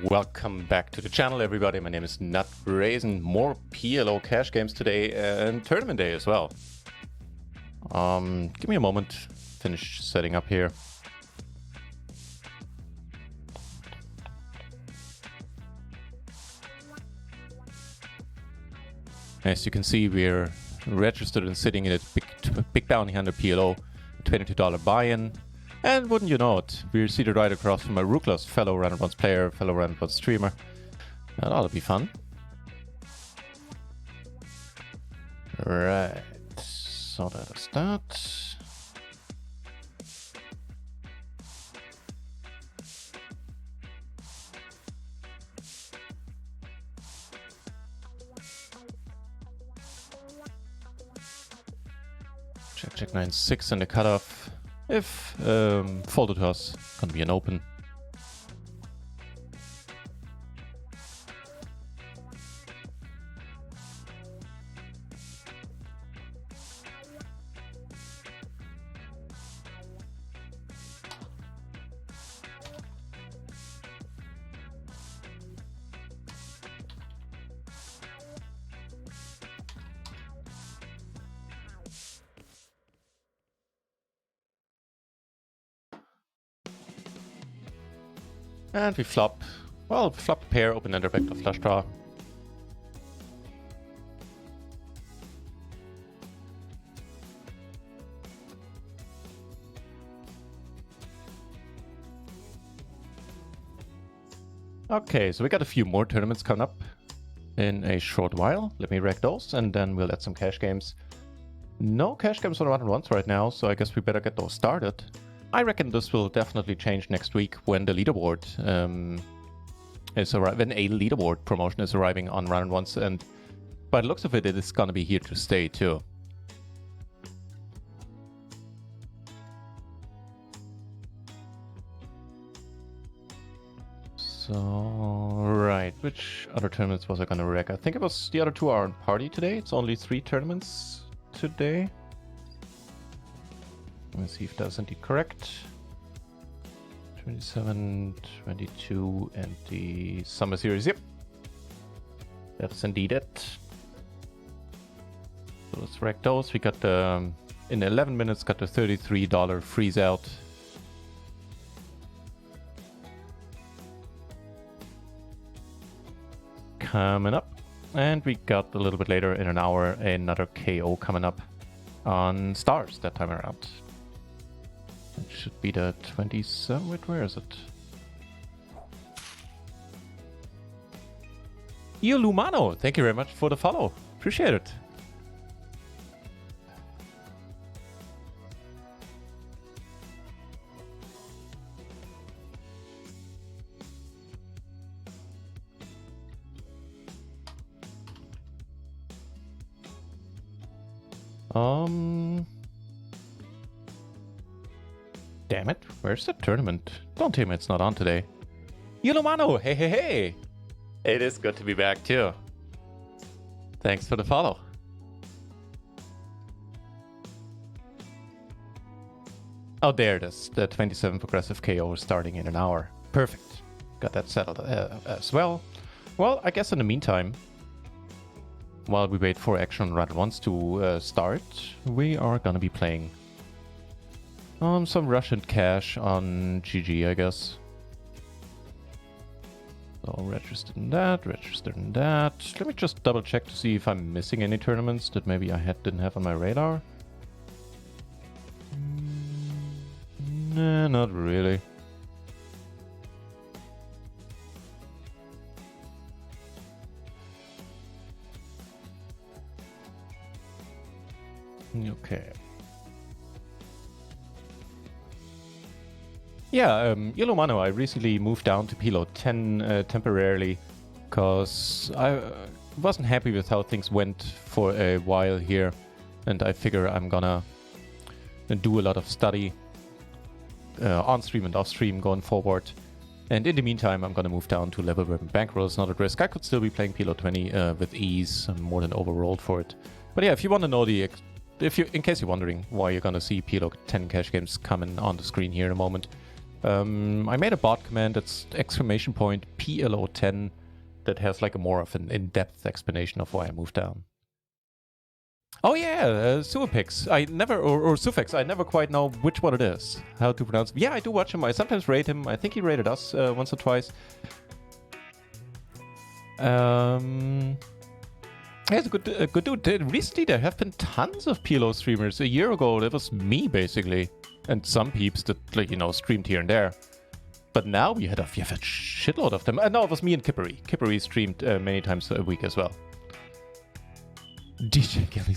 Welcome back to the channel, everybody. My name is NutRaisin. More PLO cash games today and tournament day as well. Give me a moment, finish setting up here. As you can see, we're registered and sitting in a big bounty hunter PLO, $22 buy-in. And wouldn't you know it, we're seated right across from my Rookless fellow RunItOnce player, fellow RunItOnce streamer. Now, that'll be fun. Right, so that is that. Check 9-6 in the cutoff. If folded to us, gonna be an open. And we flop, well, flop a pair, open ender, back to flush draw. Okay, so we got a few more tournaments coming up in a short while. Let me rack those and then we'll add some cash games. No cash games on RunItOnce right now, so I guess we better get those started. I reckon this will definitely change next week when the leaderboard when a leaderboard promotion is arriving on RunItOnce, and by the looks of it, it is gonna be here to stay too. So, right, which other tournaments was I gonna wreck? I think it was the other two are on party today. It's only 3 tournaments today. Let me see if that's indeed correct. 27, 22, and the SummerSeries. Yep, that's indeed it. So let's rack those. We got the in 11 minutes got the $33 freeze out. Coming up, and we got a little bit later in an hour another KO coming up on stars that time around. It should be the 27. Wait, where is it? Iolumano, thank you very much for the follow. Appreciate it. Damn it, where's the tournament? Don't tell me it's not on today. Iolumano, hey, hey, hey! It is good to be back too. Thanks for the follow. Oh, there it is. The 27 progressive KO starting in an hour. Perfect. Got that settled as well. Well, I guess in the meantime, while we wait for action on RunItOnce to start, we are gonna be playing some Russian cash on GG, I guess. So registered in that, registered in that. Let me just double check to see if I'm missing any tournaments that maybe I didn't have on my radar. Nah, not really. Okay. Yeah, Iolumano, I recently moved down to PLO 10 temporarily because I wasn't happy with how things went for a while here, and I figure I'm gonna do a lot of study on stream and off stream going forward. And in the meantime, I'm gonna move down to level where bankroll is not at risk. I could still be playing PLO 20 with ease. I'm more than overrolled for it. But yeah, if you want to know in case you're wondering why you're gonna see PLO 10 cash games coming on the screen here in a moment. I made a bot command that's !PLO 10 that has like a more of an in-depth explanation of why I moved down. Oh yeah, Suafix. I never, or Sufix. I never quite know which one it is. How to pronounce it. Yeah, I do watch him. I sometimes rate him. I think he rated us once or twice. He's a good dude. Recently, there have been tons of PLO streamers. A year ago, it was me, basically. And some peeps that, like, streamed here and there. But now we have a shitload of them. No, it was me and Kippery. Kippery streamed many times a week as well. DJ Gilly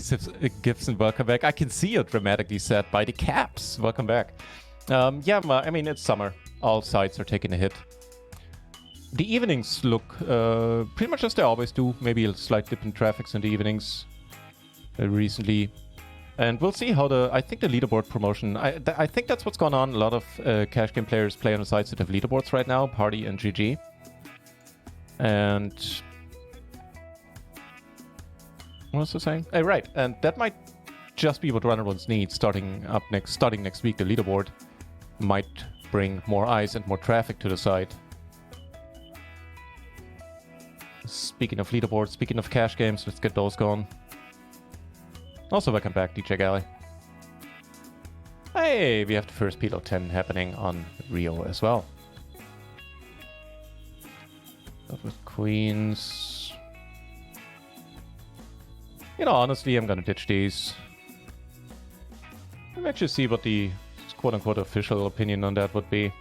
Gibson, welcome back. I can see you dramatically sad by the caps. Welcome back. Yeah, I mean, it's summer. All sides are taking a hit. The evenings look pretty much as they always do. Maybe a slight dip in traffics in the evenings recently. And we'll see how I think the leaderboard promotion, I think that's what's going on. A lot of cash game players play on the sites that have leaderboards right now, Party and GG. And what was I saying? Right, and that might just be what RunItOnce needs starting next week. The leaderboard might bring more eyes and more traffic to the site. Speaking of leaderboards, speaking of cash games, let's get those going. Also, welcome back, DJ Galley. Hey, we have the first PLO 10 happening on Rio as well. Start with queens. Honestly, I'm gonna ditch these. Let me actually see what the quote-unquote official opinion on that would be.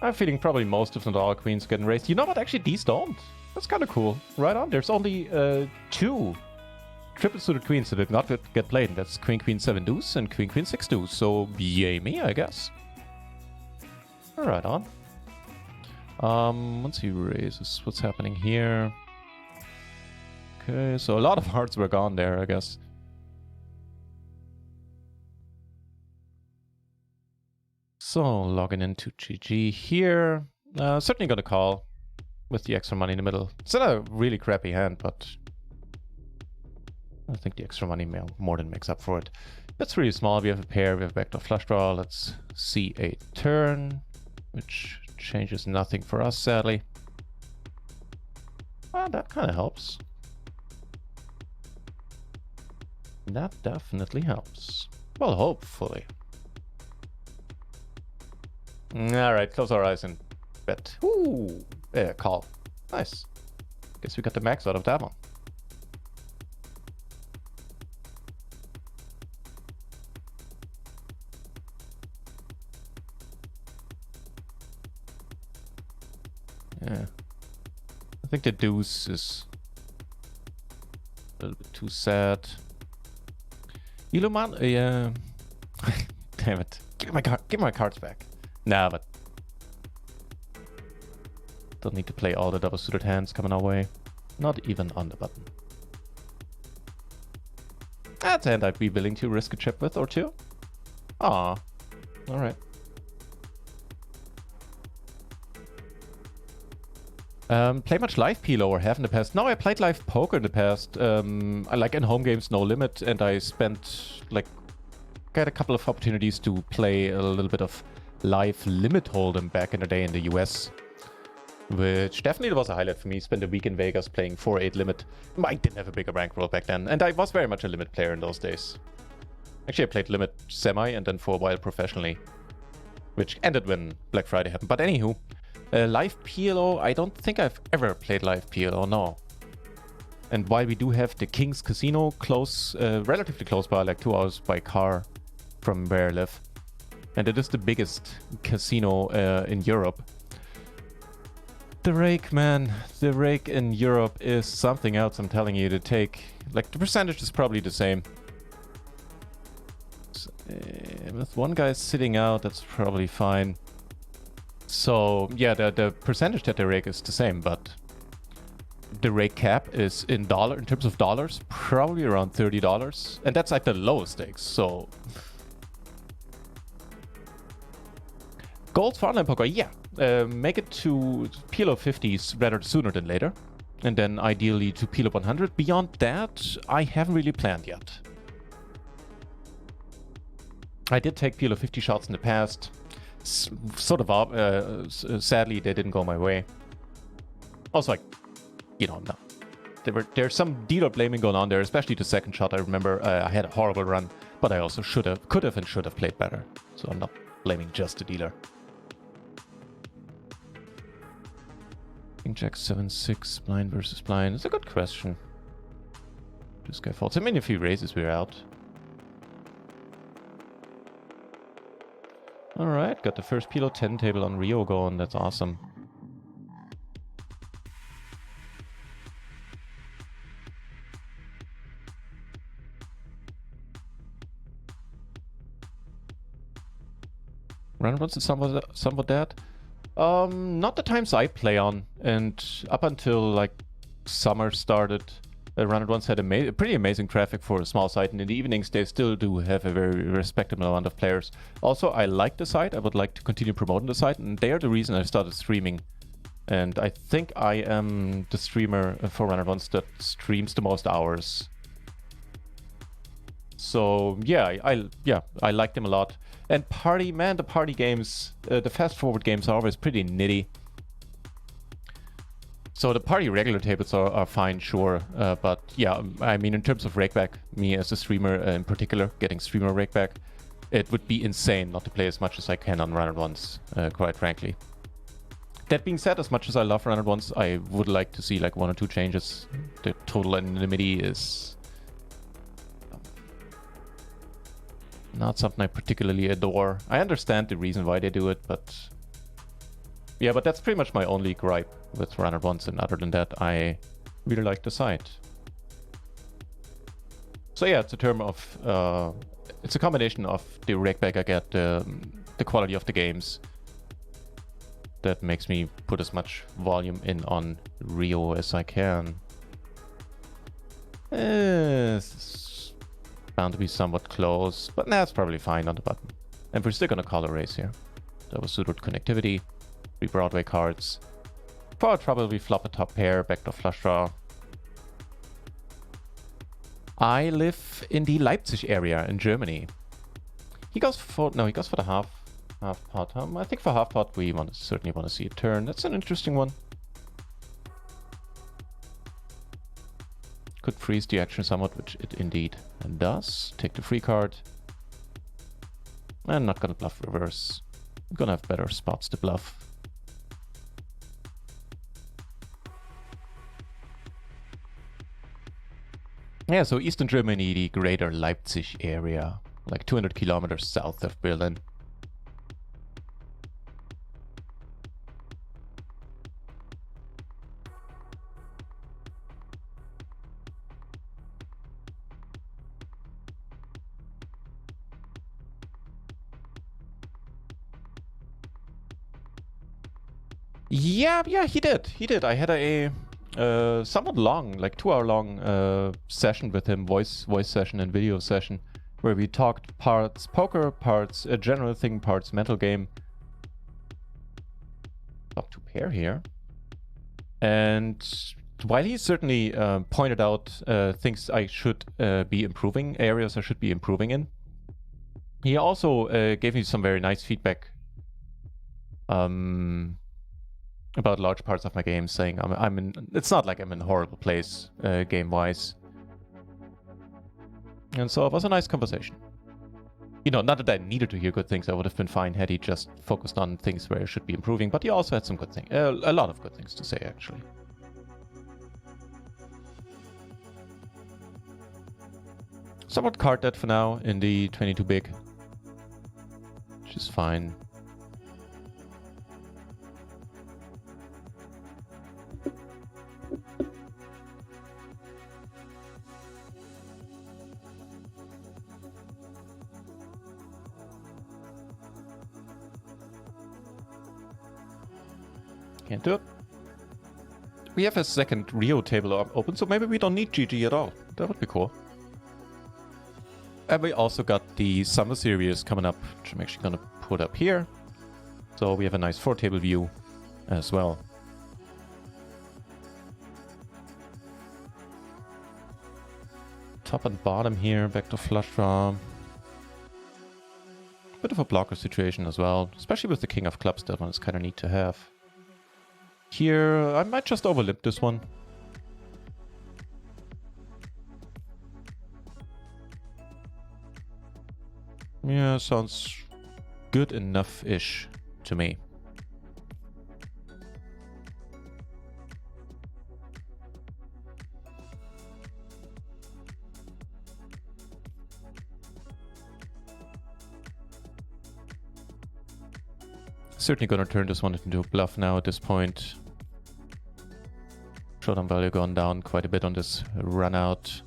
I'm feeling probably most, if not all, queens getting raised. You know what? Actually, these don't. That's kind of cool. Right on. There's only 2 triple-suited queens that did not get played. That's Queen, Queen, 7 deuce and Queen, Queen, 6 deuce. So, yay me, I guess. Right on. Once he raises, what's happening here? Okay, so a lot of hearts were gone there, I guess. So, logging into GG here. Certainly gonna call with the extra money in the middle. It's not a really crappy hand, but I think the extra money more than makes up for it. That's really small. We have a pair, we have backdoor flush draw. Let's see a turn, which changes nothing for us, sadly. Well, that kind of helps. That definitely helps. Well, hopefully. Alright, close our eyes and bet. Ooh, call. Nice. Guess we got the max out of that one. Yeah. I think the deuce is a little bit too sad. Iluman, yeah. Damn it. Give me my cards back. Nah, but don't need to play all the double suited hands coming our way. Not even on the button. That's a hand I'd be willing to risk a chip with or two. Ah, alright. Play much live PLO or have in the past? No, I played live poker in the past. I like in home games, no limit, and I spent like got a couple of opportunities to play a little bit of live limit hold'em back in the day in the US, which definitely was a highlight for me. Spent a week in Vegas playing 4-8 limit. I didn't have a bigger bankroll back then, and I was very much a limit player in those days. Actually, I played limit semi and then for a while professionally, which ended when Black Friday happened. But anywho. Live PLO, I don't think I've ever played live PLO, no. And while we do have the King's Casino close, relatively close by, like 2 hours by car from where I live, and it is the biggest casino in Europe. The rake, man, the rake in Europe is something else, I'm telling you, to take. Like, the percentage is probably the same. With one guy sitting out, that's probably fine. So, yeah, the percentage that they rake is the same, but the rake cap is in terms of dollars, probably around $30. And that's like the lowest stakes, so... Gold for online poker, yeah. Make it to PLO 50s rather sooner than later. And then ideally to PLO 100. Beyond that, I haven't really planned yet. I did take PLO 50 shots in the past. Sort of sadly they didn't go my way. Also, like, you know, no, there's some dealer blaming going on there, especially the second shot. I remember I had a horrible run, but I also could have and should have played better. So I'm not blaming just the dealer. King Jack 7-6 blind versus blind. It's a good question. This guy folds. I mean, if he raises, we're out. Alright, got the first PLO 10 table on Rio going, that's awesome. RunItOnce is somewhat that. Not the times I play on, and up until like summer started, RunItOnce had a pretty amazing traffic for a small site, and in the evenings they still do have a very respectable amount of players. Also, I like the site. I would like to continue promoting the site, and they are the reason I started streaming. And I think I am the streamer for RunItOnce that streams the most hours. So yeah, I like them a lot. And party, man, the party games, the fast forward games are always pretty nitty. So the party regular tables are fine, sure, but yeah, I mean, in terms of rakeback, me as a streamer in particular, getting streamer rakeback, it would be insane not to play as much as I can on RunItOnce, quite frankly. That being said, as much as I love RunItOnce, I would like to see like 1 or 2 changes. The total anonymity is not something I particularly adore. I understand the reason why they do it, but yeah, but that's pretty much my only gripe with RunItOnce, and other than that, I really like the site. So yeah, it's a term of, it's a combination of the rakeback I get, the quality of the games, that makes me put as much volume in on Rio as I can. It's bound to be somewhat close, but that's probably fine on the button. And we're still gonna call a race here. Double suited connectivity, 3 Broadway cards. I'll probably flop a top pair, backdoor flush draw. I live in the Leipzig area in Germany. He goes for the half pot. I think for half pot we certainly want to see a turn. That's an interesting one. Could freeze the action somewhat, which it indeed does. Take the free card. I'm not gonna bluff reverse. I'm gonna have better spots to bluff. Yeah, so Eastern Germany, the greater Leipzig area, like 200 kilometers south of Berlin. Yeah, he did. I had a somewhat long, like 2-hour long session with him, voice session and video session, where we talked parts poker, parts a general thing, parts mental game. Up to pair here. And while he certainly pointed out things I should be improving, areas I should be improving in, he also gave me some very nice feedback about large parts of my game, saying I'm in. It's not like I'm in a horrible place game-wise, and so it was a nice conversation. You know, not that I needed to hear good things. I would have been fine had he just focused on things where I should be improving. But he also had some good things, a lot of good things to say actually. Somewhat card dead for now in the 22 big, which is fine. Can't do it. We have a second Rio table open, so maybe we don't need GG at all. That would be cool. And we also got the SummerSeries coming up, which I'm actually going to put up here. So we have a nice 4-table view as well. Top and bottom here, back to flush draw. Bit of a blocker situation as well, especially with the King of Clubs. That one is kind of neat to have. Here, I might just overlip this one. Yeah, sounds good enough-ish to me. Certainly gonna turn this one into a bluff now at this point. Showdown value gone down quite a bit on this run out.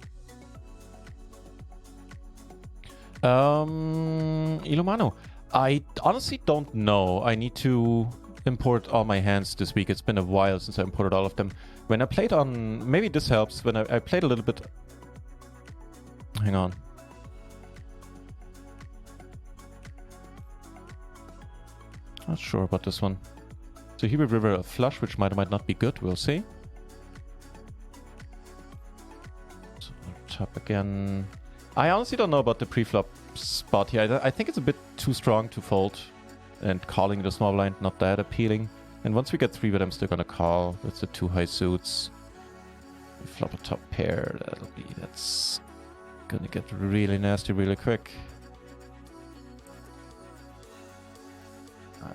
Illuminano. I honestly don't know. I need to import all my hands this week. It's been a while since I imported all of them. When I played on... Maybe this helps. When I played a little bit... Hang on. Not sure about this one. So here we river a flush, which might or might not be good. We'll see. So top again. I honestly don't know about the pre-flop spot here. I think it's a bit too strong to fold. And calling the small blind, not that appealing. And once we get 3-bet, I'm still gonna call with the 2 high suits. We flop a top pair. That's gonna get really nasty really quick.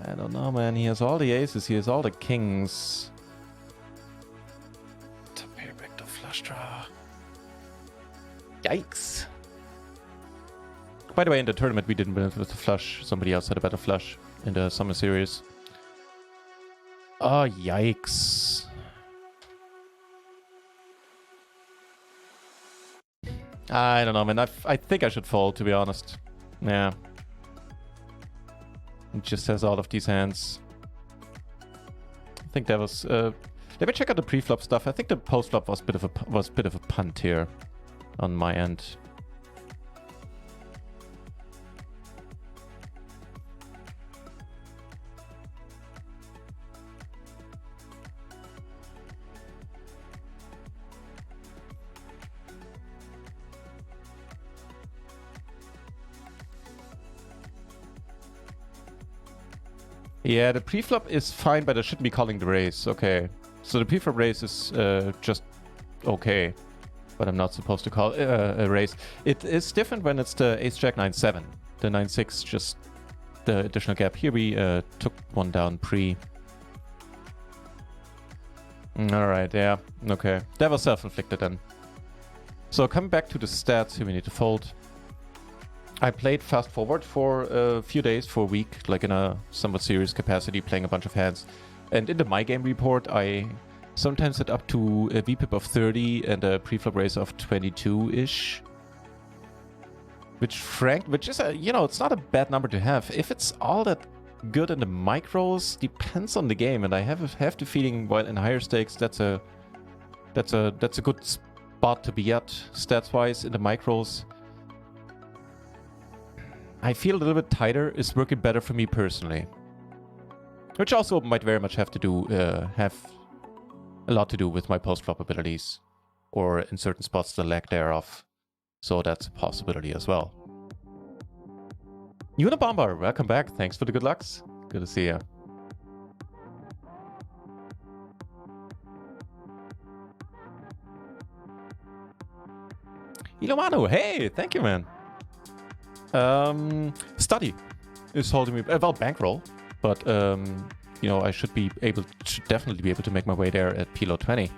I don't know, man. He has all the aces. He has all the kings. Top pair, back to flush draw. Yikes. By the way, in the tournament, we didn't win it with the flush. Somebody else had a better flush in the SummerSeries. Oh, yikes. I don't know, man. I think I should fold, to be honest. Yeah. It just has all of these hands. I think that was... let me check out the pre-flop stuff. I think the post-flop was a bit of a punt here on my end. Yeah, the preflop is fine, but I shouldn't be calling the raise. Okay. So the preflop raise is just okay, but I'm not supposed to call a raise. It is different when it's the ace-jack 9-7. The 9-6, just the additional gap. Here we took one down pre. Alright, yeah. Okay. That was self-inflicted then. So coming back to the stats, here we need to fold. I played fast forward for a few days, for a week, like in a somewhat serious capacity, playing a bunch of hands. And in the My Game report, I sometimes set up to a VPIP of 30 and a preflop raise of 22-ish. Which is a, you know, it's not a bad number to have. If it's all that good in the micros. Depends on the game, and I have the feeling while in higher stakes that's a good spot to be at stats wise. In the micros, I feel a little bit tighter is working better for me personally, which also might very much have a lot to do with my post flop abilities, or in certain spots the lack thereof. So that's a possibility as well. Unabomber, welcome back. Thanks for the good lucks. Good to see you. Ilomano, hey, thank you, man. Study is holding me, well, bankroll, but you know, I should definitely be able to make my way there at PLO 20,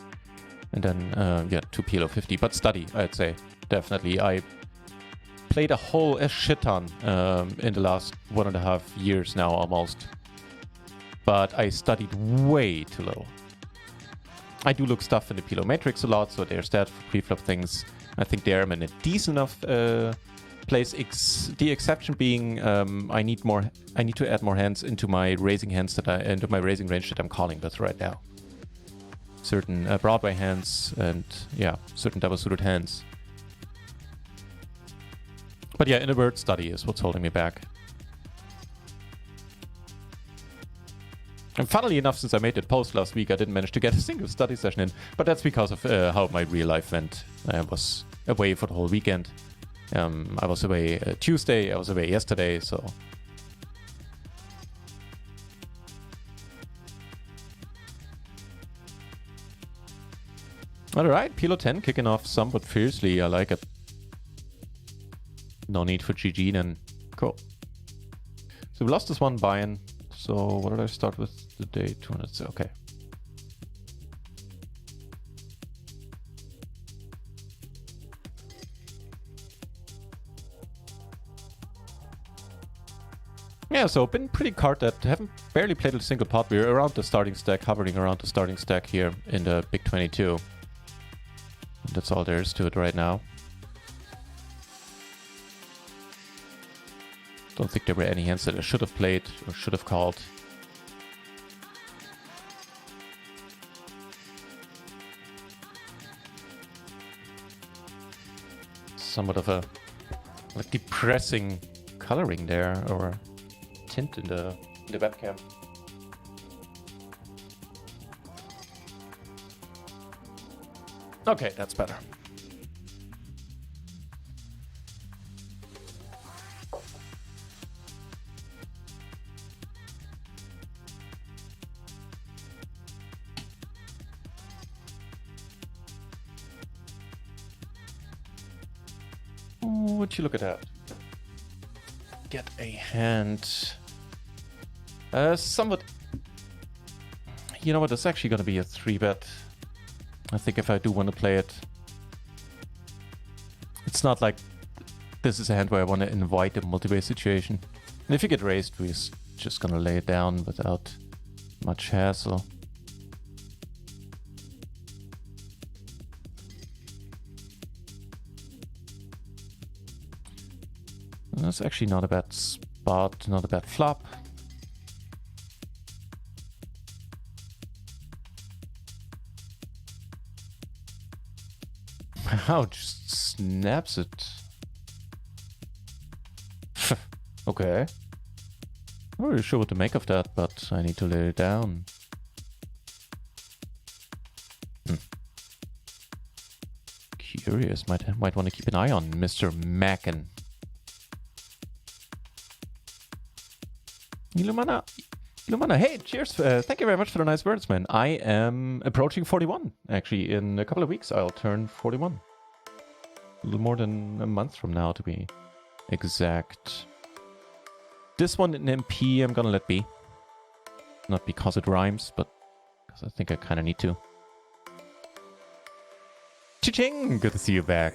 and then yeah, to PLO 50. But study, I'd say definitely. I played a shit ton in the last 1.5 years now almost, but I studied way too little. I do look stuff in the PLO matrix a lot, so there's that for preflop things. I think there I'm in a decent enough place. The exception being I need to add more hands into my raising range that I'm calling with right now. Certain Broadway hands and yeah, certain double suited hands. But yeah, in a word, study is what's holding me back. And funnily enough, since I made that post last week, I didn't manage to get a single study session in, but that's because of how my real life went. I was away for the whole weekend. I was away Tuesday, I was away yesterday, so... Alright, PLO 10 kicking off somewhat fiercely, I like it. No need for GG then. Cool. So we lost this one buy-in. So what did I start with today? 200, okay. Yeah, so been pretty card that haven't barely played a single pot. We're around the starting stack, hovering around the starting stack here in the Big 22. And that's all there is to it right now. Don't think there were any hands that I should have played or should have called. Somewhat of a like depressing coloring there, or tint in the webcam. Okay, that's better. Would you look at that? Get a hand. Somewhat. You know what? It's actually going to be a 3-bet. I think if I do want to play it, it's not like this is a hand where I want to invite a multi-way situation. And if you get raised, we're just going to lay it down without much hassle. That's actually not a bad spot, not a bad flop. Wow, just snaps it. Okay. I'm not really sure what to make of that, but I need to lay it down. Curious, might want to keep an eye on Mr. Mackin. Ilumana, hey, cheers. Thank you very much for the nice words, man. I am approaching 41. Actually, in a couple of weeks, I'll turn 41. A little more than a month from now, to be exact. This one in MP, I'm gonna let be. Not because it rhymes, but because I think I kind of need to. Cha-ching! Good to see you back.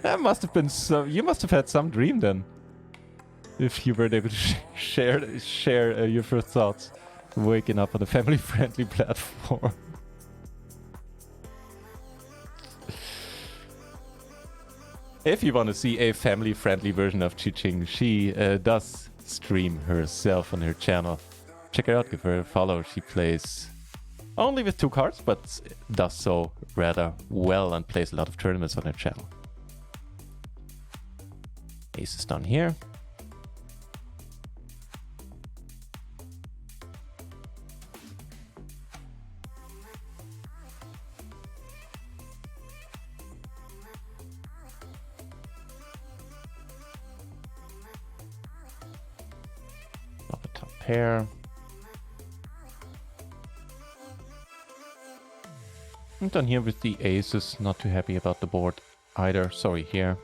That must have been so. You must have had some dream then, if you weren't able to share your first thoughts, waking up on a family-friendly platform. If you want to see a family-friendly version of Chi-Ching, she does stream herself on her channel. Check her out, give her a follow. She plays only with 2 cards, but does so rather well and plays a lot of tournaments on her channel. Ace is down here. Off the top pair. And down here with the aces, not too happy about the board either. Sorry here.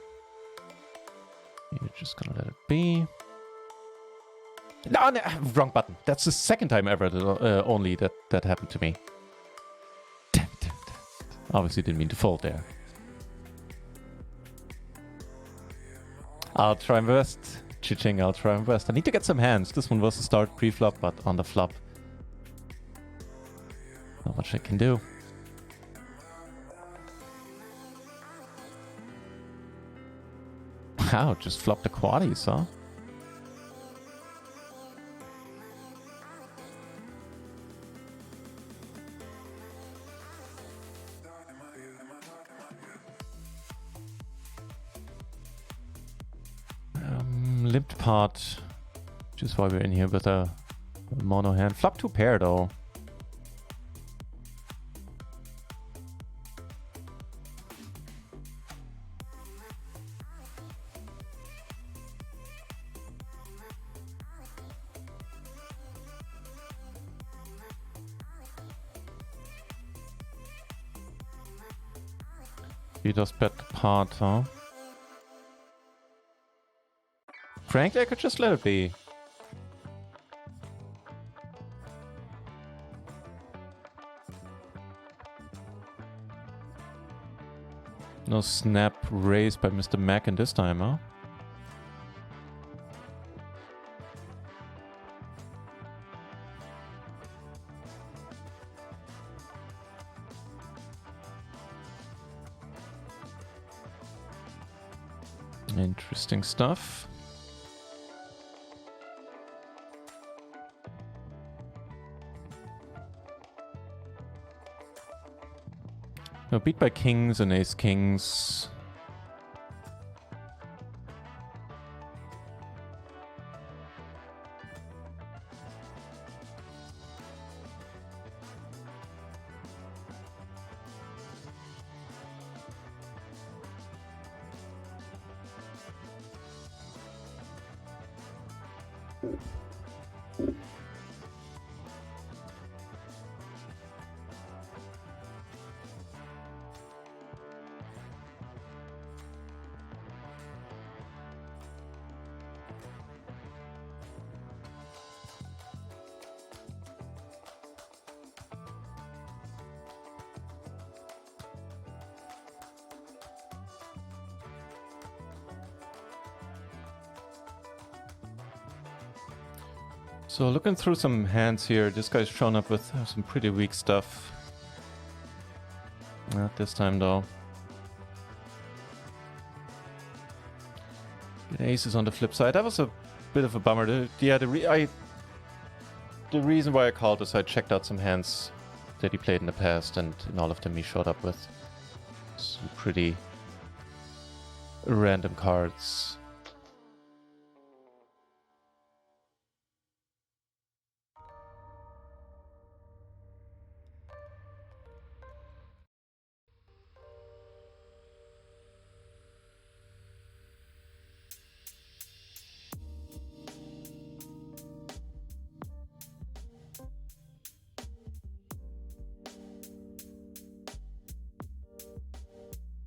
You're just gonna let it be. No, wrong button. That's the second time ever that, only that happened to me. Damn it. Obviously didn't mean to fold there. I'll try my best. Chi-Ching, I'll try my best. I need to get some hands. This one was the start pre-flop, but on the flop, not much I can do. Wow, just flopped the quaddies, huh? Limped pot, which is why we're in here with a mono hand. Flop 2 pair though. He does bet the pot, huh? Frankly, I could just let it be. No snap raised by Mr. Mac in this time, huh? Interesting stuff. No, beat by kings and ace kings. So looking through some hands here, this guy's shown up with some pretty weak stuff. Not this time though. Get aces on the flip side. That was a bit of a bummer. The reason why I called this, I checked out some hands that he played in the past, and in all of them he showed up with some pretty random cards.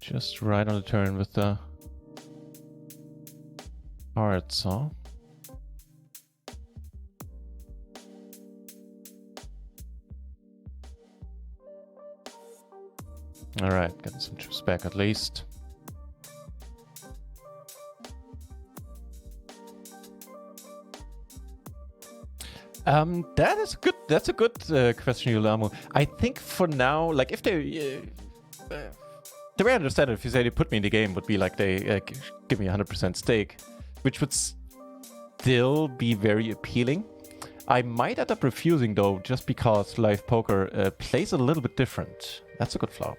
Just right on the turn with the hearts, huh? Alright, getting some chips back at least. That's a good question, Yulamu. I think for now, like if they the way I understand it, if you say they put me in the game, would be like they give me 100% stake, which would still be very appealing. I might end up refusing though, just because live poker plays a little bit different. That's a good flop.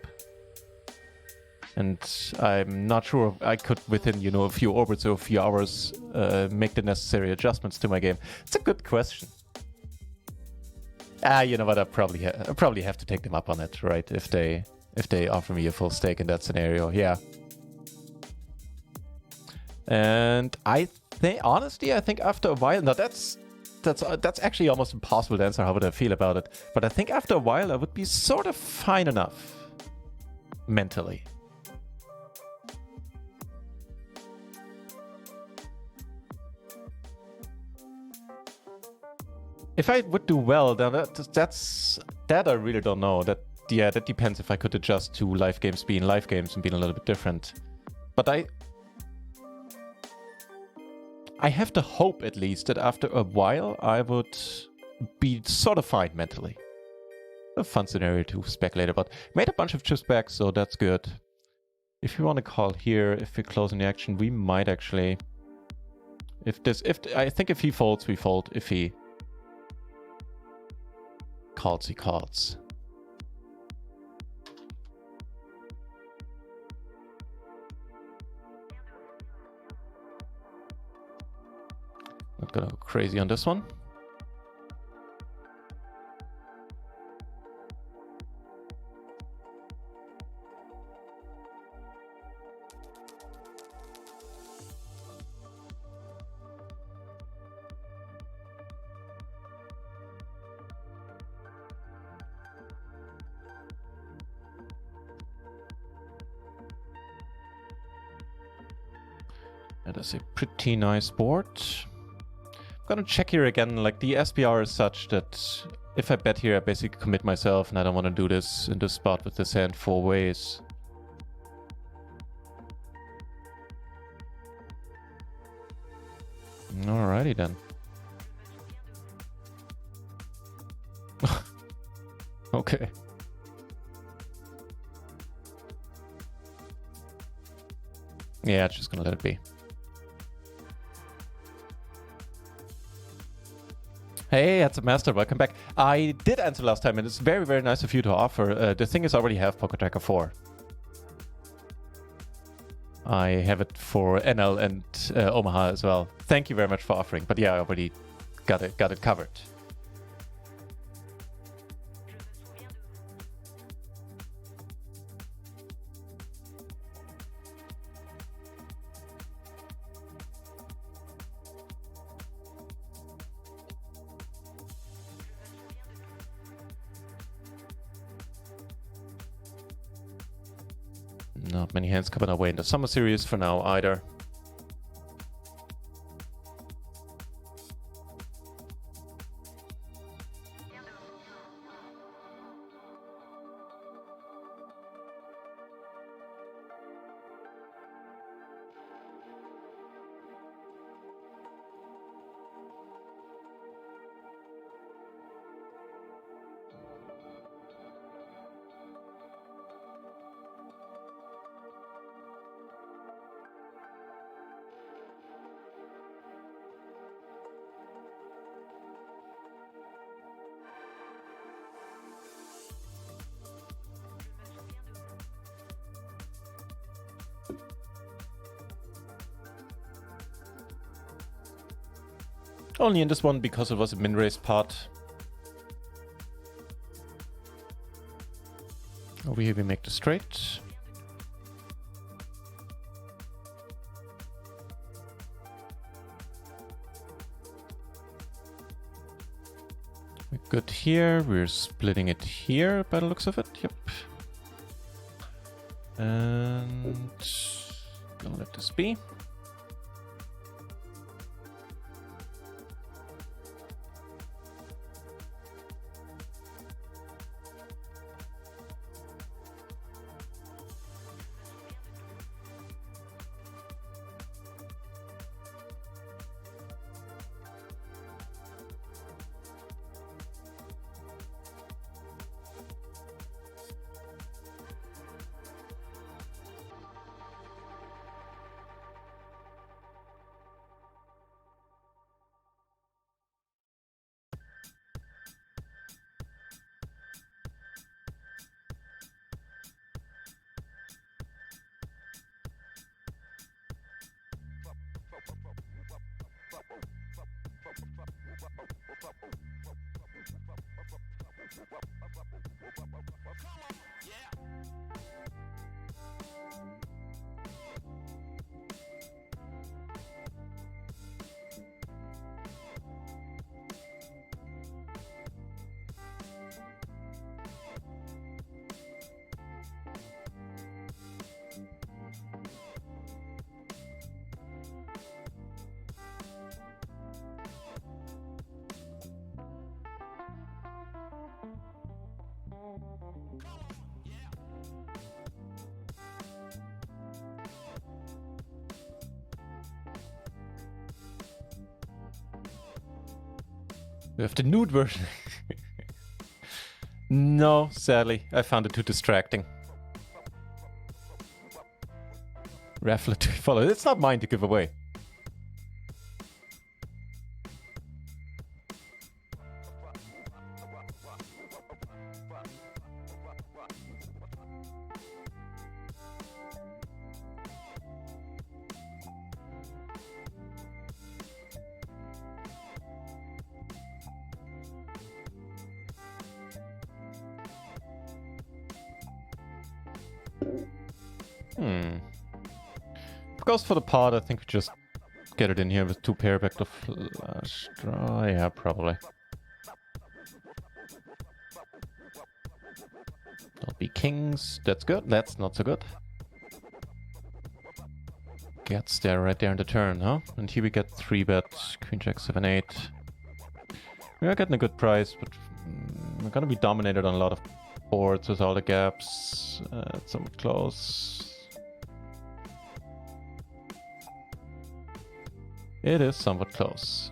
And I'm not sure if I could, within, you know, a few orbits or a few hours, make the necessary adjustments to my game. It's a good question. You know what? I probably have to take them up on it, right? If they offer me a full stake in that scenario, yeah. And I think, honestly, I think after a while, now that's actually almost impossible to answer how would I feel about it. But I think after a while, I would be sort of fine enough mentally. If I would do well, then that I really don't know. That depends if I could adjust to live games being live games and being a little bit different. But I have to hope at least that after a while I would be sort of fine mentally. A fun scenario to speculate about. Made a bunch of chips back, so that's good. If you want to call here, if we're closing the action, we might actually. I think if he folds, we fold. If he calls, he calls. Not gonna go crazy on this one. That is a pretty nice board. I'm gonna check here again, like the SPR is such that if I bet here I basically commit myself and I don't want to do this in this spot with this hand 4 ways. Alrighty then. Okay. Yeah, just gonna let it be. Hey, that's a master. Welcome back. I did answer last time, and it's very, very nice of you to offer. The thing is, I already have Poker Tracker 4. I have it for NL and Omaha as well. Thank you very much for offering. But yeah, I already got it covered. Not many hands coming our way in the SummerSeries for now either. Only in this one because it was a min-raise pot. Over here we make the straight. We're good here. We're splitting it here by the looks of it. Yep. And gonna let this be. We have the nude version. No, sadly, I found it too distracting. Raffle to follow. It's not mine to give away. If it goes for the pod, I think we just get it in here with 2 pair back to flush draw. Yeah, probably. There'll be kings. That's good. That's not so good. Gets there right there in the turn, huh? And here we get 3-bet, queen, jack, 7, 8. We are getting a good price, but we're gonna be dominated on a lot of boards with all the gaps. It's somewhat close. It is somewhat close.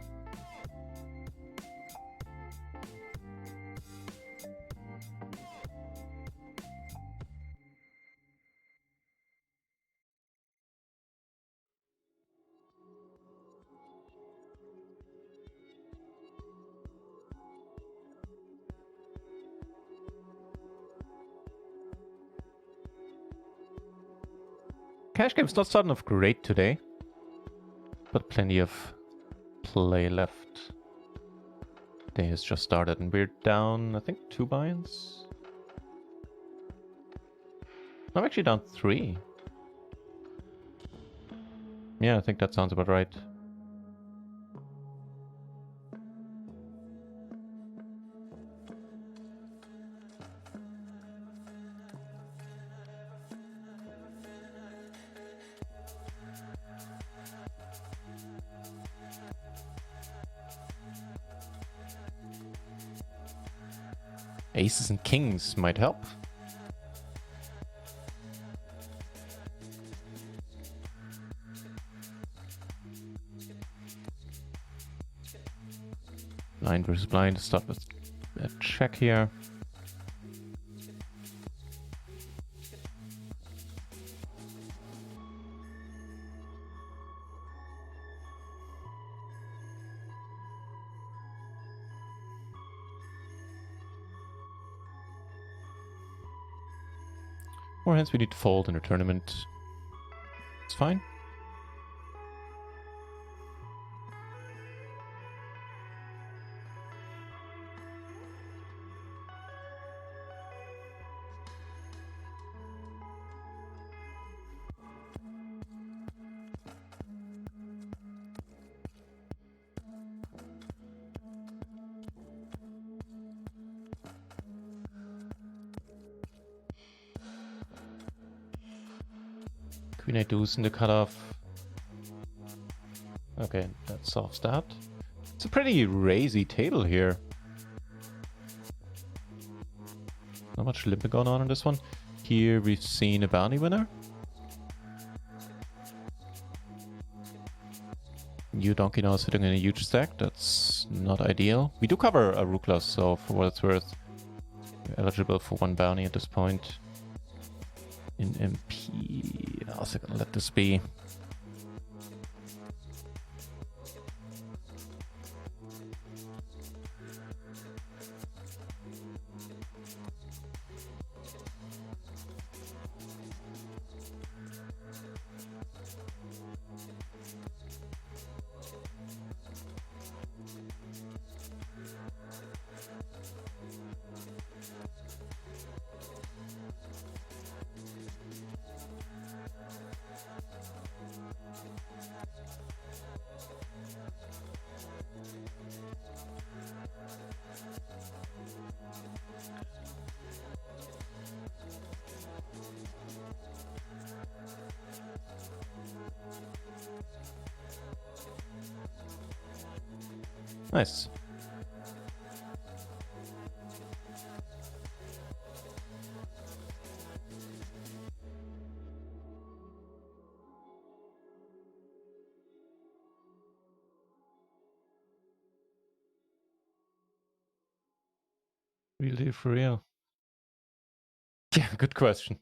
Cash game's not starting off great today, but plenty of play left. Day has just started and we're down, I think, 2 buy-ins. I'm actually down 3. Yeah, I think that sounds about right. Aces and kings might help. Blind versus blind. Start with a check here. Or hence we need to fold in a tournament. It's fine. Queen 8 deuce in the cutoff. Okay, that solves that. It's a pretty raisy table here. Not much limping going on this one. Here we've seen a bounty winner. New donkey now sitting in a huge stack. That's not ideal. We do cover a Rukla, so for what it's worth, we're eligible for 1 bounty at this point. In MP, I'm also gonna let this be. Nice. Real deal for real. Yeah, good question.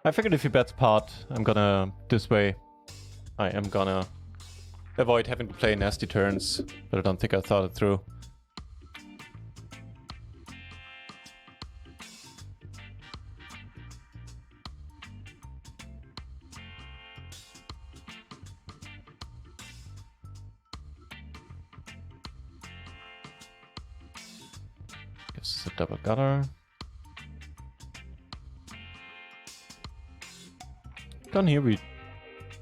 I figured if he bets pot, I'm gonna... This way, I am gonna avoid having to play nasty turns, but I don't think I thought it through. Gives us a double gutter. Down here we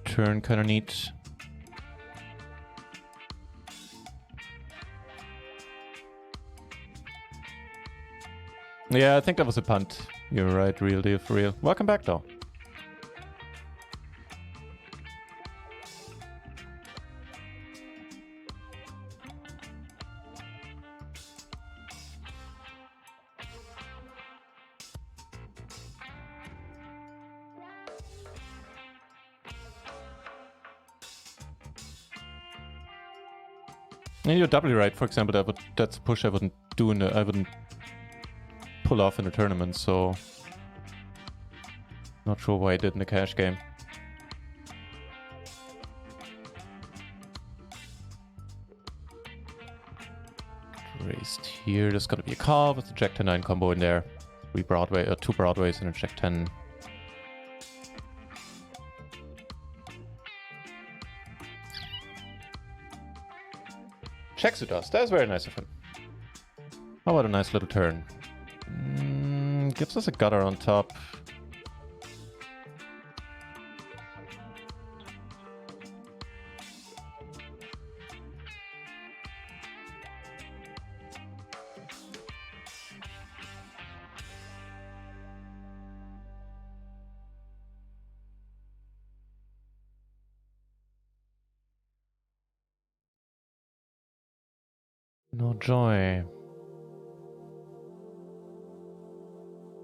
turn kinda neat. Yeah, I think that was a punt. You're right, real deal for real. Welcome back though. And you're doubly right. For example, that's a push I wouldn't do I wouldn't pull off in a tournament. So not sure why I did in the cash game. Raised here. There's gonna be a call with the Jack 10-9 combo in there. 2 Broadways and a Jack 10. Checks with us. That's very nice of him. Oh, what a nice little turn. Gives us a gutter on top. No joy.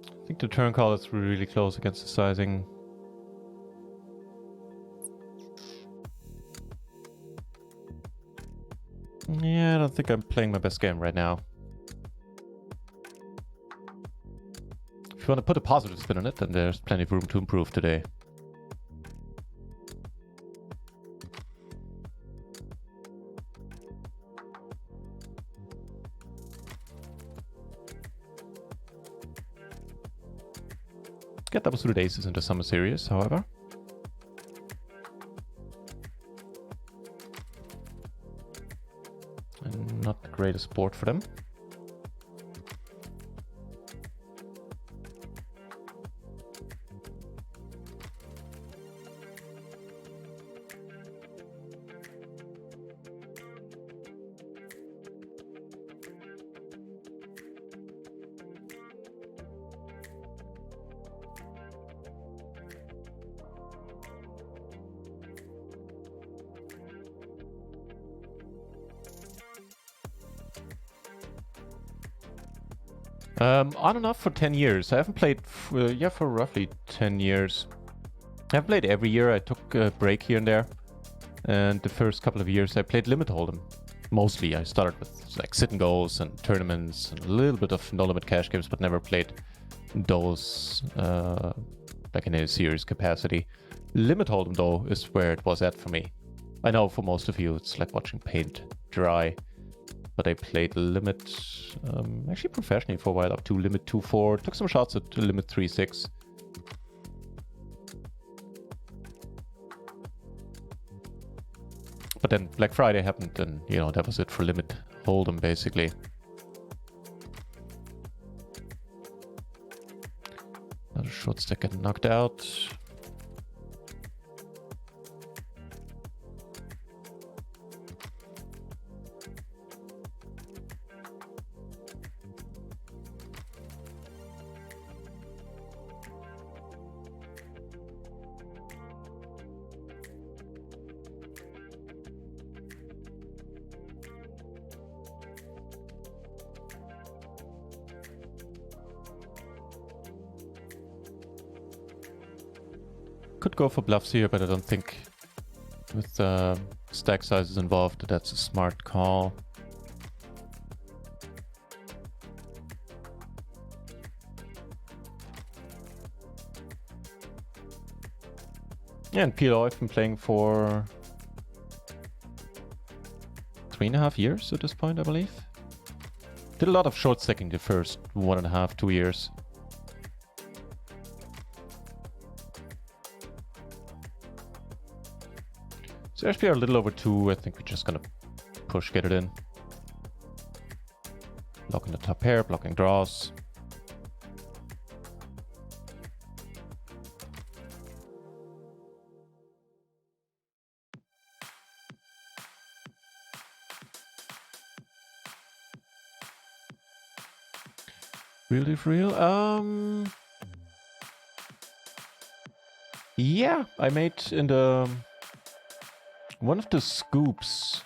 I think the turn call is really close against the sizing. Yeah, I don't think I'm playing my best game right now. If you want to put a positive spin on it, then there's plenty of room to improve today. Get double suited aces into SummerSeries, however. And not the greatest board for them. On and off for 10 years. I haven't played for roughly 10 years. I haven't played every year. I took a break here and there. And the first couple of years I played Limit Hold'em. Mostly I started with like sit and goes and tournaments and a little bit of no limit cash games, but never played those like in a serious capacity. Limit Hold'em though is where it was at for me. I know for most of you it's like watching paint dry. But I played Limit, actually professionally for a while, up to Limit 2-4. Took some shots at Limit 3-6. But then Black Friday happened and, you know, that was it for Limit Hold'em, basically. Another short stack getting knocked out. Could go for bluffs here, but I don't think with stack sizes involved that's a smart call. Yeah, and PLO I've been playing for 3.5 years at this point, I believe. Did a lot of short stacking the first 1.5, 2 years. So SPR a little over 2, I think we're just gonna push, get it in. Blocking the top pair, blocking draws. Real if real? Yeah, I made in the one of the scoops.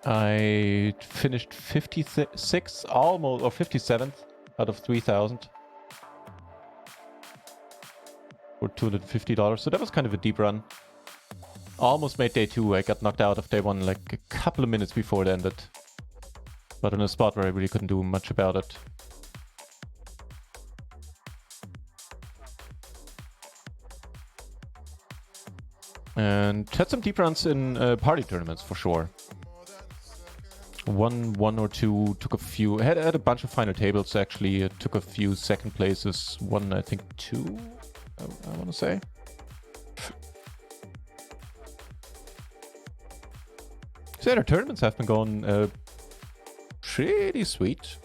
I finished 56, almost, or 57th out of 3,000 for $250. So that was kind of a deep run. Almost made day 2. I got knocked out of day 1 like a couple of minutes before it ended. But in a spot where I really couldn't do much about it. And had some deep runs in party tournaments for sure. One or two, took a few, had a bunch of final tables actually, took a few second places, one I think 2, I want to say. So yeah, the tournaments have been going pretty sweet.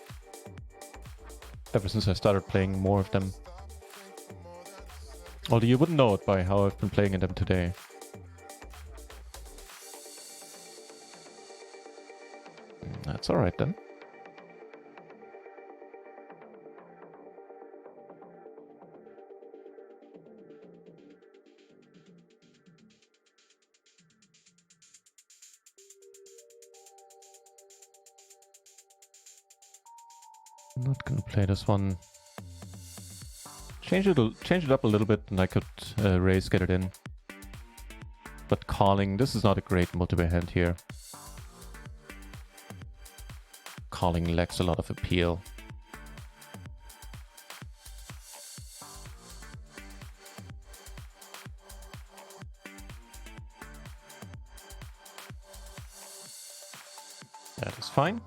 Ever since I started playing more of them. Although you wouldn't know it by how I've been playing in them today. That's alright then. I'm not gonna play this one. Change it up a little bit and I could raise, get it in. But calling, this is not a great multiple hand here. Calling lacks a lot of appeal. That is fine.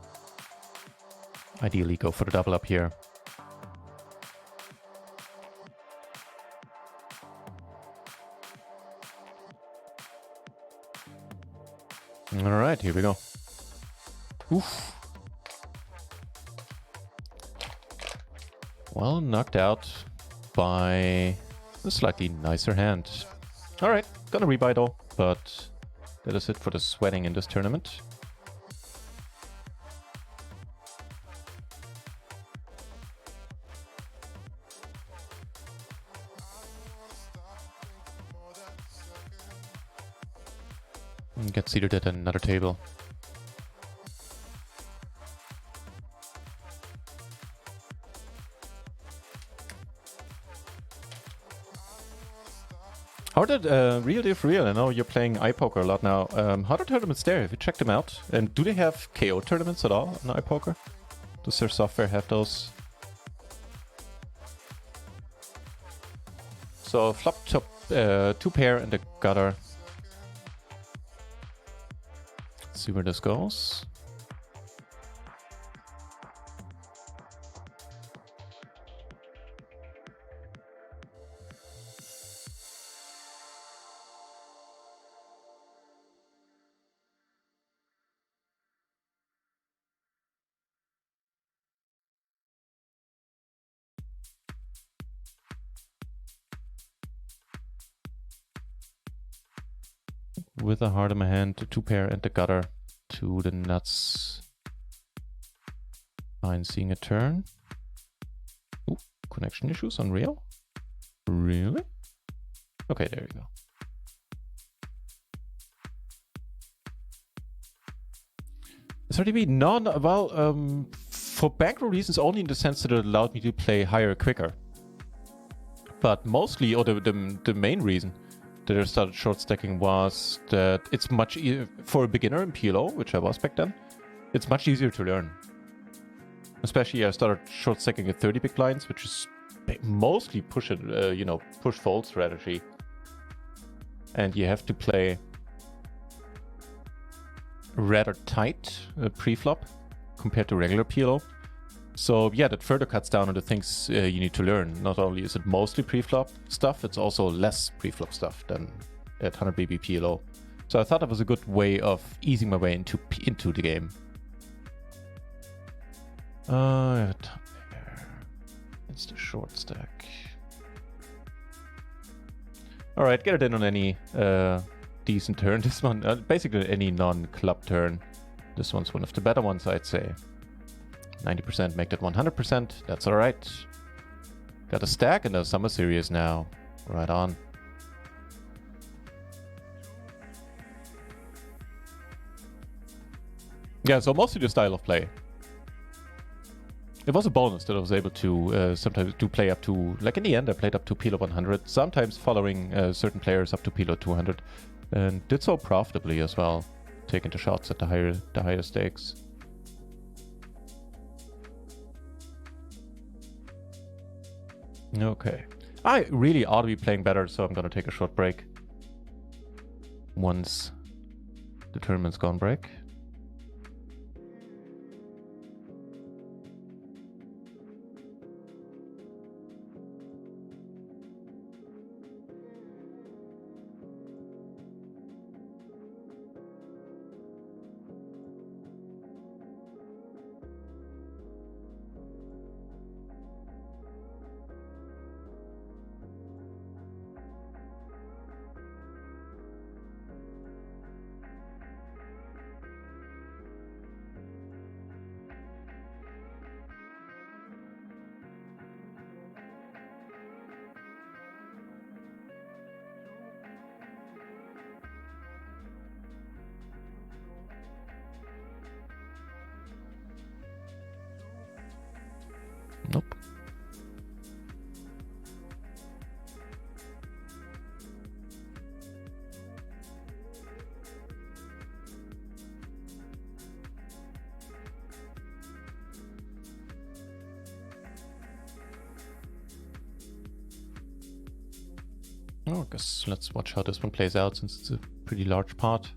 Ideally go for the double up here. Alright, here we go. Oof. Well, knocked out by a slightly nicer hand. Alright, gonna rebuy though, but that is it for the sweating in this tournament. And get seated at another table. How did Real Div Real? I know you're playing iPoker a lot now. How are the tournaments there? Have you checked them out? And do they have KO tournaments at all on iPoker? Does their software have those? So flop top 2 pair and the gutter. Let's see where this goes. With a heart in my hand, the 2 pair and the gutter to the nuts. Fine, seeing a turn. Ooh, connection issues on Real? Really? Okay, there you go. SRTB, well, for bankroll reasons only in the sense that it allowed me to play higher quicker. But mostly, or the main reason that I started short stacking was that it's much easier for a beginner in PLO, which I was back then. It's much easier to learn. Especially I started short stacking at 30 big blinds, which is mostly push fold strategy. and you have to play rather tight pre-flop compared to regular PLO. So yeah, that further cuts down on the things you need to learn. Not only is it mostly pre-flop stuff, it's also less pre-flop stuff than at 100 BB PLO. So I thought that was a good way of easing my way into the game. It's the short stack. All right, get it in on any decent turn. This one, basically any non-club turn. This one's one of the better ones, I'd say. 90%, make that 100%. That's all right. Got a stack in the SummerSeries now. Right on. Yeah, so mostly the style of play. It was a bonus that I was able to sometimes do play up to, like in the end I played up to PLO 100, sometimes following certain players up to PLO 200, and did so profitably as well, taking the shots at the higher stakes. Okay. I really ought to be playing better, so I'm gonna take a short break once the tournament's gone break. Nope. Oh, I guess let's watch how this one plays out since it's a pretty large part.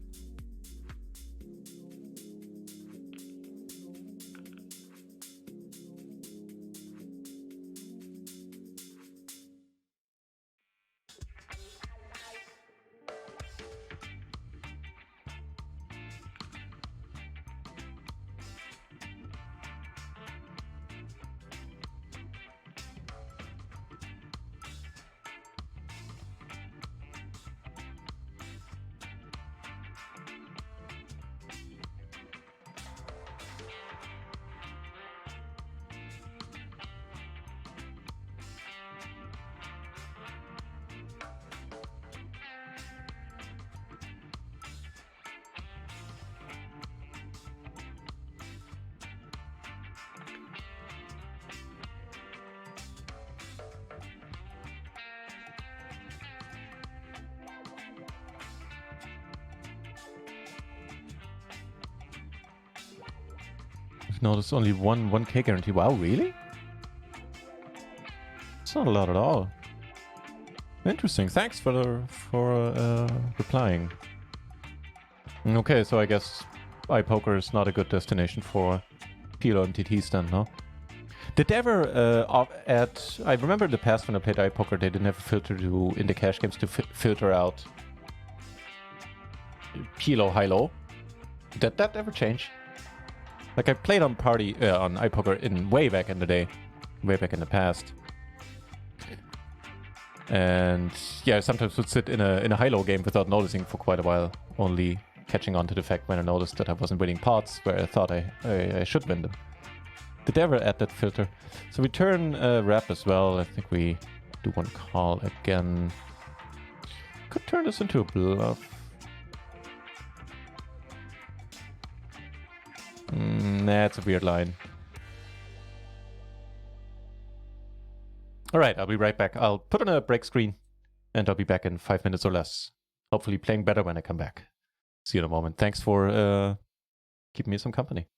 I've noticed only 1K guarantee. Wow, really? It's not a lot at all. Interesting. Thanks for replying. Okay, so I guess iPoker is not a good destination for PLO MTTs then, no? Did they ever I remember in the past when I played iPoker, they didn't have a filter in the cash games to filter out PLO high-low. Did that ever change? Like I played on on iPoker way back in the day, way back in the past, and yeah, I sometimes would sit in a high-low game without noticing for quite a while, only catching on to the fact when I noticed that I wasn't winning pots where I thought I should win them. Did they ever add that filter? So we turn wrap as well. I think we do one call again. Could turn this into a bluff. That's a weird line. All right, I'll be right back. I'll put on a break screen and I'll be back in 5 minutes or less. Hopefully playing better when I come back. See you in a moment. Thanks for keeping me some company.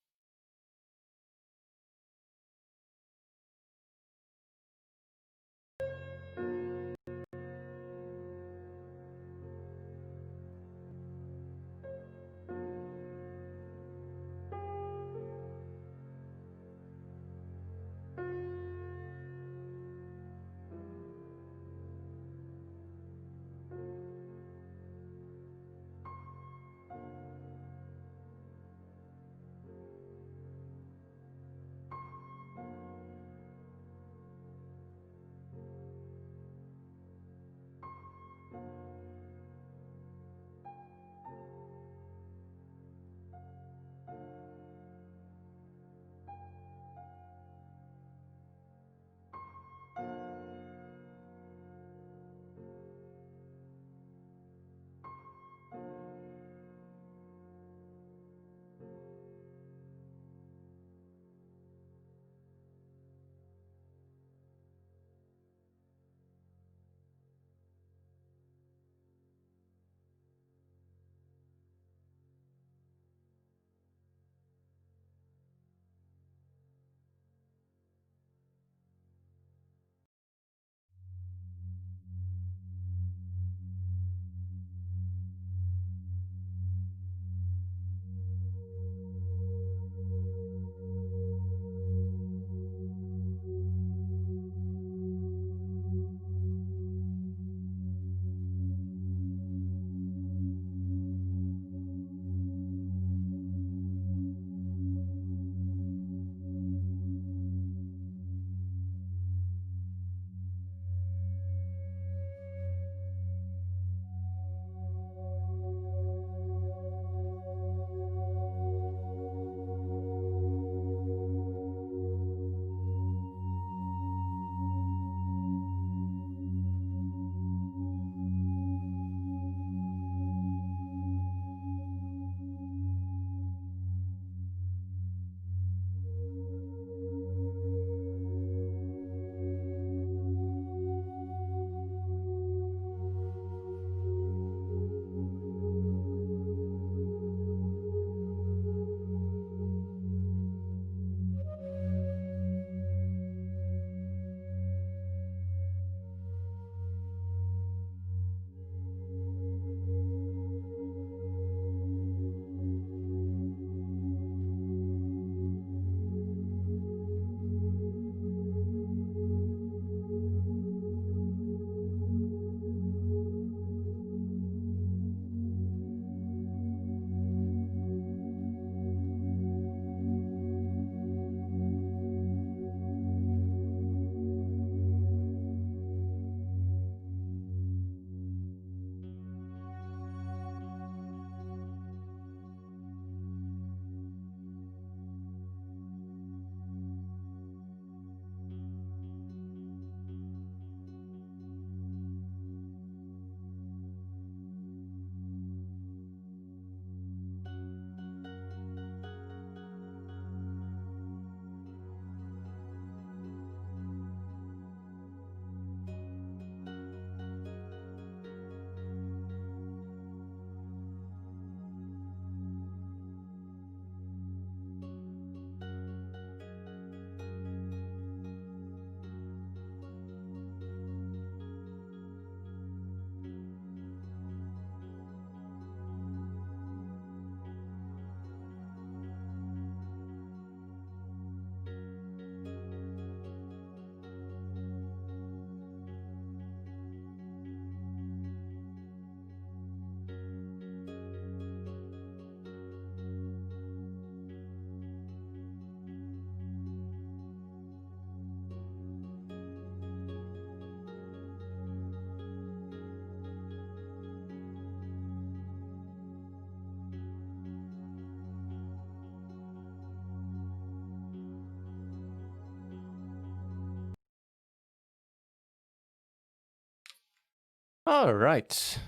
All right.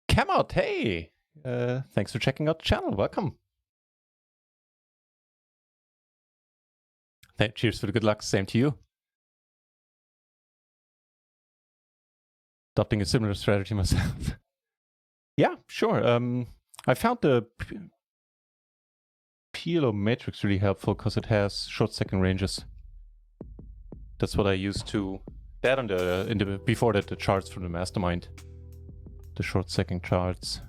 Come out, hey! Thanks for checking out the channel. Welcome. Cheers for the good luck. Same to you. Adopting a similar strategy myself. Yeah, sure. I found the PLO matrix really helpful because it has short second ranges. That's what I used to. That on the before that, the charts from the mastermind. The short second charts.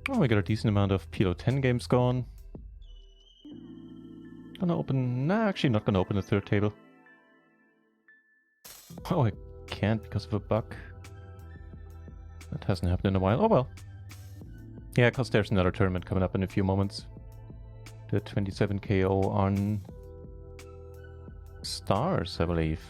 Oh, we got a decent amount of PLO 10 games going. Gonna open... Nah, actually not gonna open the third table. Oh, I can't because of a bug. That hasn't happened in a while. Oh well. Yeah, because there's another tournament coming up in a few moments. The 27 KO on Stars, I believe.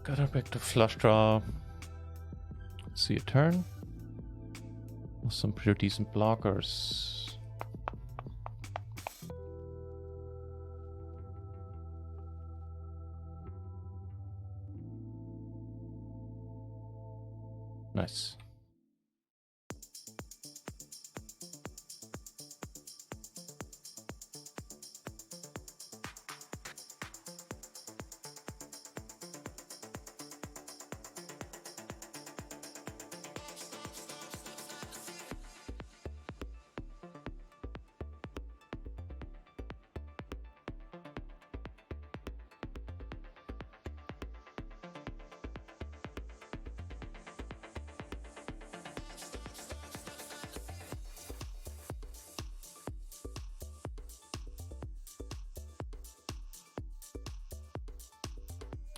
Got her back to flush draw. Let's see a turn. Some pretty decent blockers. Nice.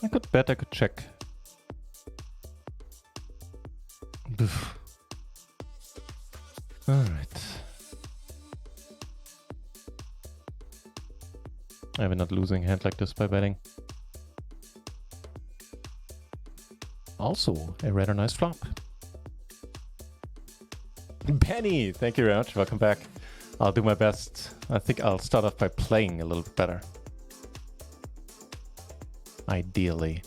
I could bet I could check. Alright. I have a not losing hand like this by betting. Also, a rather nice flop. Benny, thank you very much. Welcome back. I'll do my best. I think I'll start off by playing a little bit better. Ideally.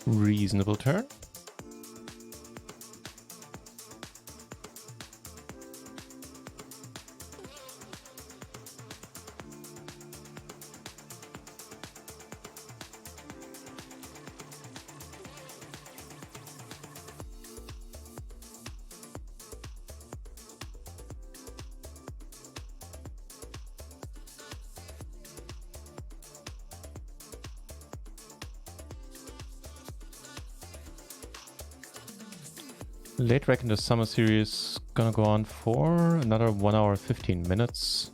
Reasonable turn. Late rec in the summer series gonna go on for another 1 hour 15 minutes.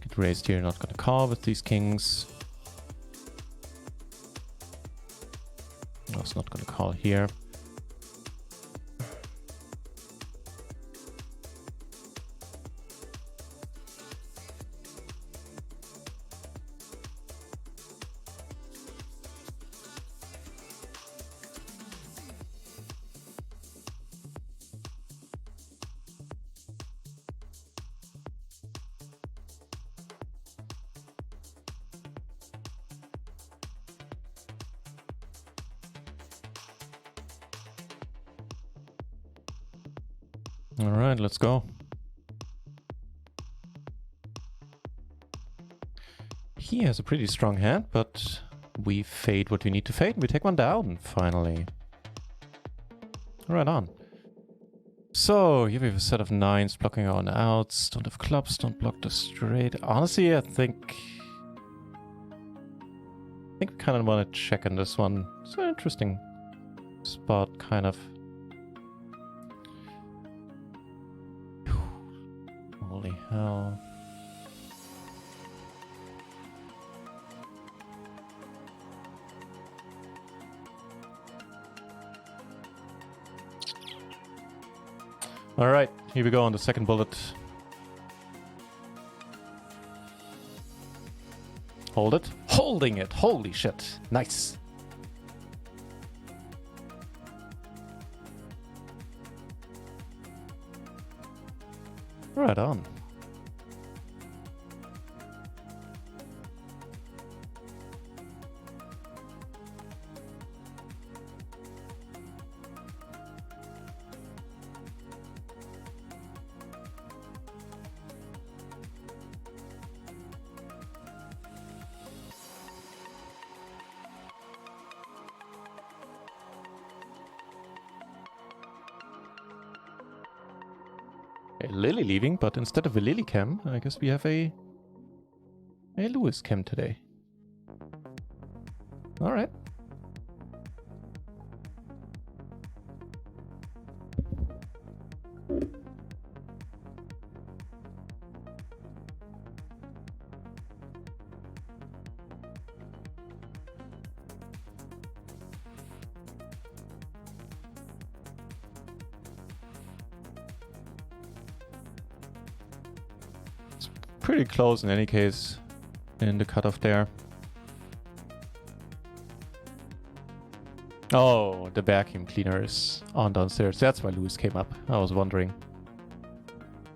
Get raised here, not gonna call with these kings. I was not gonna call here. All right, let's go. He has a pretty strong hand, but we fade what we need to fade and we take one down, finally. Right on. So, here we have a set of 9s blocking our outs. Don't have clubs, don't block the straight. Honestly, I think we kind of want to check in this one. It's an interesting spot, kind of. Holy hell. Alright, here we go on the second bullet. Hold it. Holding it! Holy shit. Nice. Right on. A Lily leaving, but instead of a Lily cam, I guess we have a Lewis cam today. Alright. Pretty close in any case in the cutoff there. Oh, the vacuum cleaner is on downstairs. That's why Lewis came up. I was wondering.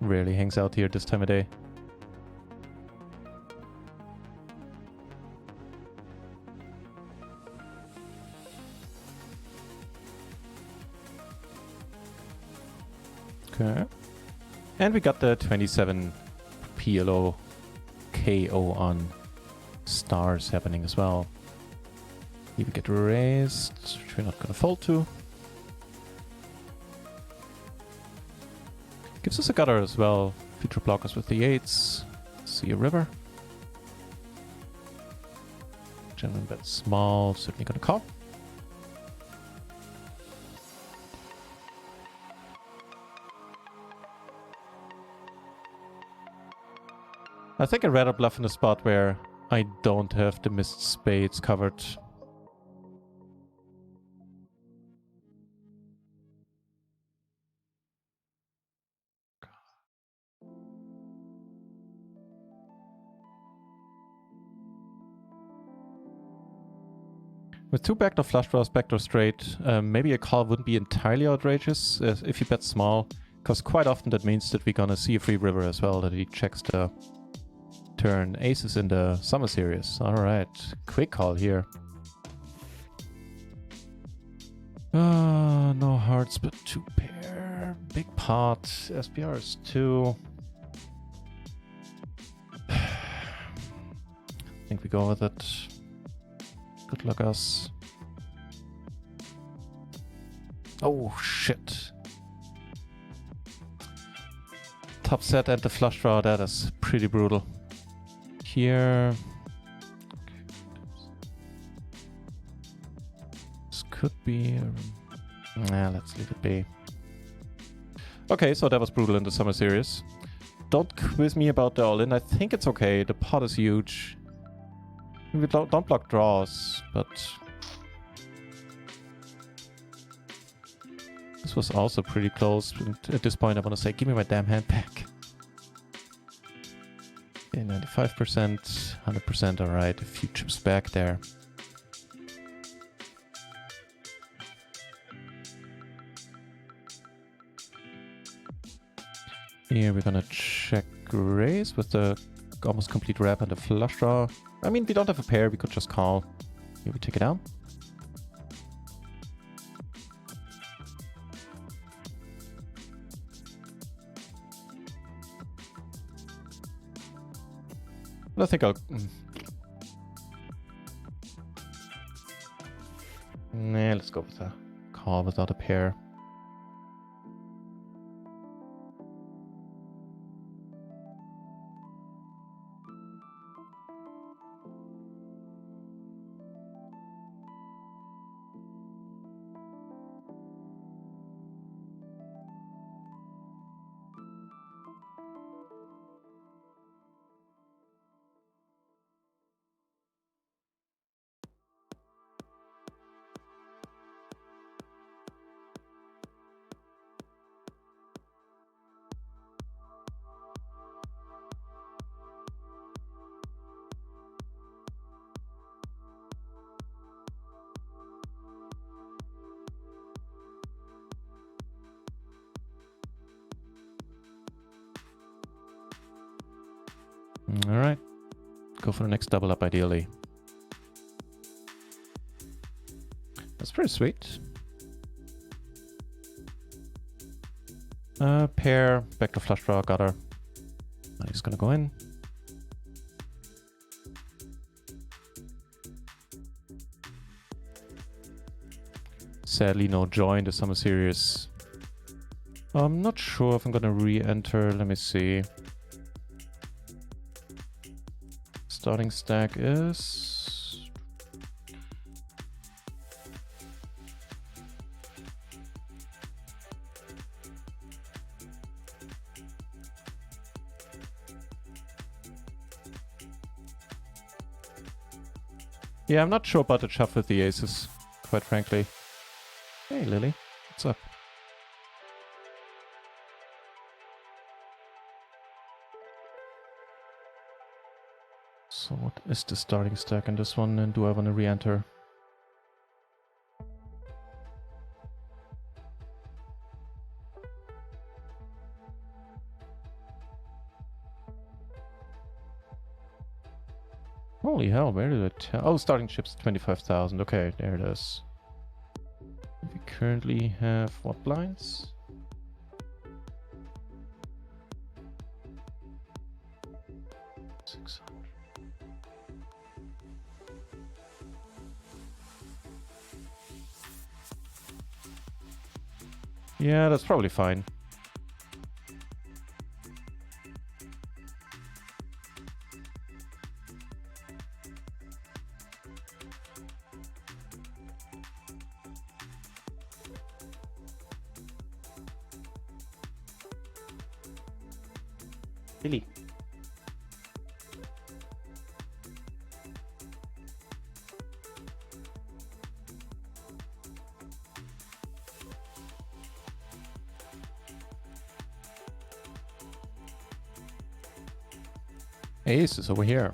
Rarely hangs out here this time of day. Okay. And we got the 27 PLO KO on stars happening as well. Here we get raised, which we're not gonna fold to. Gives us a gutter as well. Future blockers with the 8s. See a river. Gentleman bet small, certainly gonna call. I think I'd rather bluff in a spot where I don't have the missed spades covered. With 2 backdoor flush draws, backdoor straight, maybe a call wouldn't be entirely outrageous if you bet small, because quite often that means that we're gonna see a free river as well, that he checks the turn aces in the summer series. Alright, quick call here. No hearts, but 2 pair. Big pot. SPR is 2. I think we go with it. Good luck us. Oh, shit. Top set and the flush draw, that is pretty brutal. Here... This could be... Nah, let's leave it be. Okay, so that was brutal in the Summer Series. Don't quiz me about the all-in. I think it's okay. The pot is huge. We don't block draws, but... This was also pretty close. At this point, I want to say, give me my damn hand back. Okay, 95%, 100%, alright. A few chips back there. Here we're gonna check raise with the almost complete wrap and the flush draw. I mean, we don't have a pair, we could just call. Here we take it down. I think I'll... Nah, let's go with a call without a pair. Alright, go for the next double up ideally. That's pretty sweet. Pair, back to flush draw, got her. Now he's gonna go in. Sadly, no joy in the Summer Series. I'm not sure if I'm gonna re-enter. Let me see. Starting stack is... Yeah, I'm not sure about the shove with the aces, quite frankly. Hey, Lily. What's up? So what is the starting stack in this one, and do I want to re-enter? Holy hell, where did it... Oh, starting chips 25,000. Okay, there it is. We currently have what blinds? Yeah, that's probably fine. Really? Ace is over here.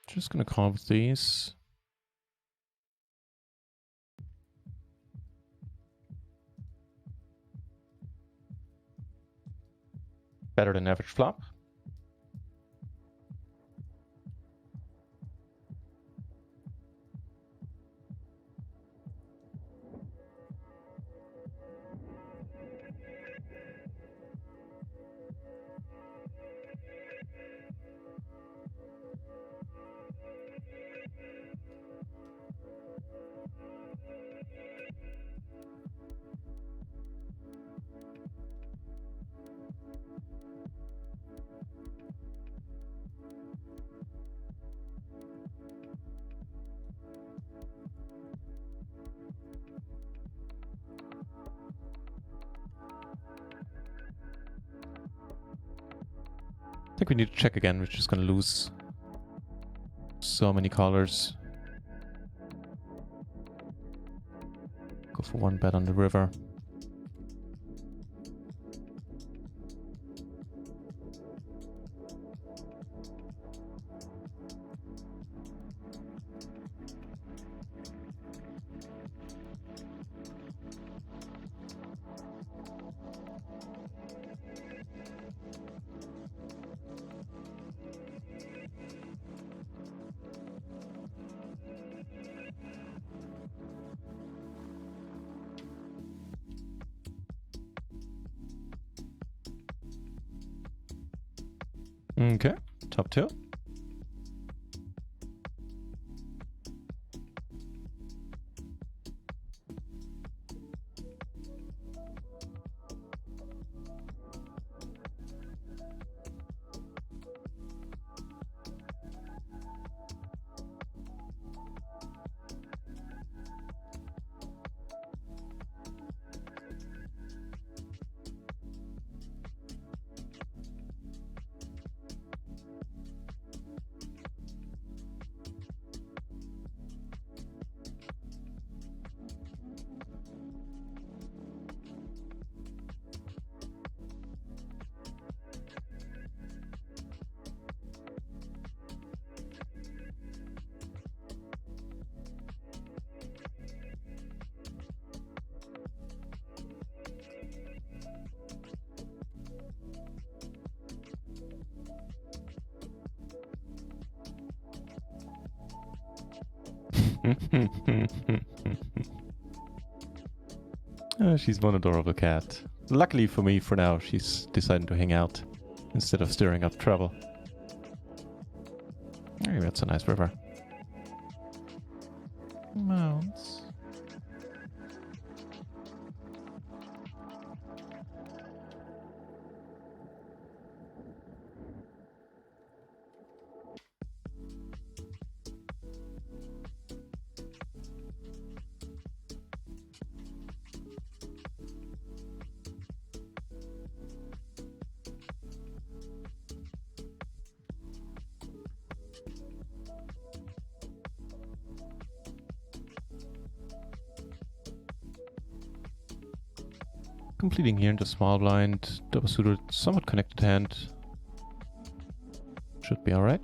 Just gonna call with these. Better than average flop. think we need to check again. We're just gonna lose so many colors. Go for one bet on the river. Okay, top two. She's one adorable cat. Luckily for me, for now, she's deciding to hang out instead of stirring up trouble. Hey, that's a nice river. Mounts. Completing here into small blind, double suited, somewhat connected hand. Should be alright.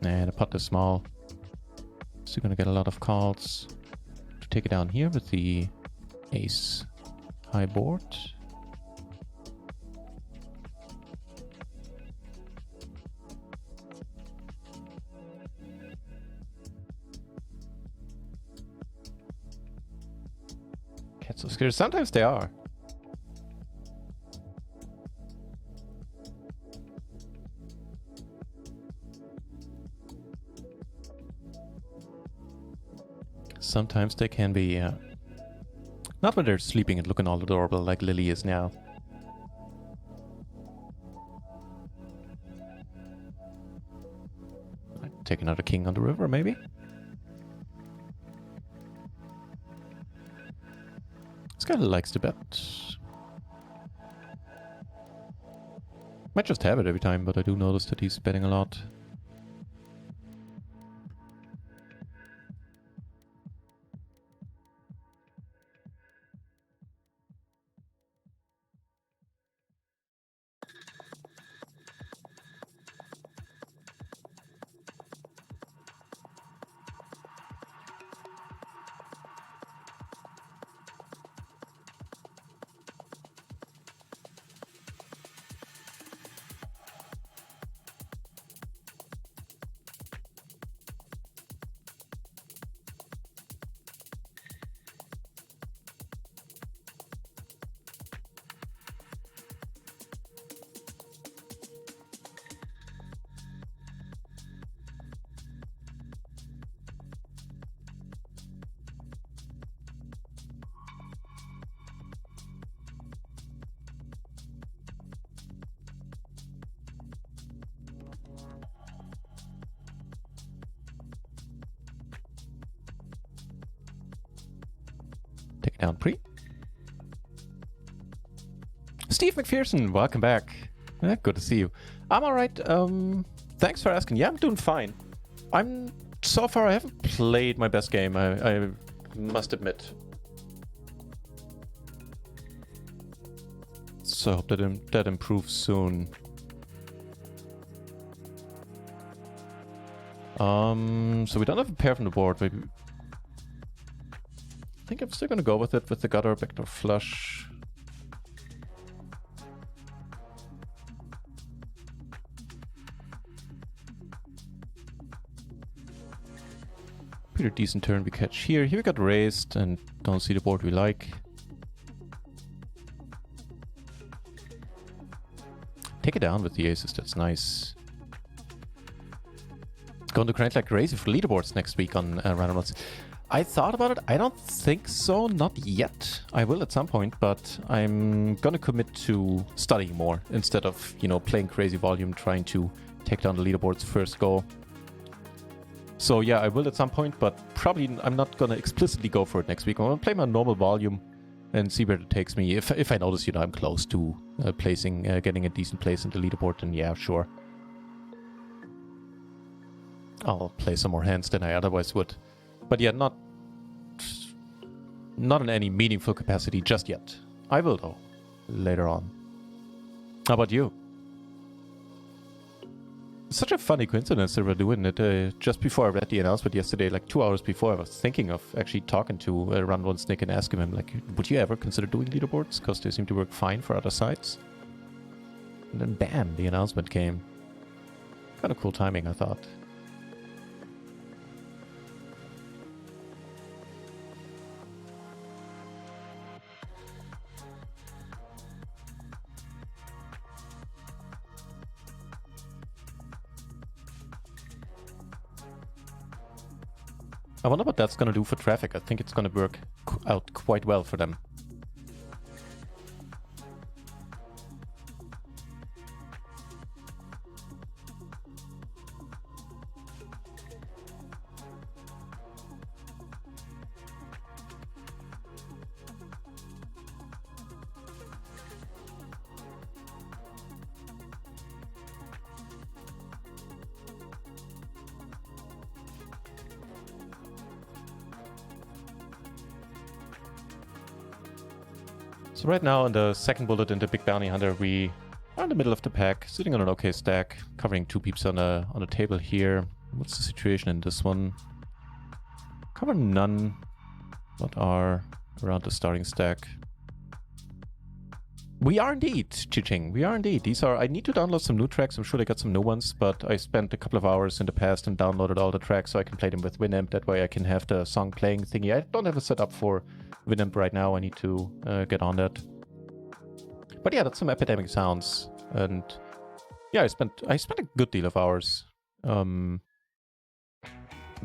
And the pot is small, so you're gonna get a lot of calls. To take it down here with the ace high board. Cats so scared. Sometimes they are. Sometimes they can be, yeah. Not when they're sleeping and looking all adorable like Lily is now. I'd take another king on the river, maybe? This guy likes to bet. Might just have it every time, but I do notice that he's betting a lot. Take it down pre. Steve McPherson, welcome back. Good to see you. I'm alright. Thanks for asking. Yeah, I'm doing fine. So far I haven't played my best game, I must admit. So I hope that improves soon. So we don't have a pair from the board. Maybe. I think I'm still gonna go with it with the gutter backdoor flush. Pretty decent turn we catch here. Here we got raised and don't see the board we like. Take it down with the aces, that's nice. Going to grind like crazy for leaderboards next week on RunItOnce. I thought about it. I don't think so, not yet. I will at some point, but I'm gonna commit to studying more instead of, you know, playing crazy volume, trying to take down the leaderboards first go. So yeah, I will at some point, but probably I'm not gonna explicitly go for it next week. I'm gonna play my normal volume and see where it takes me. If I notice, you know, I'm close to getting a decent place in the leaderboard, then yeah, sure. I'll play some more hands than I otherwise would. But yeah, not in any meaningful capacity just yet. I will though, later on. How about you? It's such a funny coincidence that we're doing it just before I read the announcement yesterday, like 2 hours before. I was thinking of actually talking to RunItOnce Nick and asking him, like, would you ever consider doing leaderboards? Because they seem to work fine for other sites. And then bam, the announcement came. Kind of cool timing, I thought. I wonder what that's going to do for traffic. I think it's going to work out quite well for them. So right now in the second bullet in the Big Bounty Hunter, we are in the middle of the pack, sitting on an okay stack, covering 2 peeps on the table here. What's the situation in this one? Cover none. What are around the starting stack? We are indeed, Chiching. We are indeed. These are. I need to download some new tracks. I'm sure they got some new ones, but I spent a couple of hours in the past and downloaded all the tracks so I can play them with Winamp. That way I can have the song playing thingy. I don't have a setup for Winamp right now. I need to get on that. But yeah, that's some epidemic sounds. And yeah, I spent a good deal of hours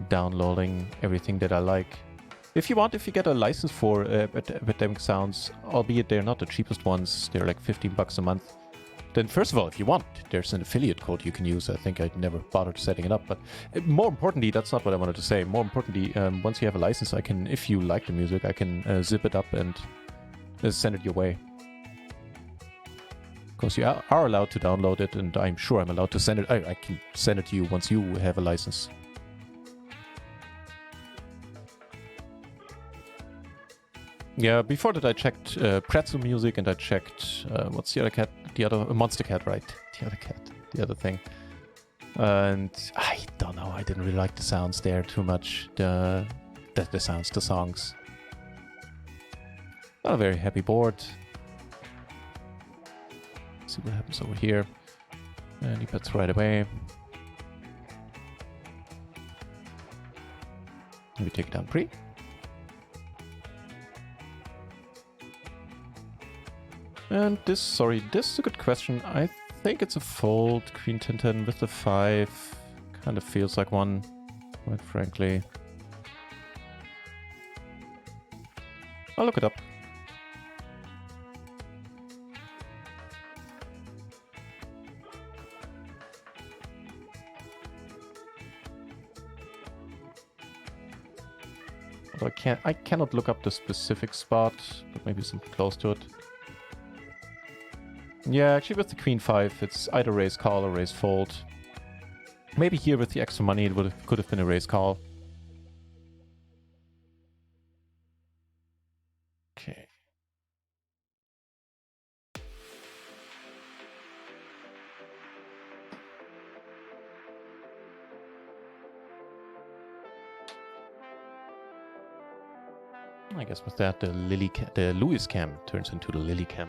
downloading everything that I like. If you get a license for epidemic sounds, albeit they're not the cheapest ones, they're like $15 a month, then first of all, if you want, there's an affiliate code you can use. I think I'd never bothered setting it up, but more importantly, that's not what I wanted to say. More importantly, once you have a license, I can, if you like the music, I can zip it up and send it your way. Because you are allowed to download it, and I'm sure I'm allowed to send it. I can send it to you once you have a license. Yeah, before that I checked Pretzel Music, and I checked, what's the other cat? The other, Monster Cat, right? The other cat, the other thing. And I don't know, I didn't really like the sounds there too much. The songs. Not a very happy board. Let's see what happens over here. And he bets right away. And we take it down pre. And this is a good question. I think it's a fold. Queen 10-10 with the 5. Kind of feels like one, quite frankly. I'll look it up. So I cannot look up the specific spot, but maybe something close to it. Yeah, actually with the queen 5, it's either raise call or raise fold. Maybe here with the extra money it could have been a raise call. Okay. I guess with that, the Lewis cam turns into the Lily cam.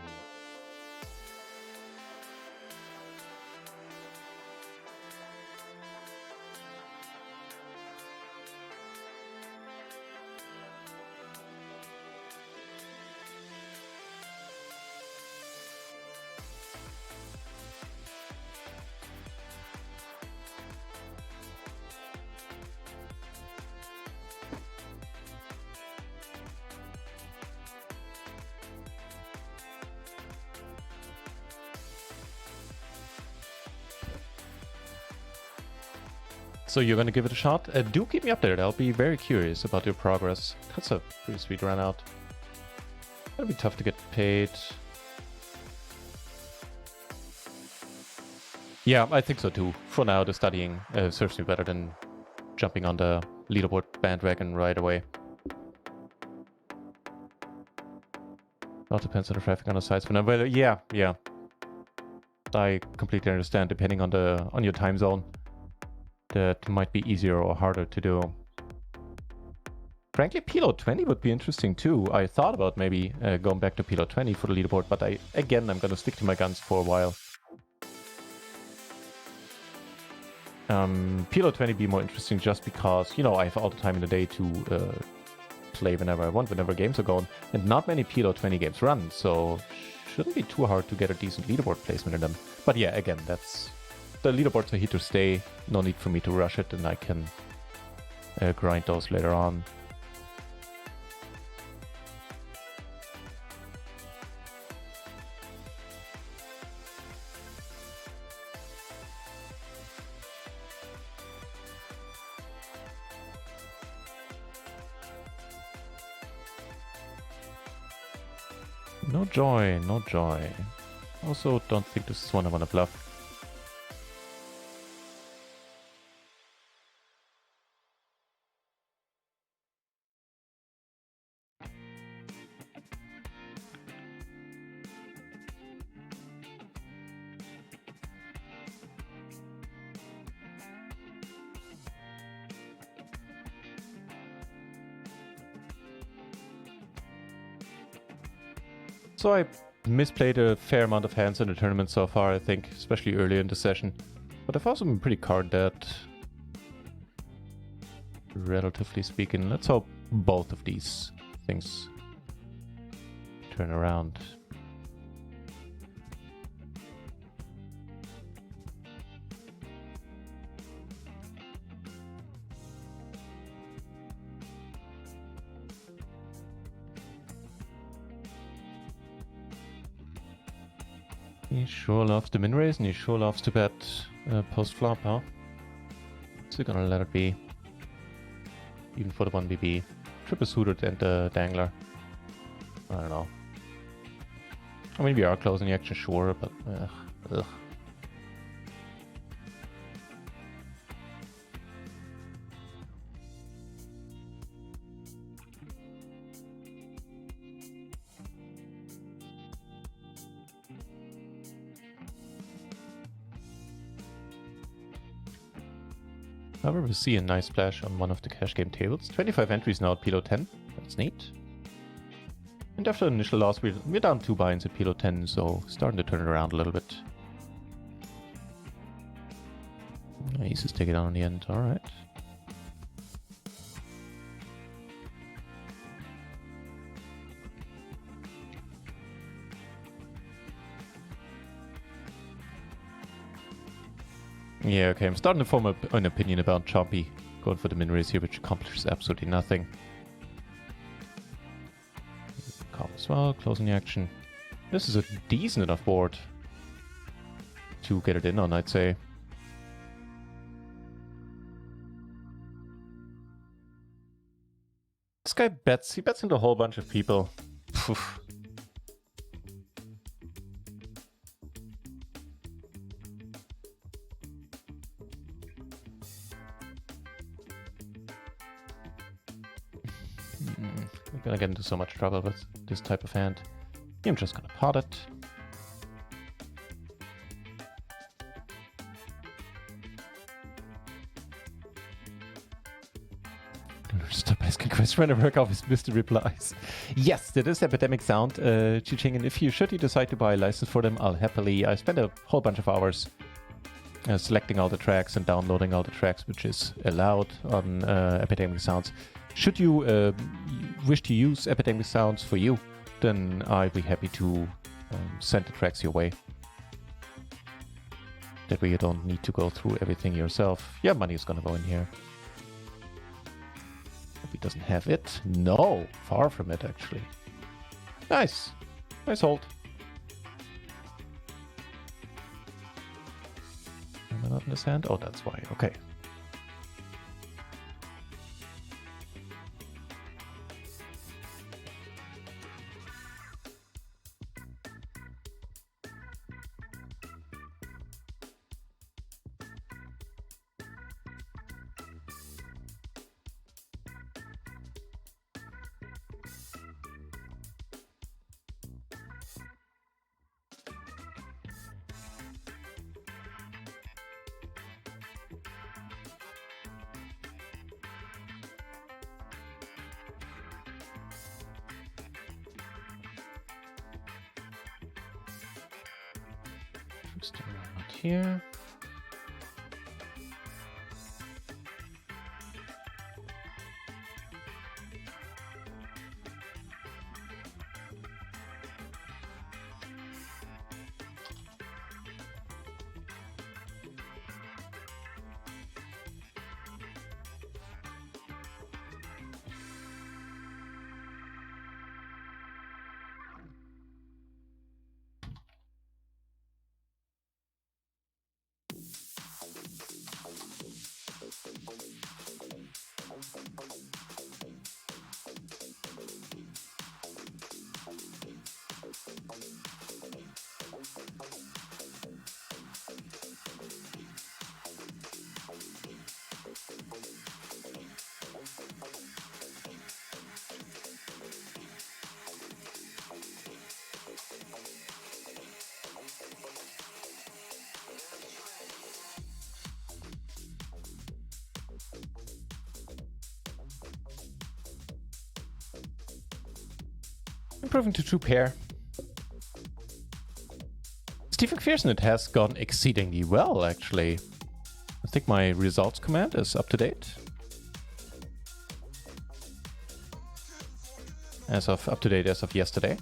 So you're gonna give it a shot? Do keep me updated. I'll be very curious about your progress. That's a pretty sweet run out. That'll be tough to get paid. Yeah, I think so too. For now, the studying serves me better than jumping on the leaderboard bandwagon right away. All depends on the traffic on the sites for now. But yeah. I completely understand. Depending on your time zone, that might be easier or harder to do. Frankly, PLO 20 would be interesting too. I thought about maybe going back to PLO 20 for the leaderboard, but I'm gonna stick to my guns for a while. PLO 20 be more interesting just because, you know, I have all the time in the day to play whenever I want, whenever games are going, and not many PLO 20 games run, so shouldn't be too hard to get a decent leaderboard placement in them. But yeah, again, the leaderboards are here to stay. No need for me to rush it, and I can grind those later on. No joy, no joy. Also, don't think this is one I want to bluff. So I misplayed a fair amount of hands in the tournament so far, I think, especially early in the session. But I've also been pretty card dead, relatively speaking. Let's hope both of these things turn around. He sure loves the min raise and he sure loves to bet post flop, huh? So gonna let it be. Even for the 1BB. Triple suited and the dangler. I don't know. I mean, we are closing the action, sure, but ugh. However, we see a nice splash on one of the cash game tables. 25 entries now at PLO 10. That's neat. And after the initial loss, we're down 2 buy-ins at PLO 10, so starting to turn it around a little bit. Aces take it on in the end, alright. Yeah, okay, I'm starting to form an opinion about Chompy going for the min raise here, which accomplishes absolutely nothing. Call as well, closing the action. This is a decent enough board to get it in on, I'd say. This guy bets. He bets into a whole bunch of people. Poof. We're gonna get into so much trouble with this type of hand. I'm just gonna pot it. Stop asking questions when I work off his Mr. Replies. Yes, that is Epidemic Sound, Chi-Ching, and if you should decide to buy a license for them, I'll happily. I spent a whole bunch of hours selecting all the tracks and downloading all the tracks, which is allowed on Epidemic Sounds. Should you wish to use Epidemic Sounds for you, then I'd be happy to send the tracks your way. That way you don't need to go through everything yourself. Yeah, money is gonna go in here. Hope he doesn't have it. No, far from it actually. Nice. Nice hold. Am I not in his hand? Oh, that's why. Okay. Just around here. Improving to 2 pair. Steve McPherson, it has gone exceedingly well, actually. I think my results command is up to date. As of up to date as of yesterday.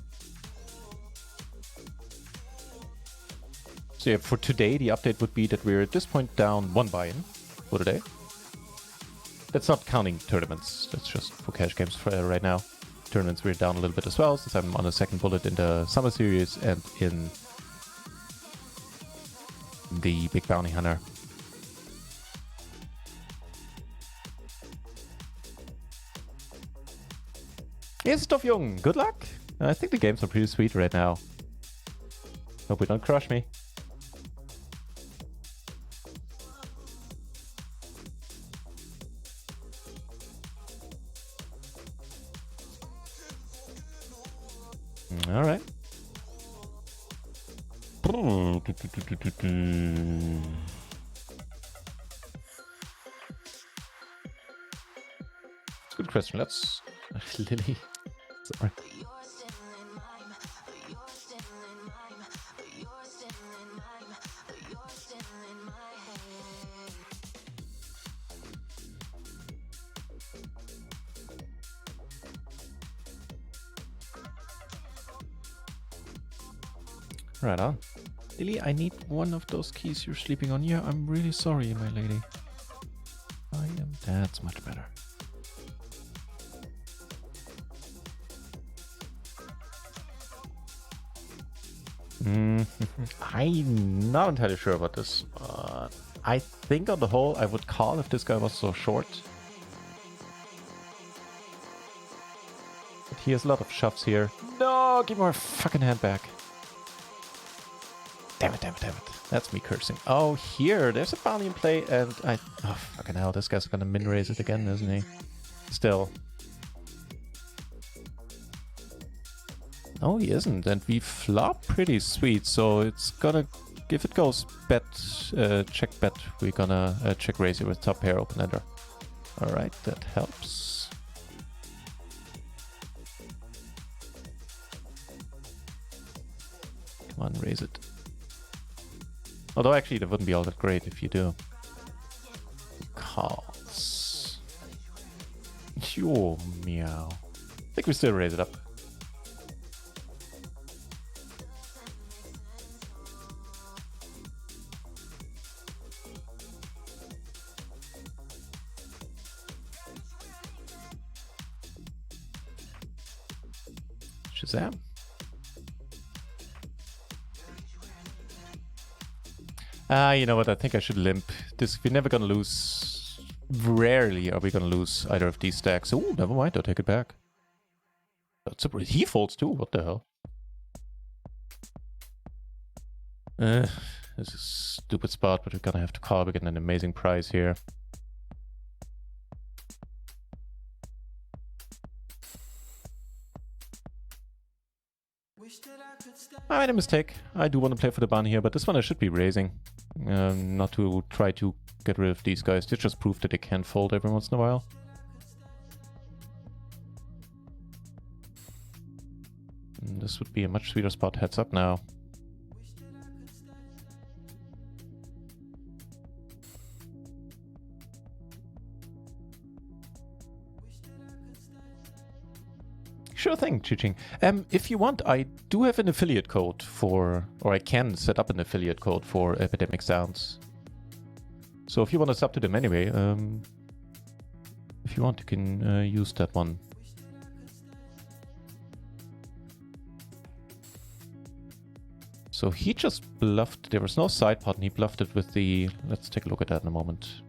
So yeah, for today, the update would be that we're at this point down 1 buy-in for today. That's not counting tournaments. That's just for cash games for right now. Tournaments we're down a little bit as well, since I'm on a second bullet in the SummerSeries and in the Big Bounty Hunter. Yes, Stoff Jung, good luck. I think the games are pretty sweet right now. Hope we don't crush me. All right. Good question. Let's Lily. Sorry. Right on. Lily, I need one of those keys you're sleeping on. Yeah, I'm really sorry, my lady. I am. That's much better. I'm not entirely sure about this. I think on the whole, I would call if this guy was so short. He has a lot of shoves here. No, give me my fucking hand back. Damn it, damn it, damn it. That's me cursing. Oh, here, there's a bounty in play, and oh, fucking hell, this guy's gonna min-raise it again, isn't he? Still. No, he isn't, and we flop pretty sweet, so it's gonna... If it goes bet, check bet, we're gonna check raise it with top pair open-ender. Alright, that helps. Come on, raise it. Although actually that wouldn't be all that great if you do. Calls. Yo, meow. I think we still raise it up. Shazam. You know what, I think I should limp. We're never gonna lose... Rarely are we gonna lose either of these stacks. Oh, never mind, I'll take it back. That's a... He folds too, what the hell? This is a stupid spot, but we're gonna have to call. We're getting an amazing prize here. I made a mistake. I do want to play for the ban here, but this one I should be raising. Not to try to get rid of these guys. They just prove that they can fold every once in a while. And this would be a much sweeter spot. Heads up now. Sure thing, Chiching. If you want, I do have an affiliate code for, or I can set up an affiliate code for Epidemic Sounds. So if you want to sub to them anyway, if you want, you can use that one. So he just bluffed, there was no side pot, and he bluffed it with the, let's take a look at that in a moment.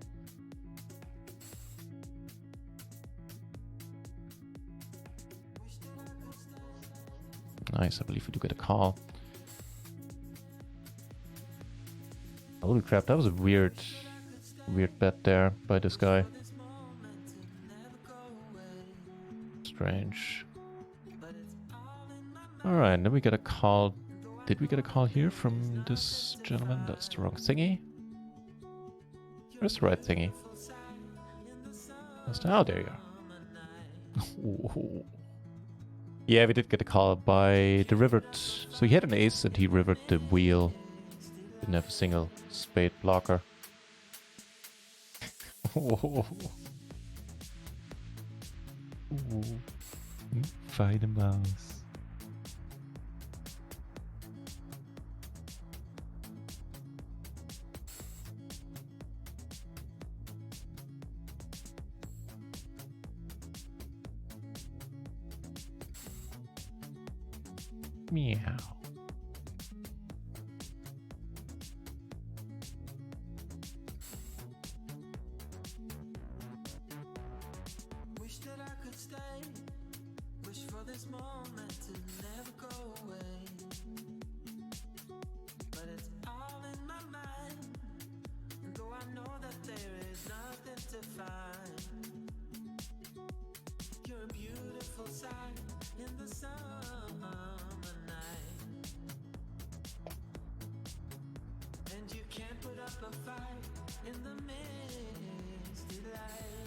Nice, I believe we do get a call. Holy crap, that was a weird bet there by this guy. Strange. Alright, then we get a call. Did we get a call here from this gentleman? That's the wrong thingy. Where's the right thingy? Oh, there you are. Yeah, we did get a call by the rivered. So he had an ace and he rivered the wheel. Didn't have a single spade blocker. Fight a mouse. Meow. Wish that I could stay. Wish for this moment to never go away. But it's all in my mind. And though I know that there is nothing to find, you're a beautiful sight in the sun. Put up a fight in the misty light.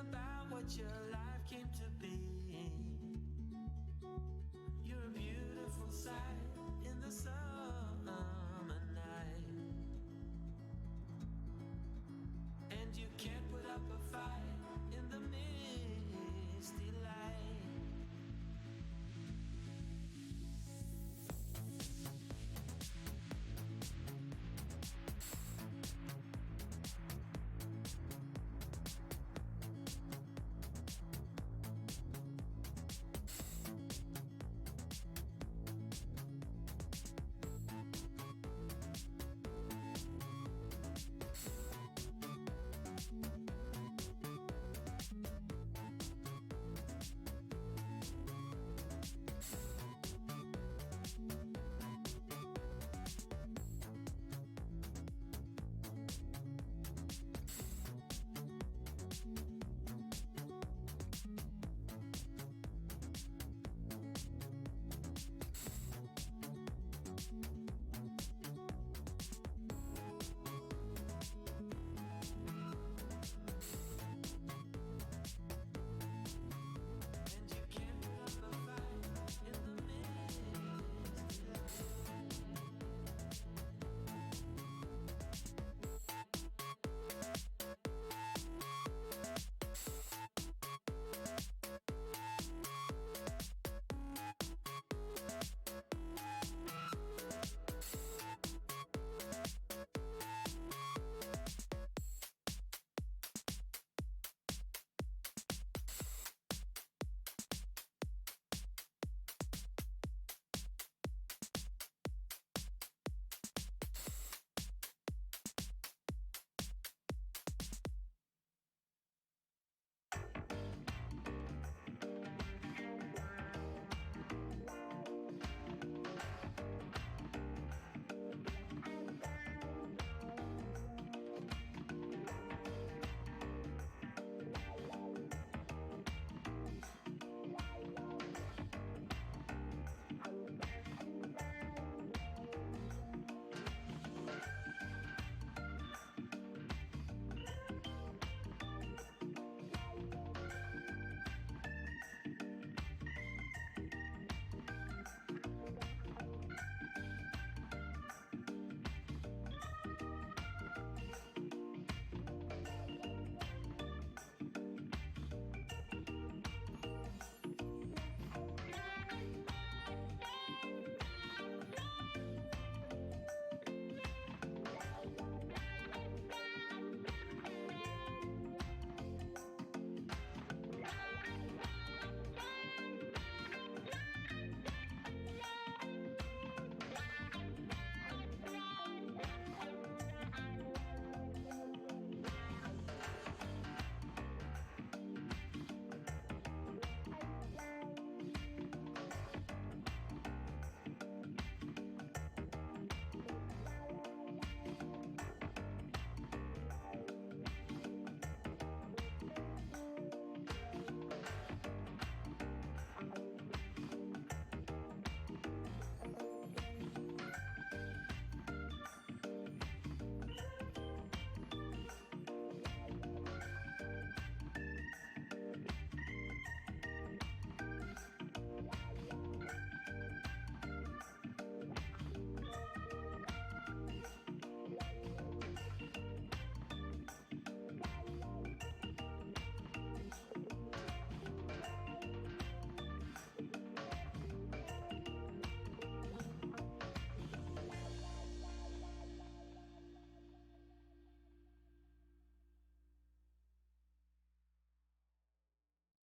about what your life came to be. You're a beautiful sight in the summer night, and you can't put up a fight in the misty light.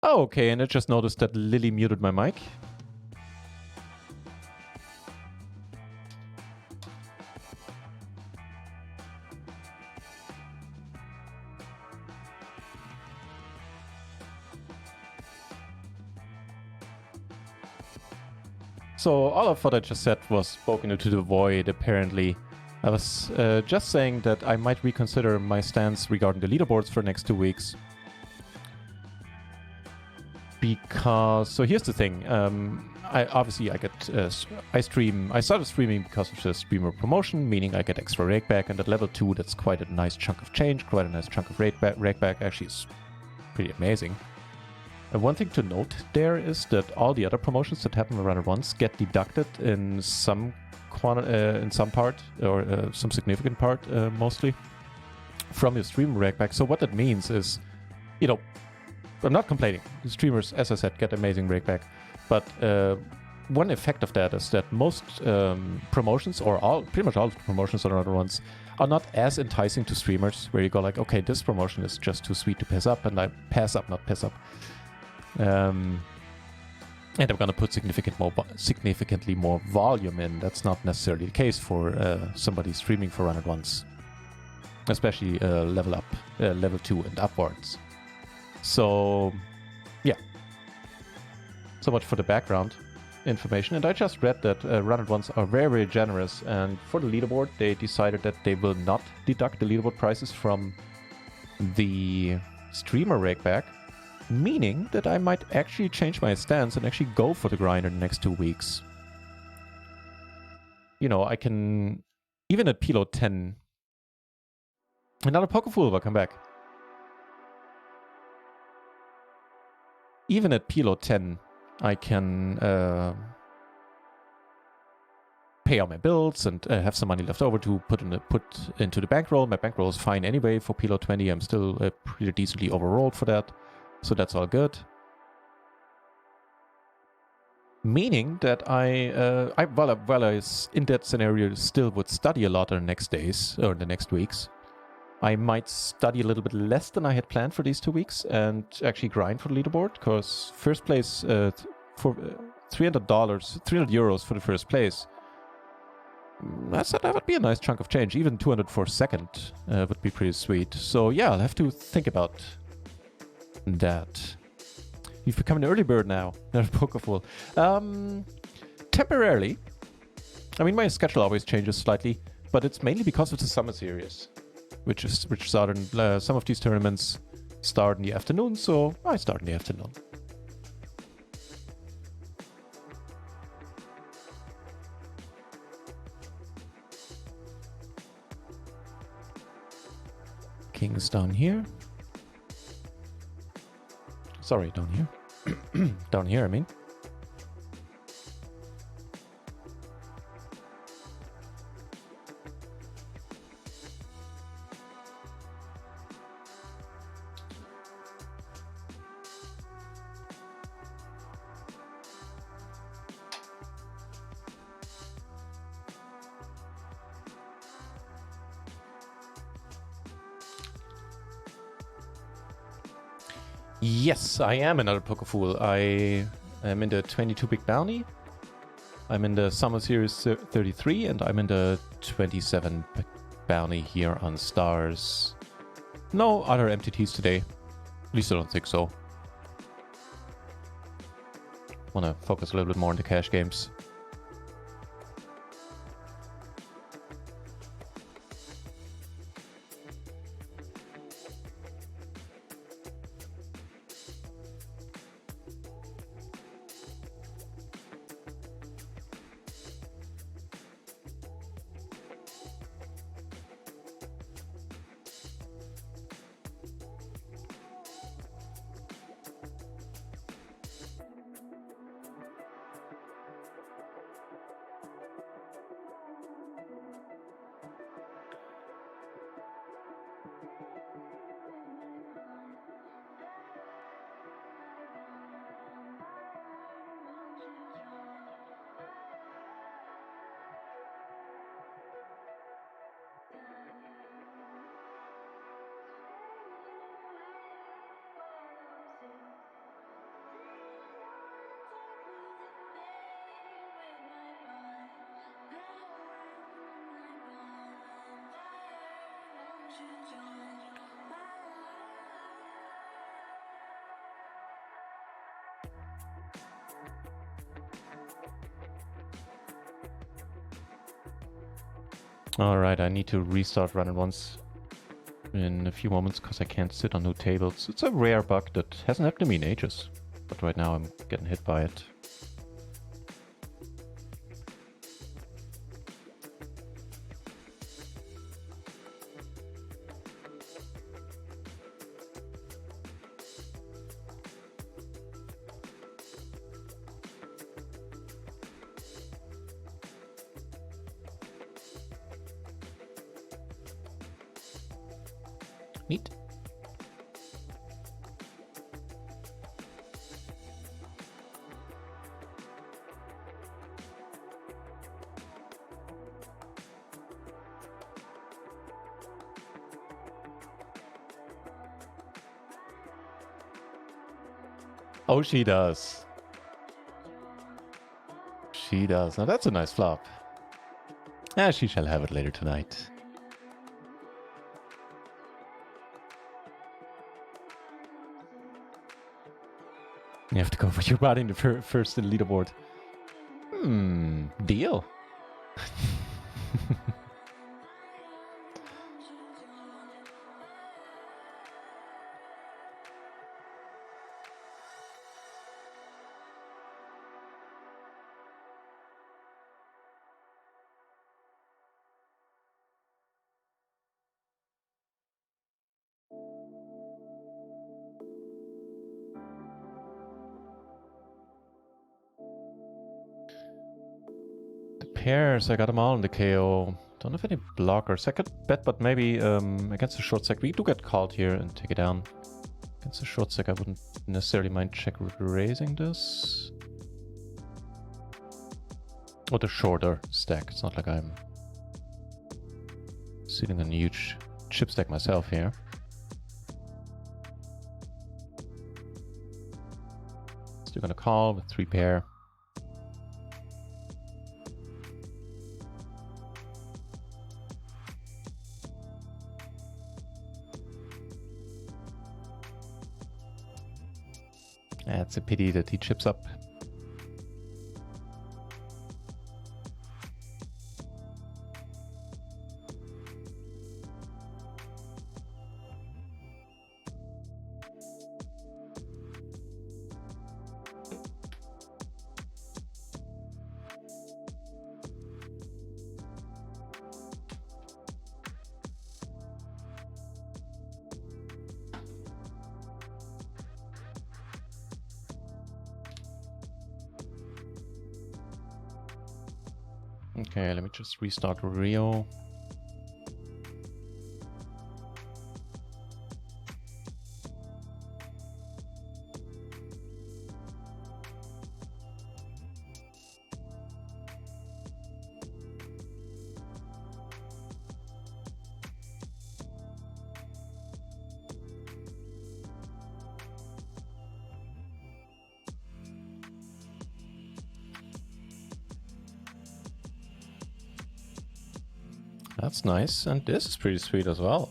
Oh, okay, and I just noticed that Lily muted my mic. So all of what I just said was spoken into the void, apparently. I was just saying that I might reconsider my stance regarding the leaderboards for the next 2 weeks. Because, so here's the thing, I started streaming because of the streamer promotion, meaning I get extra rakeback, and at level 2 that's quite a nice chunk of change, quite a nice chunk of rakeback, actually is pretty amazing. One thing to note there is that all the other promotions that happen with RunItOnce get deducted in some part, or some significant part, mostly, from your stream rakeback. So what that means is, you know, I'm not complaining. The streamers, as I said, get amazing rakeback. But one effect of that is that most promotions, or pretty much all of the promotions on RunItOnce, are not as enticing to streamers, where you go like, okay, this promotion is just too sweet to pass up, and I pass up, not piss up. And I'm gonna put significantly more volume in. That's not necessarily the case for somebody streaming for RunItOnce, especially level 2 and upwards. So, yeah. So much for the background information. And I just read that RunItOnce are very, very generous, and for the leaderboard, they decided that they will not deduct the leaderboard prices from the streamer rakeback. Meaning that I might actually change my stance and actually go for the grind in the next 2 weeks. You know, I can... Even at PLO 10... Another Pokefool will come back. Even at PLO 10, I can pay all my bills and have some money left over to put into the bankroll. My bankroll is fine anyway for PLO 20. I'm still pretty decently overrolled for that. So that's all good. Meaning that while I in that scenario still would study a lot in the next days or the next weeks, I might study a little bit less than I had planned for these 2 weeks and actually grind for the leaderboard, because first place for €300 for the first place. I said that would be a nice chunk of change. Even 200 for second would be pretty sweet. So yeah, I'll have to think about that. You've become an early bird now, not a Pokefool. Temporarily. I mean, my schedule always changes slightly, but it's mainly because of the SummerSeries, which started in, some of these tournaments start in the afternoon, so I start in the afternoon. King's down here. Sorry, down here. Down here, I mean. Yes, I am another Pokefool. I am in the 22 Big Bounty. I'm in the SummerSeries 33, and I'm in the 27 Big Bounty here on Stars. No other MTTs today. At least I don't think so. Want to focus a little bit more on the cash games. Alright, I need to restart RunItOnce in a few moments because I can't sit on new tables. It's a rare bug that hasn't happened to me in ages, but right now I'm getting hit by it. Neat. Oh, she does. She does. Now that's a nice flop. Ah, she shall have it later tonight. You have to go with your body in the first in the leaderboard. Deal. Pairs, I got them all in the KO. Don't have any blockers. I could bet, but maybe against the short stack. We do get called here and take it down. Against the short stack, I wouldn't necessarily mind check raising this. Or the shorter stack. It's not like I'm sitting on a huge chip stack myself here. Still gonna call with 3 pair. It's a pity that he chips up. Okay, let me just restart Rio. That's nice, and this is pretty sweet as well.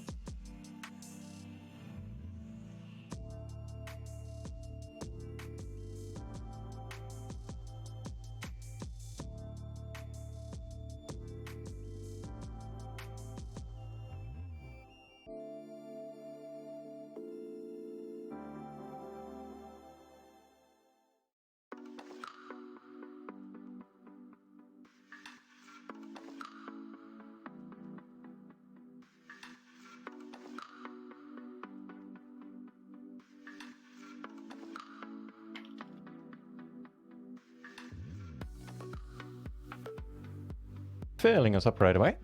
Filling us up right away.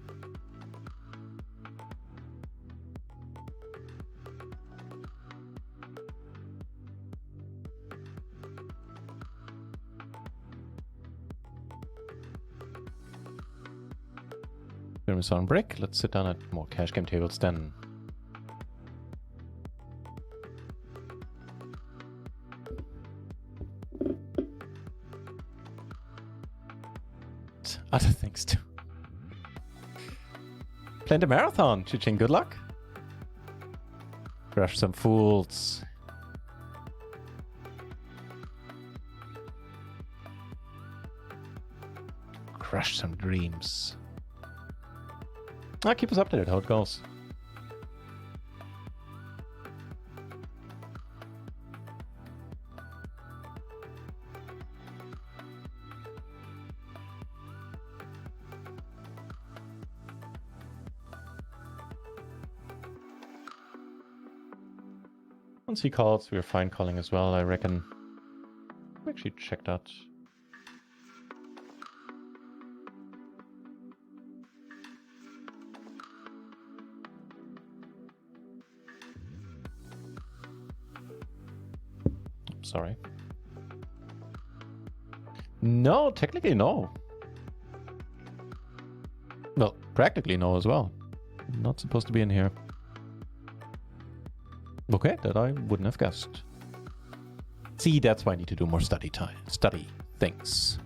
On break. Let's sit down at more cash game tables then. Other things too. Playing the marathon. Chi-ching, good luck. Crush some fools. Crush some dreams. Keep us updated how it goes. Once he calls, we're fine calling as well, I reckon. Actually check that. sorry. No, technically no. Well, practically no as well. Not supposed to be in here. Okay, that I wouldn't have guessed. See, that's why I need to do more study things.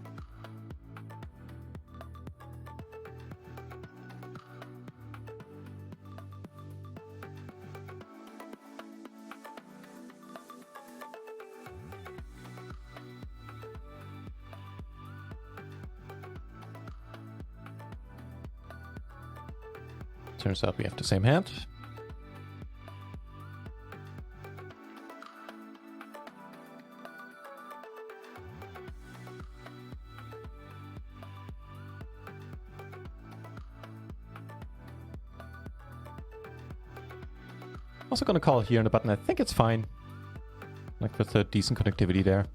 Turns out we have the same hand. Also gonna call here on the button. I think it's fine. Like with a decent connectivity there.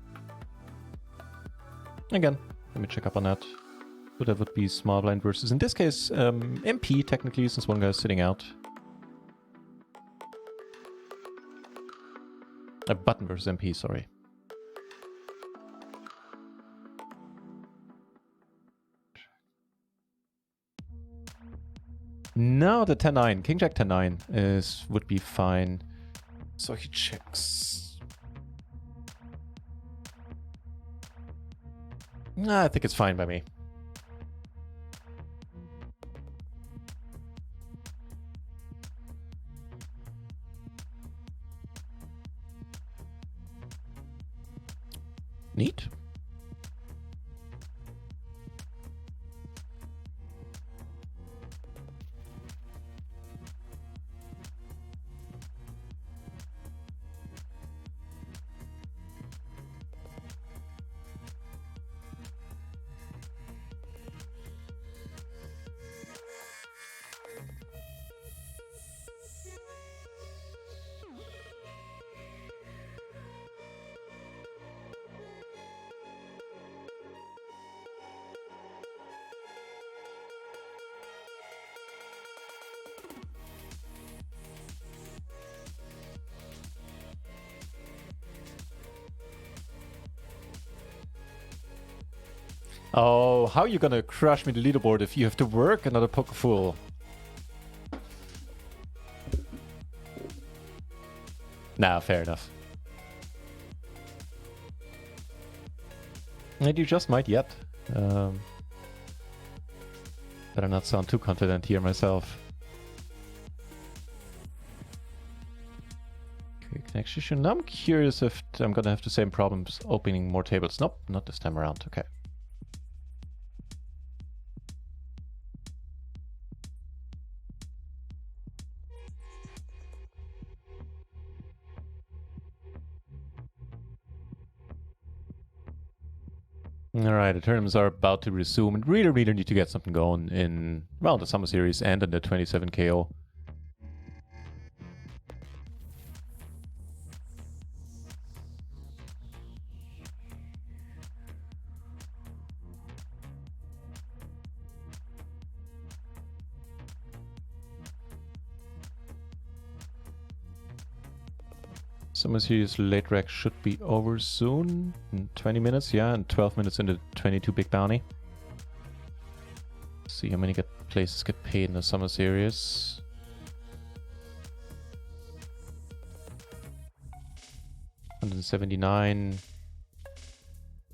Again, let me check up on that. So that would be small blind versus, in this case, MP technically, since one guy is sitting out. A button versus MP, sorry. No, the 10-9. King Jack 10-9 would be fine. So he checks. Nah, I think it's fine by me. Neat. Oh, how are you gonna crush me the leaderboard if you have to work another poker fool? Nah, fair enough. And you just might yet. Better not sound too confident here myself. Okay, connection. Now I'm curious if I'm gonna have the same problems opening more tables. Nope, not this time around. Okay. Alright, the tournaments are about to resume and really need to get something going in, well, the Summer Series and in the 27 KO. Summer Series late rack should be over soon. In 20 minutes, yeah, and 12 minutes into 22 big bounty. See how many places get paid in the Summer Series. $179,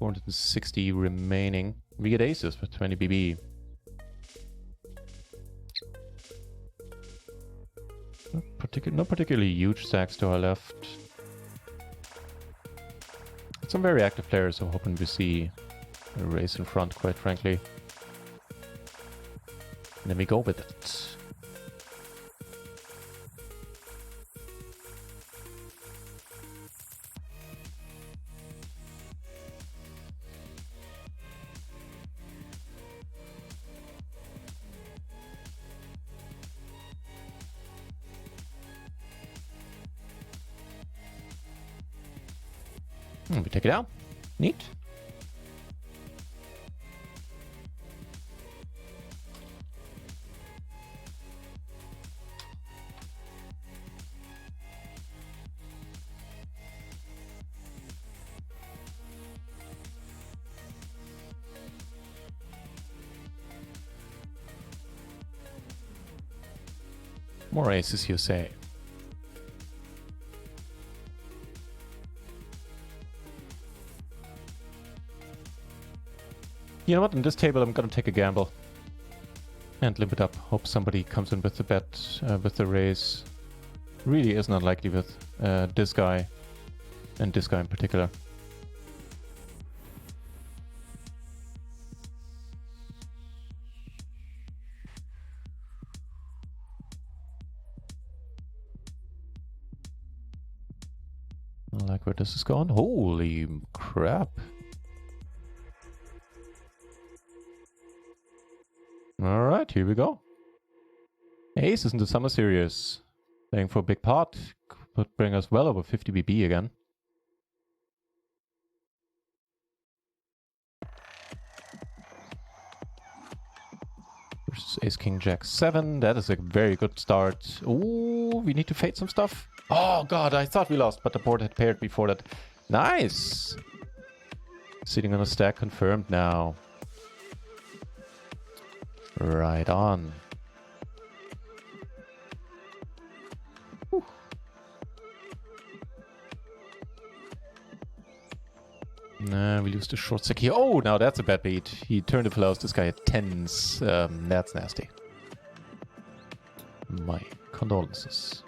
460 remaining. We get aces with 20 BB. No particularly huge stacks to our left. Some very active players, so hoping we see a race in front, quite frankly. And then we go with it. And we take it out. Neat. More aces, you say. You know what? In this table, I'm gonna take a gamble and limp it up. Hope somebody comes in with the bet, with the raise. Really is not likely with this guy and this guy in particular. I like where this is going. Holy crap. Alright, here we go. Aces in the Summer Series. Playing for a big pot. Could bring us well over 50 BB again. Versus Ace King Jack 7. That is a very good start. Ooh, we need to fade some stuff. Oh god, I thought we lost, but the board had paired before that. Nice! Sitting on a stack confirmed now. Right on. Whew. Nah, we lose the short stack here. Oh, now that's a bad beat. He turned to close. This guy had 10s. That's nasty. My condolences.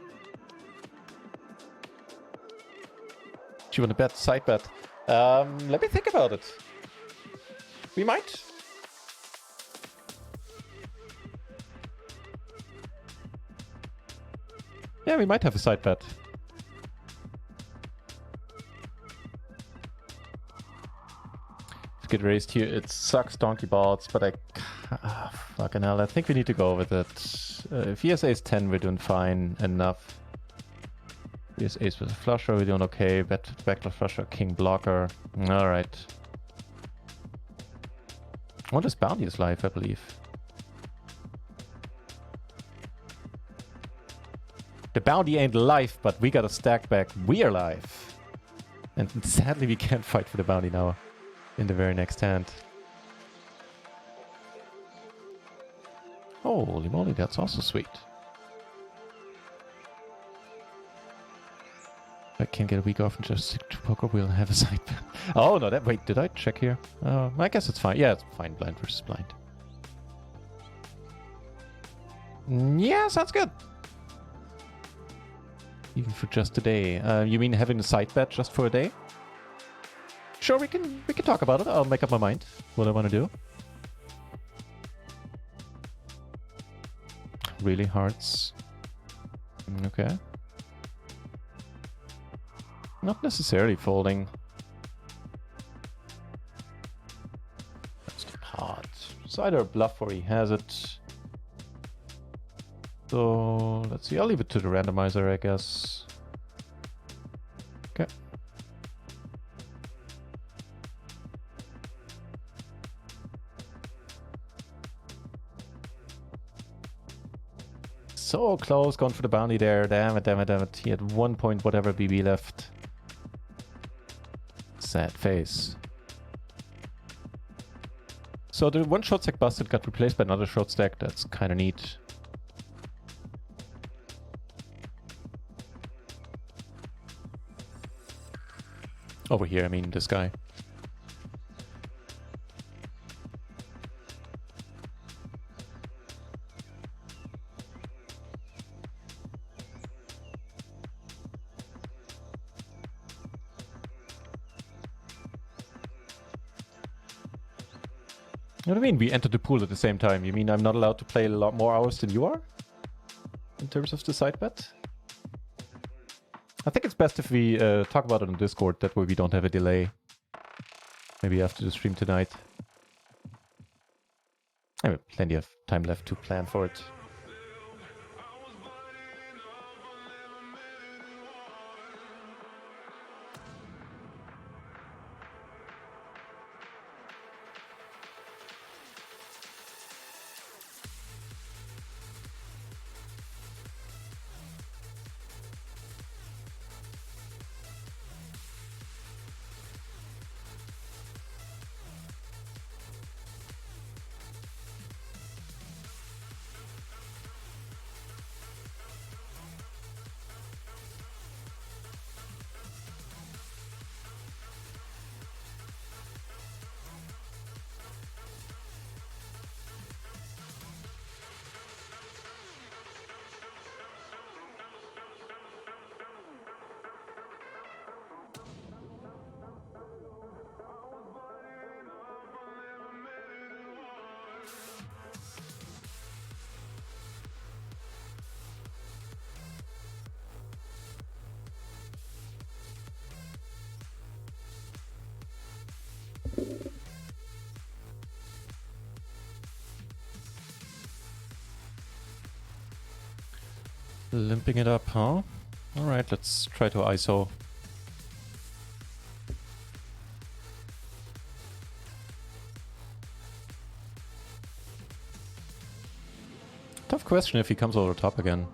Do you want to bet? Side bet? Let me think about it. We might. Yeah, we might have a side bet. Get raised here. It sucks donkey balls, but I... fucking hell, I think we need to go with it. If he has ace 10, we're doing fine enough. He has ace with a flusher, we're doing okay. Backdoor flusher, king blocker. Alright. What is bounty is live, I believe. The bounty ain't live, but we got a stack back. We are live. And sadly, we can't fight for the bounty now in the very next hand. Holy moly, that's also sweet. I can't get a week off and just stick to poker wheel and have a side bet. Oh no, that wait, did I check here? I guess it's fine. Yeah, it's fine. Blind versus blind. Yeah, sounds good. Even for just a day. You mean having a side bet just for a day? Sure, we can talk about it. I'll make up my mind what I want to do. Really hearts. Okay. Not necessarily folding. That's too hard. It's either a bluff or he has it. So let's see. I'll leave it to the randomizer, I guess. Okay. So close, going for the bounty there. Damn it, damn it, damn it. He had 1 point whatever BB left. Sad face. So the one short stack busted got replaced by another short stack. That's kind of neat. Over here, I mean this guy. What do you mean we entered the pool at the same time? You mean I'm not allowed to play a lot more hours than you are? In terms of the side bet? I think it's best if we talk about it on Discord, that way we don't have a delay. Maybe after the stream tonight. I have plenty of time left to plan for it. Limping it up, huh? Alright, let's try to ISO. Tough question if he comes over the top again.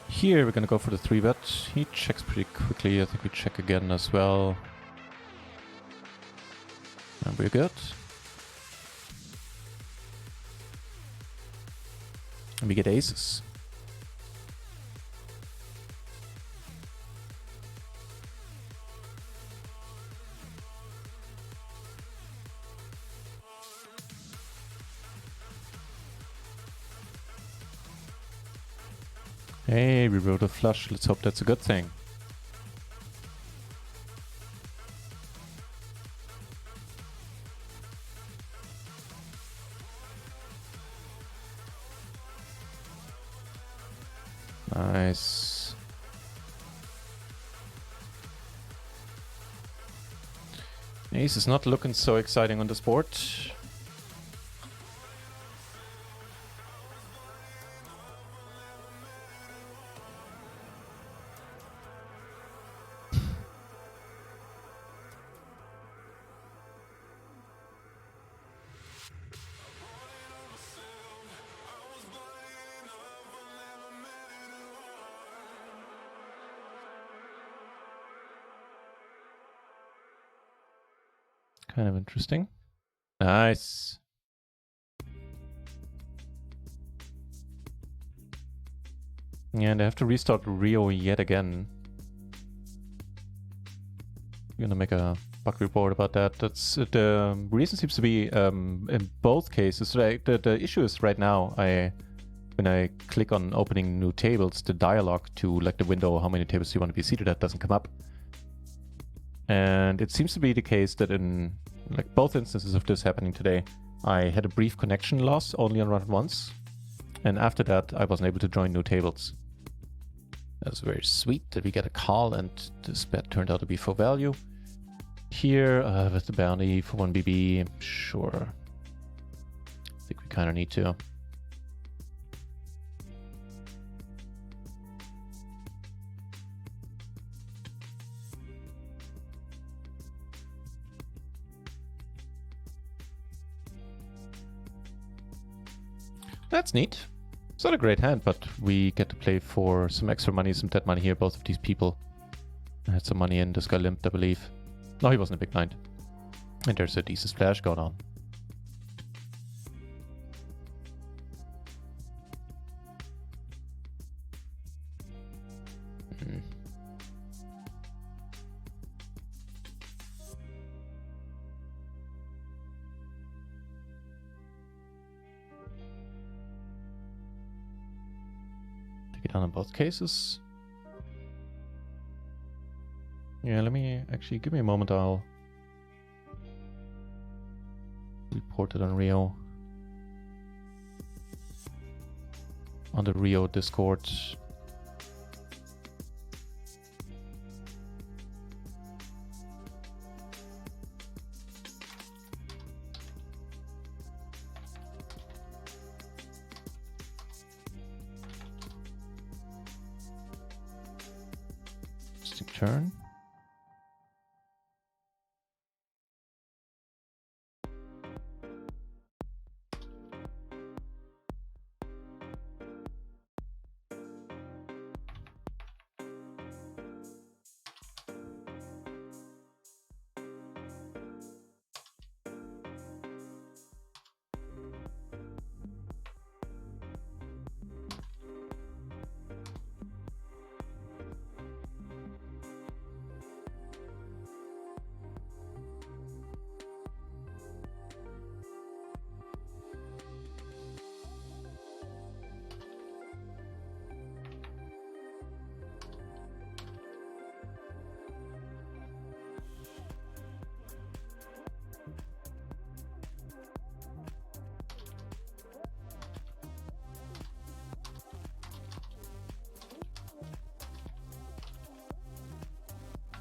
Here we're gonna go for the 3-bet. He checks pretty quickly. I think we check again as well. And we're good. And we get aces. Hey, we wrote a flush. Let's hope that's a good thing. Nice. Ace is not looking so exciting on this board. Kind of interesting. Nice. And I have to restart Rio yet again. I'm gonna make a bug report about that. That's the reason seems to be in both cases. The issue is right now when I click on opening new tables, the dialog to like the window how many tables you want to be seated at doesn't come up. And it seems to be the case that in like both instances of this happening today, I had a brief connection loss only on RunItOnce, and after that I wasn't able to join new tables. That's very sweet that we get a call, and this bet turned out to be for value. Here with the bounty for 1 BB, sure. I think we kind of need to. That's neat. It's not a great hand, but we get to play for some extra money, some dead money here. Both of these people had some money in. This guy limped, I believe. No, he wasn't a big blind. And there's a decent splash going on. Down in both cases. Yeah, let me actually give me a moment. I'll report it on Rio. On the Rio Discord. Turn.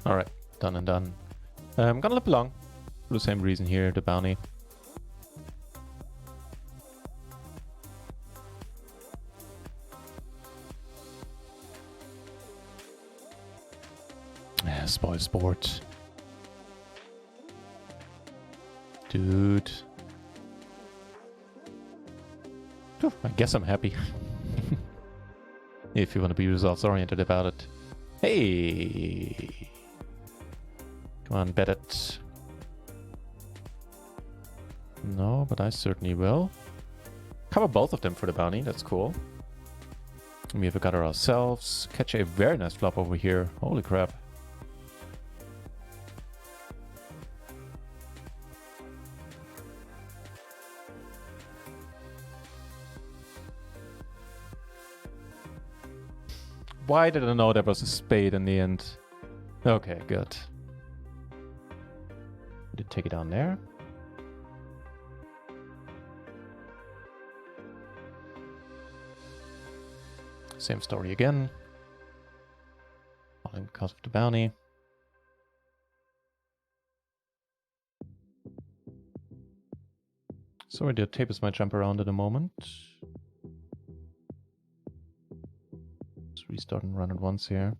Alright, done and done. I'm gonna limp along. For the same reason here, the bounty. Spoil sport. Dude. Phew, I guess I'm happy. If you want to be results oriented about it. Hey! Come on, bet it. No, but I certainly will. Cover both of them for the bounty, that's cool. We have got ourselves. Catch a very nice flop over here. Holy crap. Why did I know there was a spade in the end? Okay, good. Did take it down there. Same story again. All in because of the bounty. Sorry, the tables might jump around in a moment. Let's restart and run it once here.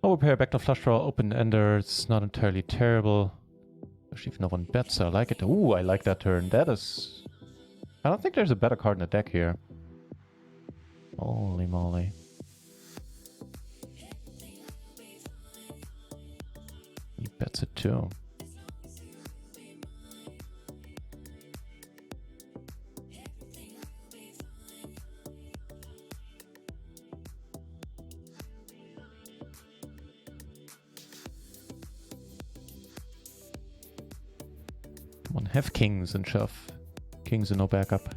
Overpair, backdoor flush draw, open ender. It's not entirely terrible. Especially if no one bets, I like it. Ooh, I like that turn. That is... I don't think there's a better card in the deck here. Holy moly. He bets it too. Come on, have kings and shove. Kings and no backup.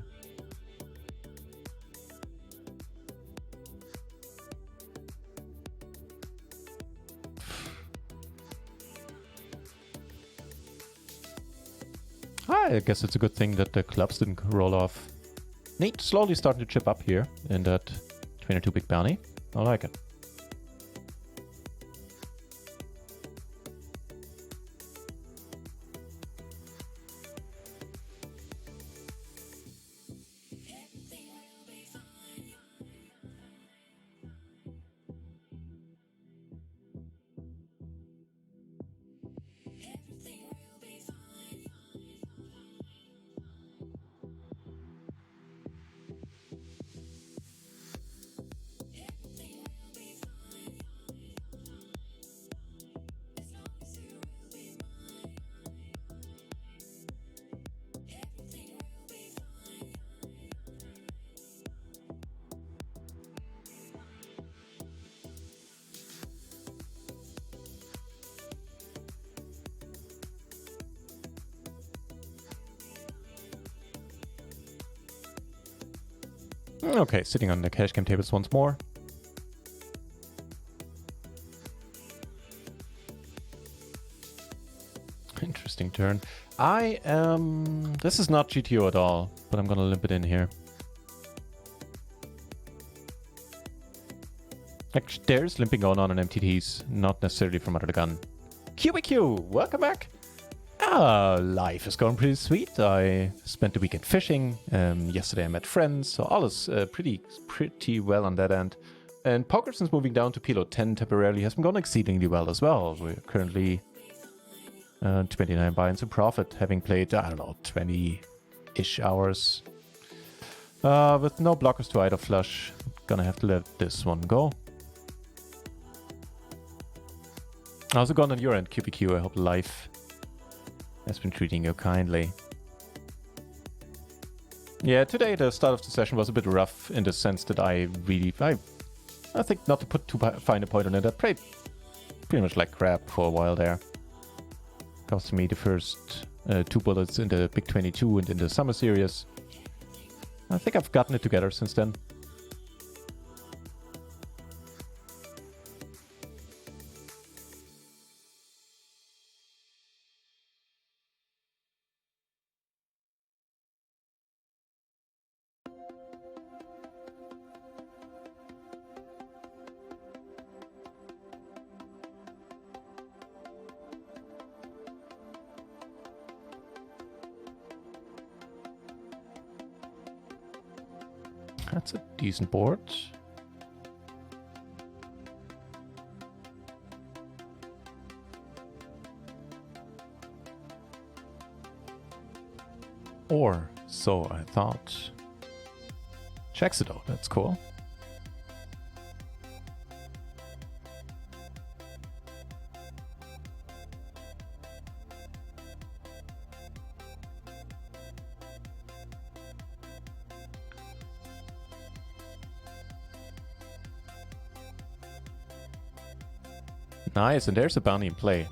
I guess it's a good thing that the clubs didn't roll off. Neat, slowly starting to chip up here in that 22 big bounty. I like it. Okay, sitting on the cash game tables once more. Interesting turn. I am... This is not GTO at all, but I'm gonna limp it in here. Actually, there's limping going on in MTTs, not necessarily from under the gun. QBQ, welcome back! Life is going pretty sweet. I spent the weekend fishing. Yesterday I met friends, so all is pretty well on that end. And poker, since moving down to PLO 10 temporarily, has been going exceedingly well as well. We're currently 29 buy-ins in profit, having played, I don't know, 20-ish hours. With no blockers to either flush. Gonna have to let this one go. How's it going on your end, QPQ? I hope life has been treating you kindly. Yeah, today the start of the session was a bit rough in the sense that I think, not to put too fine a point on it, I played pretty much like crap for a while there. Cost me the first 2 bullets in the Big 22 and in the SummerSeries. I think I've gotten it together since then. That's a decent board. Or so I thought. Checks it out, that's cool. Nice, and there's a bounty in play.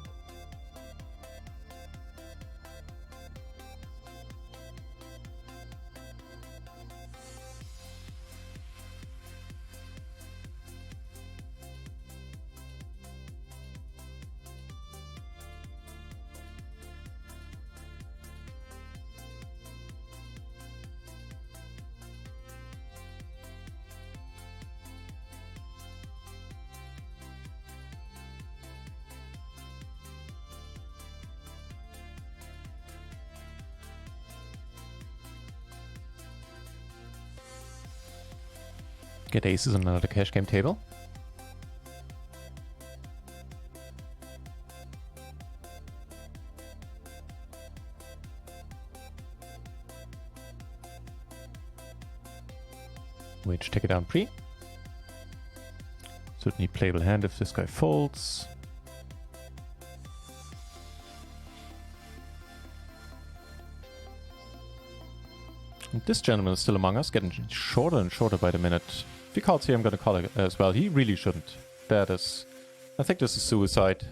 Get aces on another cash game table. Which take it down pre. Certainly playable hand if this guy folds. And this gentleman is still among us, getting shorter and shorter by the minute. If he calls here, I'm going to call it as well. He really shouldn't. That is... I think this is suicide.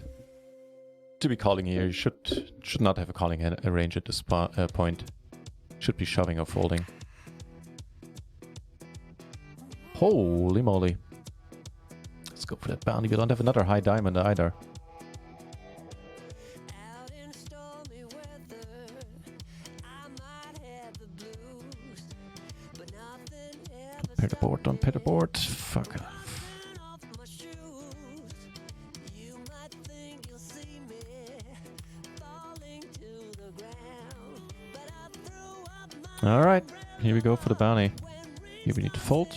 To be calling here, you should not have a calling range at this point. Should be shoving or folding. Holy moly. Let's go for that bounty. We don't have another high diamond either. Pair the board, don't pair the board. Fuck off. Alright, here we go for the bounty. Here we need to fold.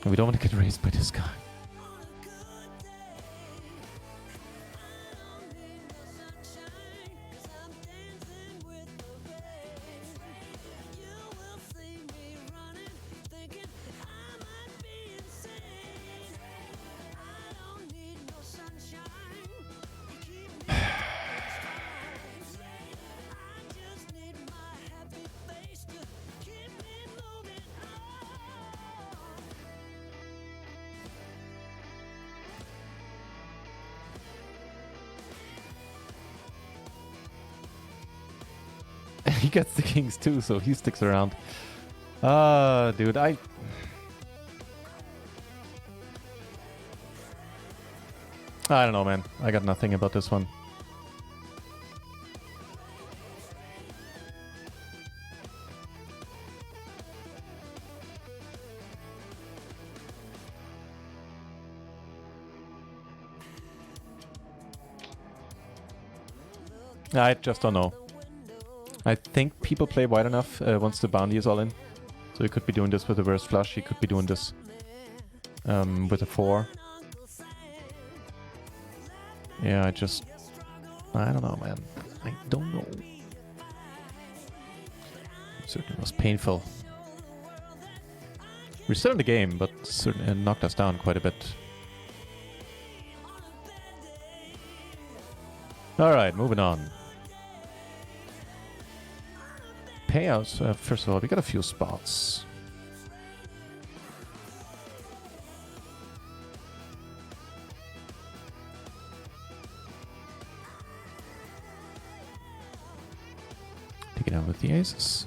And we don't want to get raised by this guy. He gets the kings too, so he sticks around. Dude, I don't know, man. I got nothing about this one. I just don't know. I think people play wide enough once the bounty is all in. So he could be doing this with a reverse flush. He could be doing this with a 4. Yeah, I don't know, man. I don't know. It certainly was painful. We're still in the game, but certainly knocked us down quite a bit. Alright, moving on. Payouts, first of all, we got a few spots. Take it out with the aces.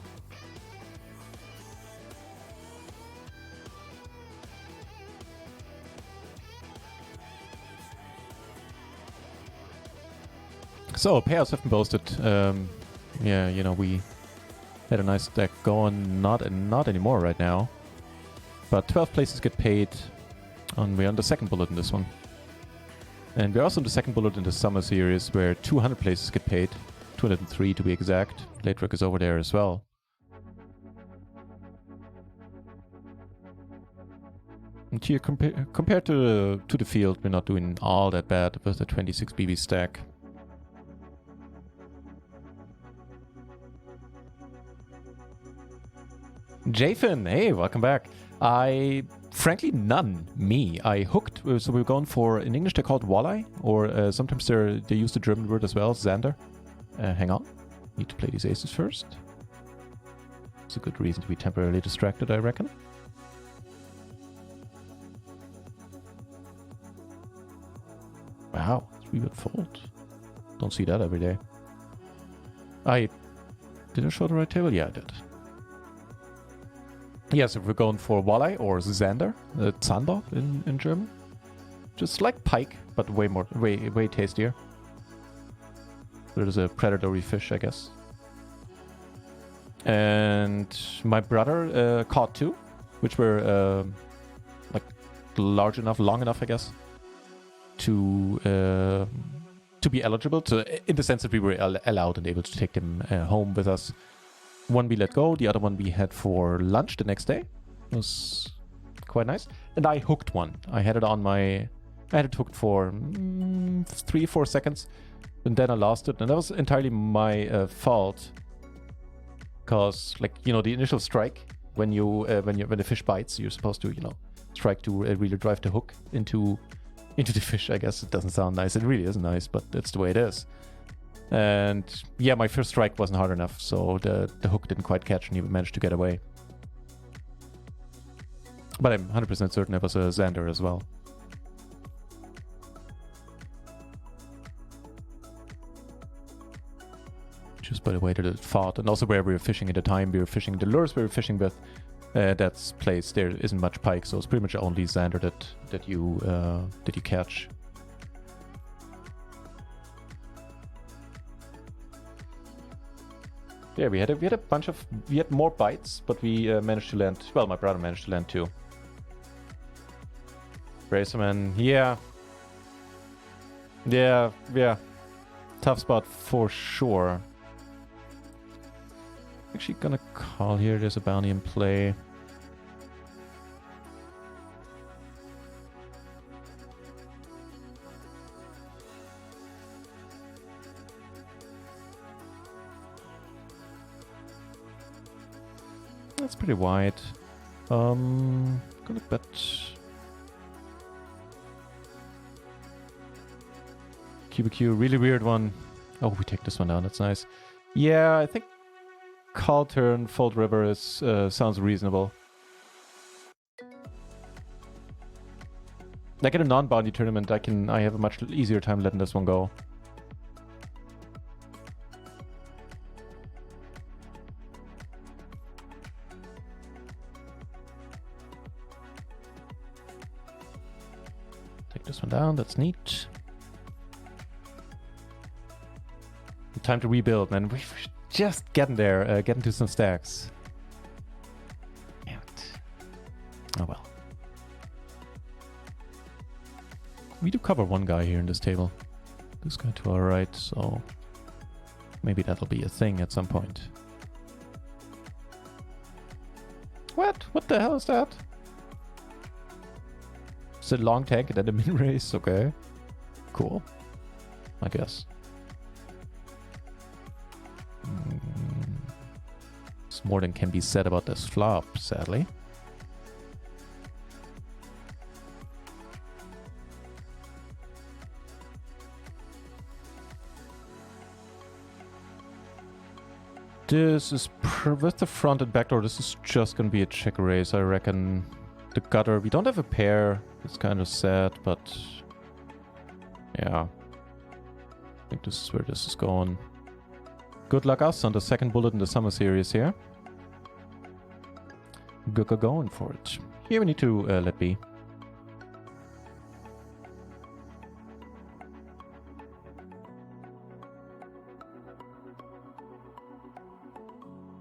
So, payouts have been boasted. Yeah, you know, we had a nice deck going, not anymore right now. But 12 places get paid, and we're on the second bullet in this one. And we're also on the second bullet in the SummerSeries, where 200 places get paid. 203 to be exact. Late Rook is over there as well. And here, compared to the field, we're not doing all that bad with the 26 BB stack. Jafin, hey, welcome back. Frankly, none. Me. I hooked, so we're going for, in English they're called walleye, or sometimes they use the German word as well, Xander. Hang on. Need to play these aces first. It's a good reason to be temporarily distracted, I reckon. Wow, 3-bet fold. Don't see that every day. Did I show the right table? Yeah, I did. Yes, if we're going for walleye or Xander, Zander in German. Just like pike, but way tastier. There's a predatory fish, I guess. And my brother caught 2, which were like large enough, long enough, I guess, to be eligible. To, in the sense that we were allowed and able to take them home with us. One we let go, the other one we had for lunch the next day. It was quite nice. And I hooked one. I had it hooked for 3-4 seconds. And then I lost it. And that was entirely my fault. Because, like, you know, the initial strike, when the fish bites, you're supposed to, you know, strike to really drive the hook into the fish, I guess. It doesn't sound nice. It really isn't nice, but that's the way it is. And yeah, my first strike wasn't hard enough, so the hook didn't quite catch and he managed to get away. But I'm 100% certain it was a Xander as well. Just by the way that it fought, and also where we were fishing at the time, the lures we were fishing with, that's place there isn't much pike, so it's pretty much only Xander that you catch. Yeah, we had more bites, but we managed to land. Well, my brother managed to land 2. Racerman, yeah, tough spot for sure. Actually, gonna call here. There's a bounty in play. That's pretty wide. Gonna bet. QBQ, really weird one. Oh, we take this one down. That's nice. Yeah, I think call turn, fold river is sounds reasonable. Like in a non-bounty tournament, I have a much easier time letting this one go. Take this one down. That's neat. Time to rebuild, man. We're just getting there, getting to some stacks. Damn it. Oh well. We do cover one guy here in this table. This guy to our right, so maybe that'll be a thing at some point. What? What the hell is that? Is it long tag and then a min race? Okay. Cool. I guess. More than can be said about this flop, sadly. This is with the front and backdoor. This is just gonna be a check raise, I reckon. The gutter, we don't have a pair. It's kind of sad, but yeah, I think this is where this is going. Good luck us on the second bullet in the SummerSeries here. Going for it. Here we need to let be.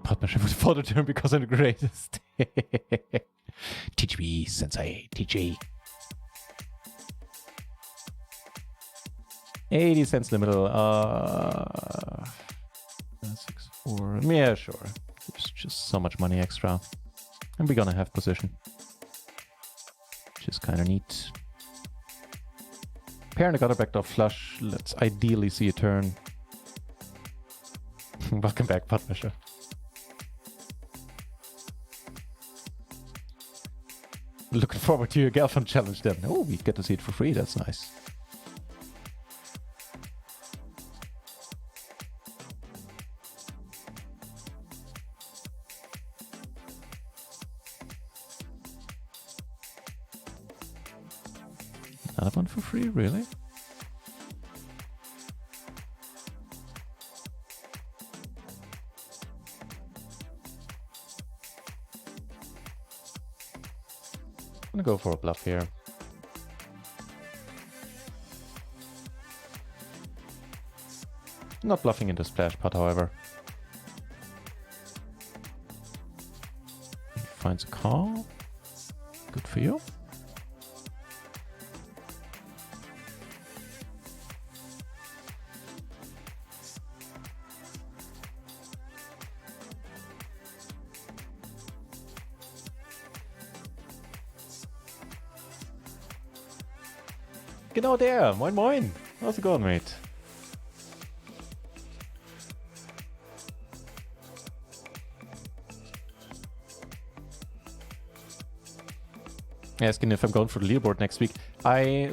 Partnership with Photo Turn because I'm the greatest. Teach me, Sensei. Teach me. 80 cents in the middle. 6, 4. Yeah, sure. There's just so much money extra. And we're gonna have position. Which is kind of neat. Pair and a gutter backdoor flush. Let's ideally see a turn. Welcome back, Potmisher. Looking forward to your girlfriend challenge then. Oh, we get to see it for free. That's nice. Another one for free, really? I'm gonna go for a bluff here. Not bluffing into splash pot, however. Finds a call. Good for you. Genau der! Moin moin! How's it going, mate? Asking if I'm going for the leaderboard next week.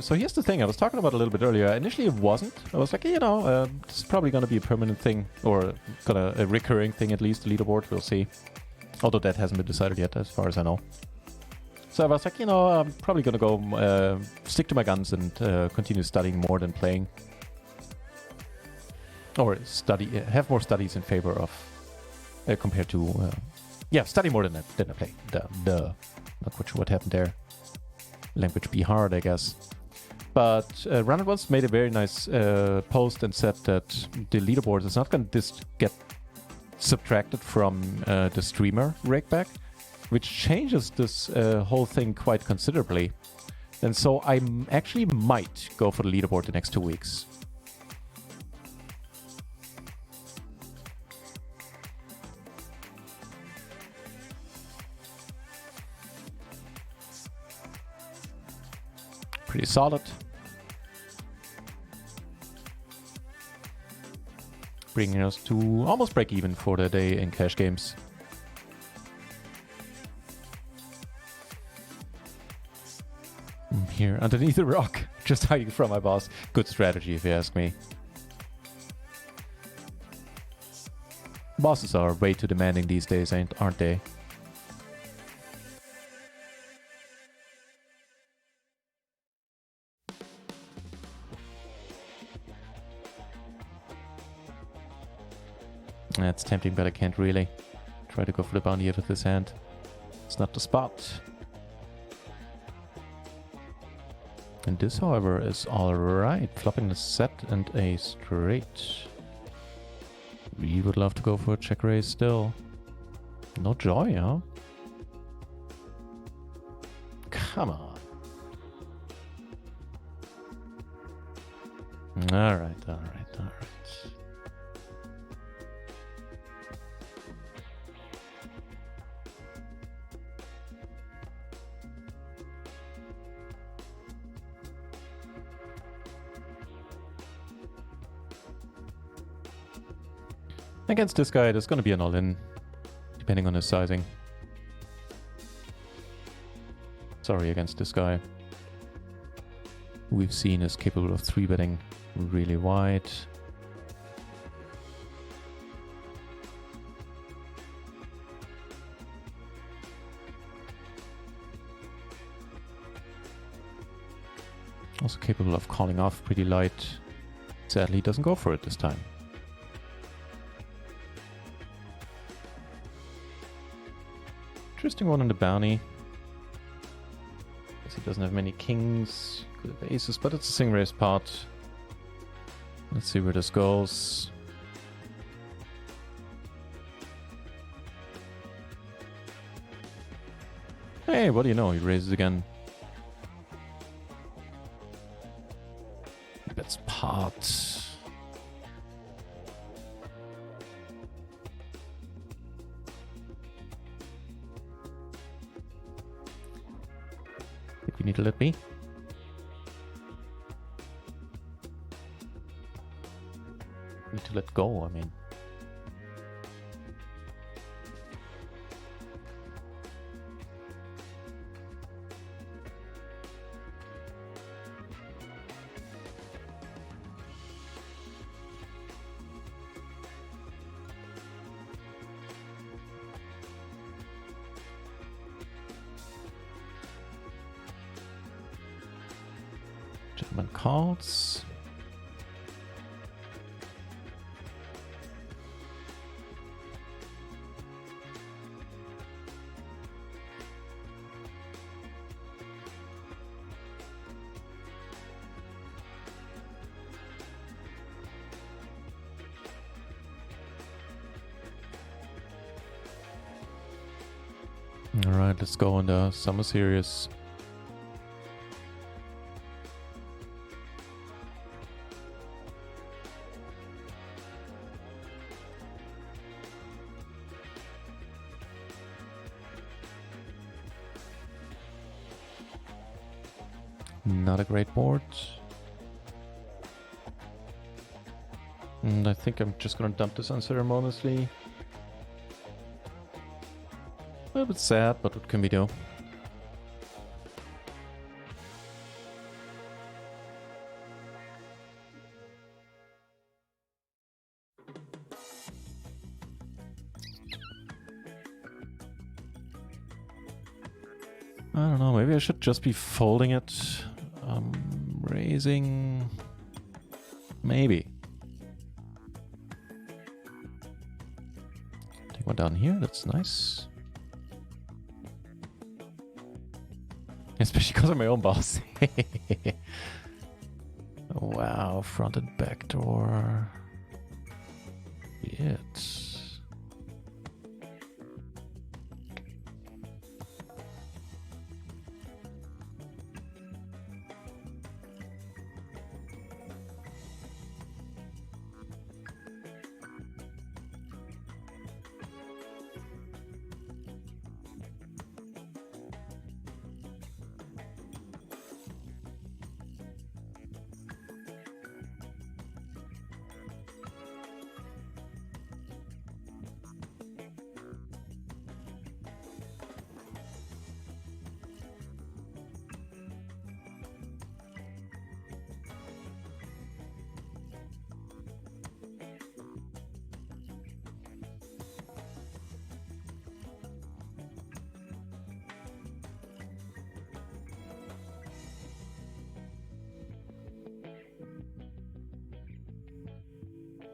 So here's the thing, I was talking about a little bit earlier. Initially it wasn't. I was like, this is probably gonna be a permanent thing, or a recurring thing at least, the leaderboard, we'll see. Although that hasn't been decided yet, as far as I know. So I was like, I'm probably gonna go stick to my guns and continue studying more than playing. Or have more studies in favor of, compared to, study more than I play. Not quite sure what happened there. Language be hard, I guess. But RunItOnce made a very nice post and said that the leaderboard is not gonna get subtracted from the streamer rakeback, which changes this whole thing quite considerably. And so I actually might go for the leaderboard the next 2 weeks. Pretty solid. Bringing us to almost break even for the day in cash games. Here underneath the rock, just hiding from my boss. Good strategy, if you ask me. Bosses are way too demanding these days, aren't they? That's tempting, but I can't really try to go for the bounty out of this hand. It's not the spot. And this, however, is alright. Flopping a set and a straight. We would love to go for a check raise still. No joy, huh? Come on. Alright. Against this guy, there's going to be an all-in, depending on his sizing. Sorry, against this guy. We've seen is capable of 3-betting really wide. Also capable of calling off pretty light. Sadly, doesn't go for it this time. Interesting one on the bounty. Guess he doesn't have many kings. Could have aces, but it's a sing raise pot. Let's see where this goes. Hey, what do you know? He raises again. Bets pot. think we need to let be. Need to let go, I mean. Gentleman calls. All right, let's go on the Summer Series. Not a great board. And I think I'm just gonna dump this unceremoniously. A little bit sad, but what can we do? I don't know, maybe I should just be folding it. Raising... Maybe. Take one down here, that's nice. Especially because I'm my own boss. Wow, front and back door. It.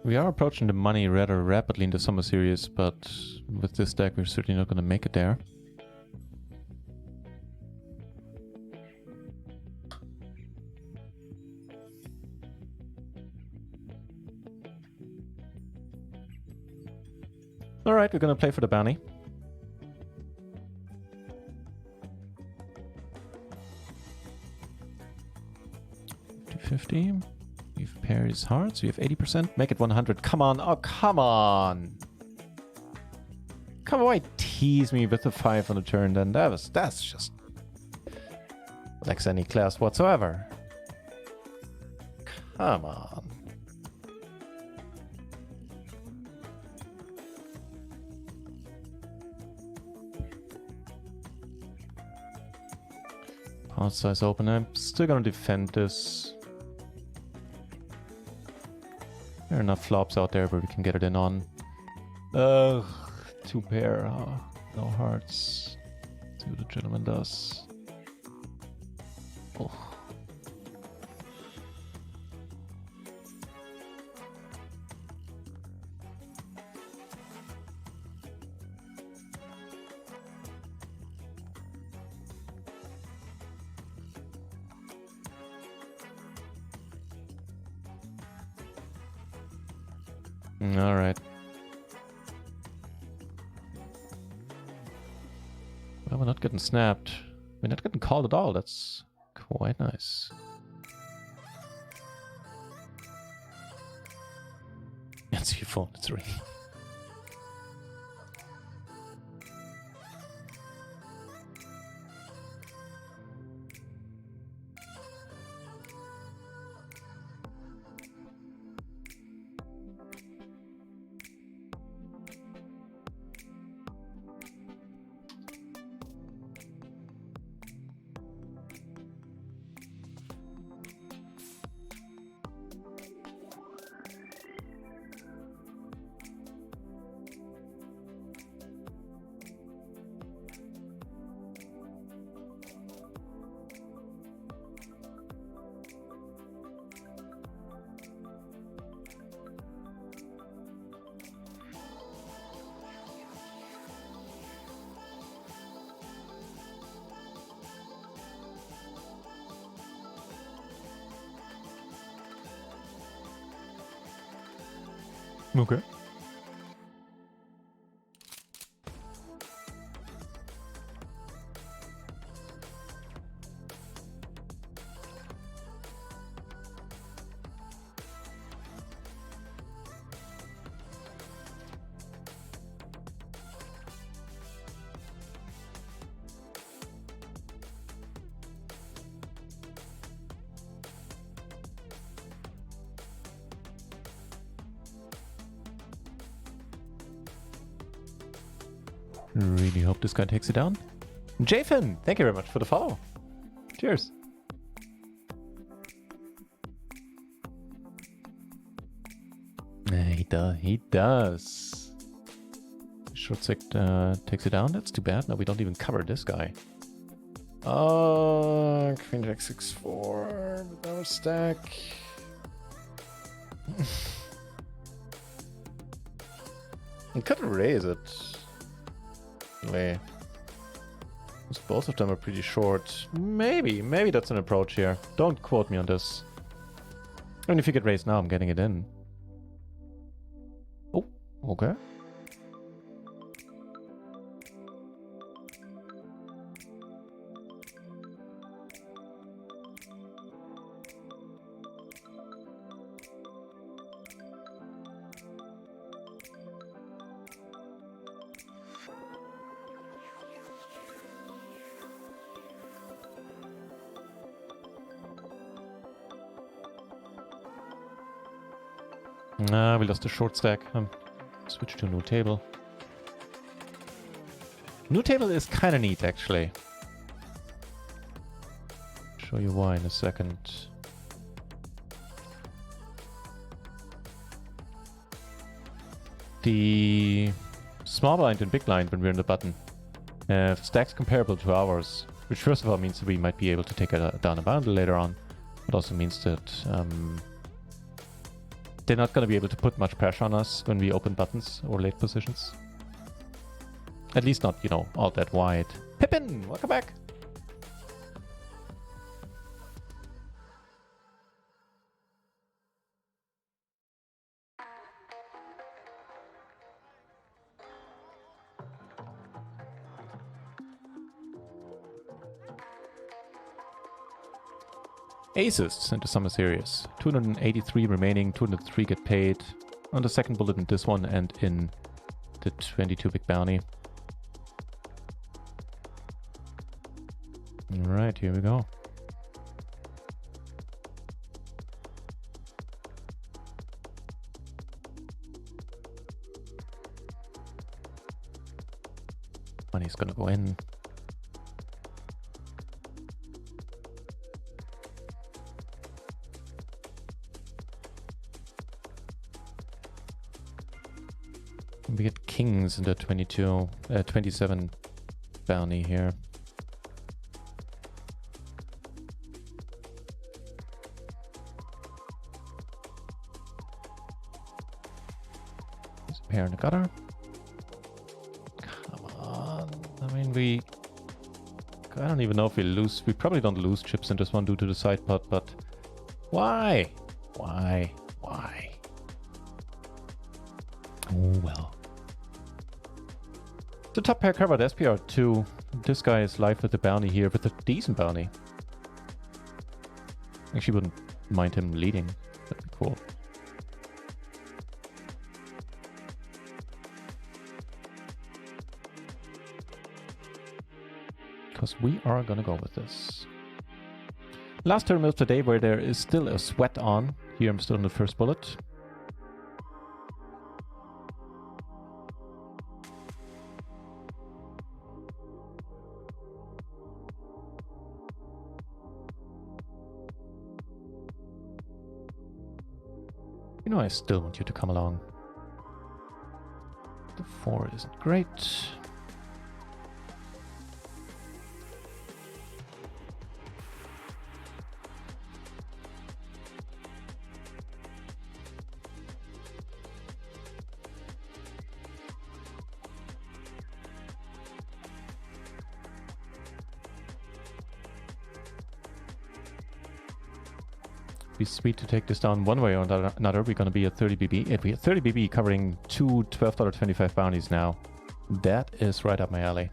We are approaching the money rather rapidly in the Summer Series, but with this deck we're certainly not going to make it there. Alright, we're going to play for the bounty. $250. We've paired his hearts. We have 80%. Make it 100. Come on. Oh, come on. Come on. Why tease me with the 5 on the turn then? That's just lacks any class whatsoever. Come on. Pot size open. I'm still gonna defend this. There are enough flops out there where we can get it in on. Ugh, 2 pair. No hearts. Let's see what the gentleman does. Oh. All right. Well, we're not getting snapped. We're not getting called at all. That's quite nice. That's your phone. It's ringing. Okay. Really hope this guy takes it down. Jafin, thank you very much for the follow. Cheers. He does. Short sec takes it down. That's too bad. No, we don't even cover this guy. Oh, Queen Jack 6-4. No stack. I could raise it. Anyway. Both of them are pretty short. Maybe that's an approach here. Don't quote me on this. I mean, if you get raised now, I'm getting it in. Oh, okay. We lost the short stack. Switch to new table. New table is kind of neat, actually. Show you why in a second. The small blind and big blind, when we're in the button, have stacks comparable to ours, which first of all means that we might be able to take down a bundle later on. It also means that they're not going to be able to put much pressure on us when we open buttons or late positions. At least not, you know, all that wide. Pippin, welcome back. Aces into SummerSeries. 283 remaining, 203 get paid on the second bullet in this one and in the 22 big bounty. Alright, here we go. Money's gonna go in. We get kings in the 27 bounty here. There's a pair in the gutter. Come on. I mean, I don't even know if we lose. We probably don't lose chips in this one due to the side pot, but why? Why? Oh well. The top pair covered SPR2. This guy is live with the bounty here with a decent bounty. Actually wouldn't mind him leading. That'd be cool. Because we are gonna go with this. Last tournament of the day where there is still a sweat on. Here I'm still on the first bullet. You know, I still want you to come along. The 4 isn't great. be sweet to take this down one way or another. We're going to be at 30 BB. If we have 30 BB covering two $12.25 bounties now, that is right up my alley.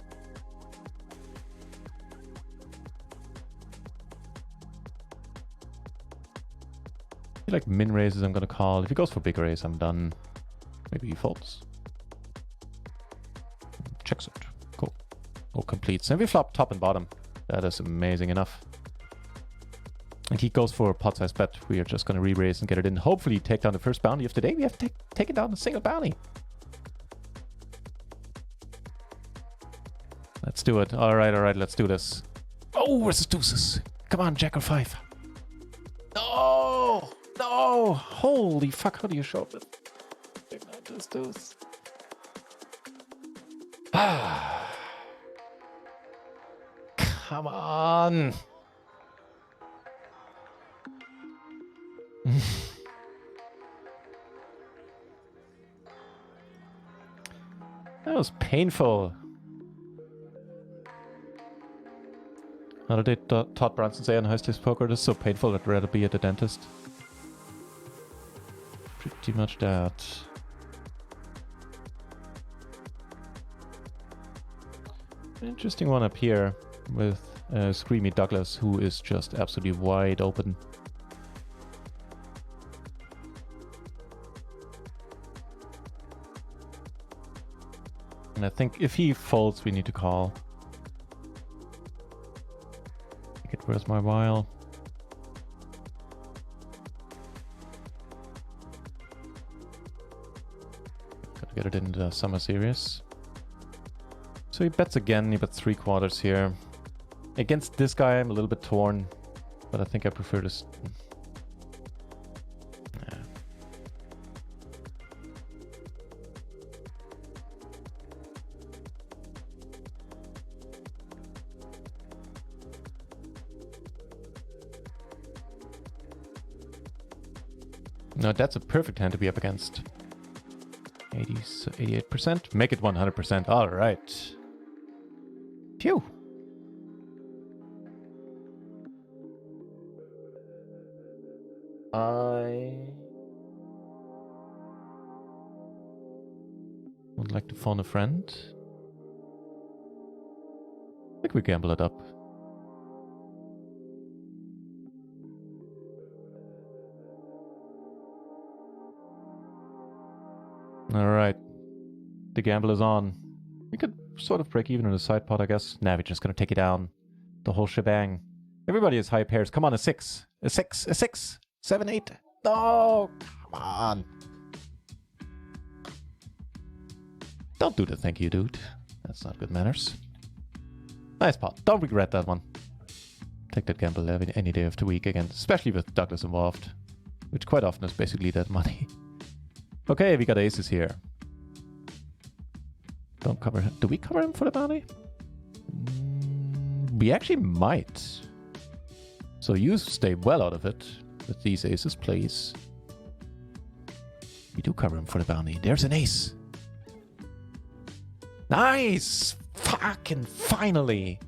I feel like min raises I'm going to call. If he goes for big raise, I'm done. Maybe he folds. Checks it. Cool. Or completes. And we flop top and bottom. That is amazing enough. And he goes for a pot size bet. We are just going to re-raise and get it in. Hopefully take down the first bounty of the day. We have taken down a single bounty. Let's do it. All right, let's do this. Oh, versus deuces. Come on, jack or five. No! No! Holy fuck, how do you show up with this deuce? Ah. Come on! That was painful. How did Todd Brunson say on High Stakes Poker? This is so painful I'd rather be at the dentist. Pretty much that. Interesting one up here with Screamy Douglas, who is just absolutely wide open. And I think if he folds, we need to call. Make it worth my while. Gotta get it into the SummerSeries. So he bets again, he bets 3/4 here. Against this guy, I'm a little bit torn, but I think I prefer this. No, that's a perfect hand to be up against. 88%. Make it 100%. All right. Phew. I would like to phone a friend. I think we gamble it up. Alright. The gamble is on. We could sort of break even in the side pot, I guess. Nah, we're just gonna take it down. The whole shebang. Everybody has high pairs. Come on, a 6. A 6. A 6. 7, 8. No! Come on. Don't do the thank you, dude. That's not good manners. Nice pot. Don't regret that one. Take that gamble any day of the week again, especially with Douglas involved, which quite often is basically dead money. Okay, we got aces here. Don't cover him. Do we cover him for the bounty? We actually might. So you stay well out of it with these aces, please. We do cover him for the bounty. There's an ace. Nice! Fucking finally!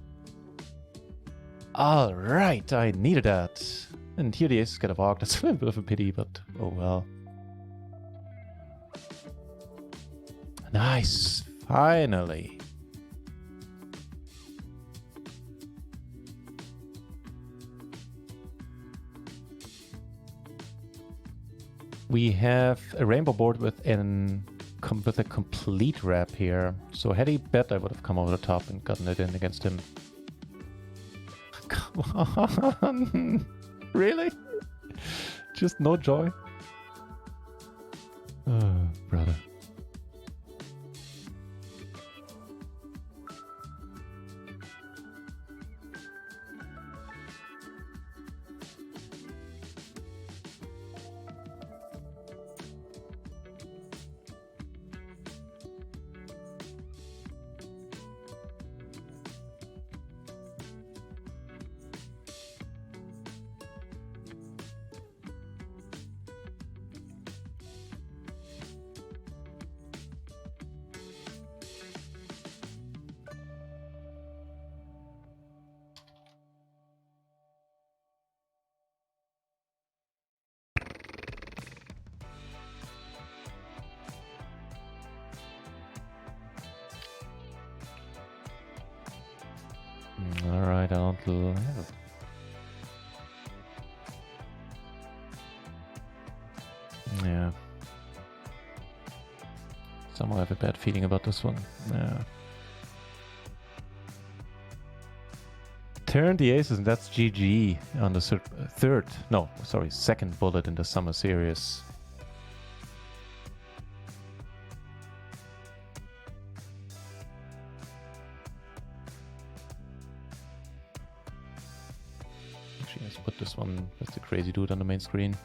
Alright, I needed that. And here the aces get a walk. That's a little bit of a pity, but oh well. Nice! Finally! We have a rainbow board with a complete wrap here. So had he bet, I would have come over the top and gotten it in against him. Come on! Really? Just no joy? Oh, brother. Alright, I don't have it. Yeah. Somehow I have a bad feeling about this one. Yeah. Turn the aces and that's GG on the second bullet in the SummerSeries. Actually, let's put this one with the crazy dude on the main screen.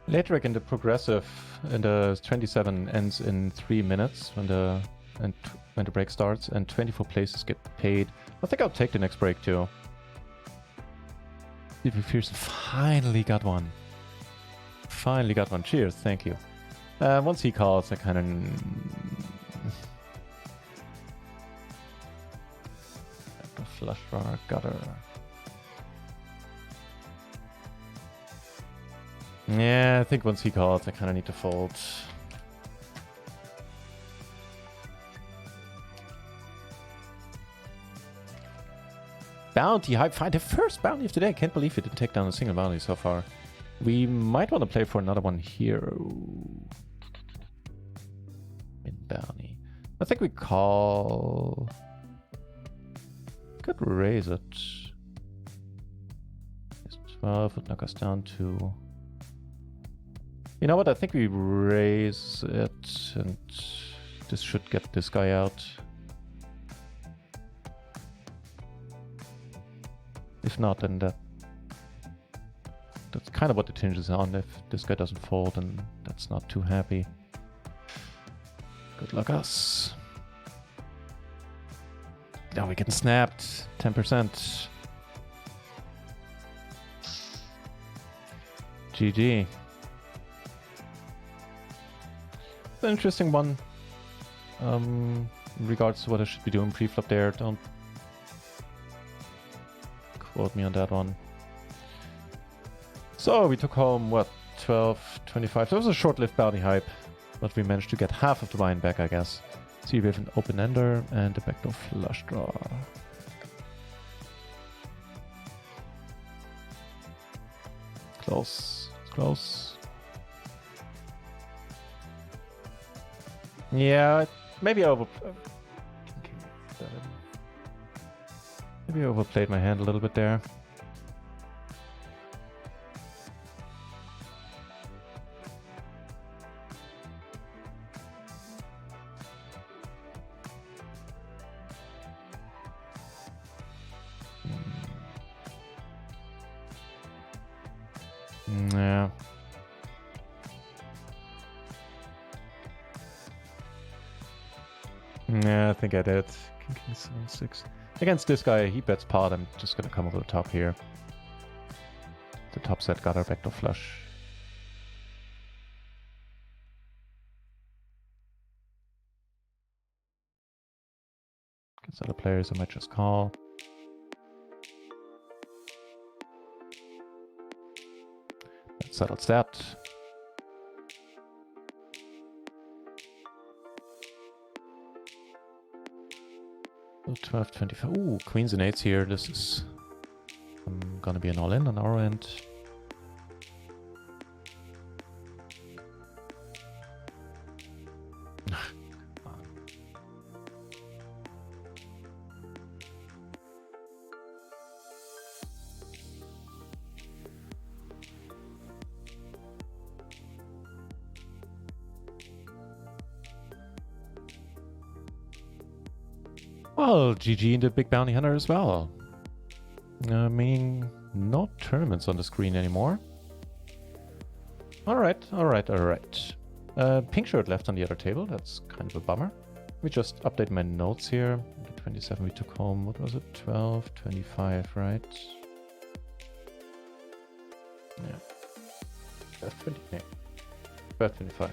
Late rec in the progressive in the 27 ends in 3 minutes when the break starts, and 24 places get paid. I think I'll take the next break too. Stevie Fierce finally got one. Finally got one. Cheers, thank you. Once he calls, I kind of flush draw gutter. Yeah, I think once he calls, I kind of need to fold. Bounty hype find the first bounty of today. I can't believe it didn't take down a single bounty so far. We might want to play for another one here. In bounty. I think we call. Could raise it. It's 12 would knock us down to. You know what? I think we raise it, and this should get this guy out. If not, then that's kind of what the tinge is on. If this guy doesn't fold, then that's not too happy. Good luck us. Now we're getting snapped. 10%. GG. It's an interesting one. In regards to what I should be doing pre-flop there. Don't quote me on that one. So we took home, what, 12, 25. So it was a short-lived bounty hype, but we managed to get half of the wine back, I guess. See, we have an open ender and a backdoor flush draw. Close. Close. Yeah, maybe I overplayed my hand a little bit there. Yeah. Yeah, I think I did. King 7-6. Against this guy, he bets pot. I'm just gonna come over the top here. The top set got our backdoor flush. Against other players, I might just call. That settles that. Oh, 12, 25. Ooh, queens and eights here. This is gonna be an all-in on our end. Well, GG in the Big Bounty Hunter as well. Meaning no tournaments on the screen anymore. Alright. Pink shirt left on the other table. That's kind of a bummer. Let me just update my notes here. The 27 we took home. What was it? 12, 25, right? Yeah. 12, 20, 12, 25.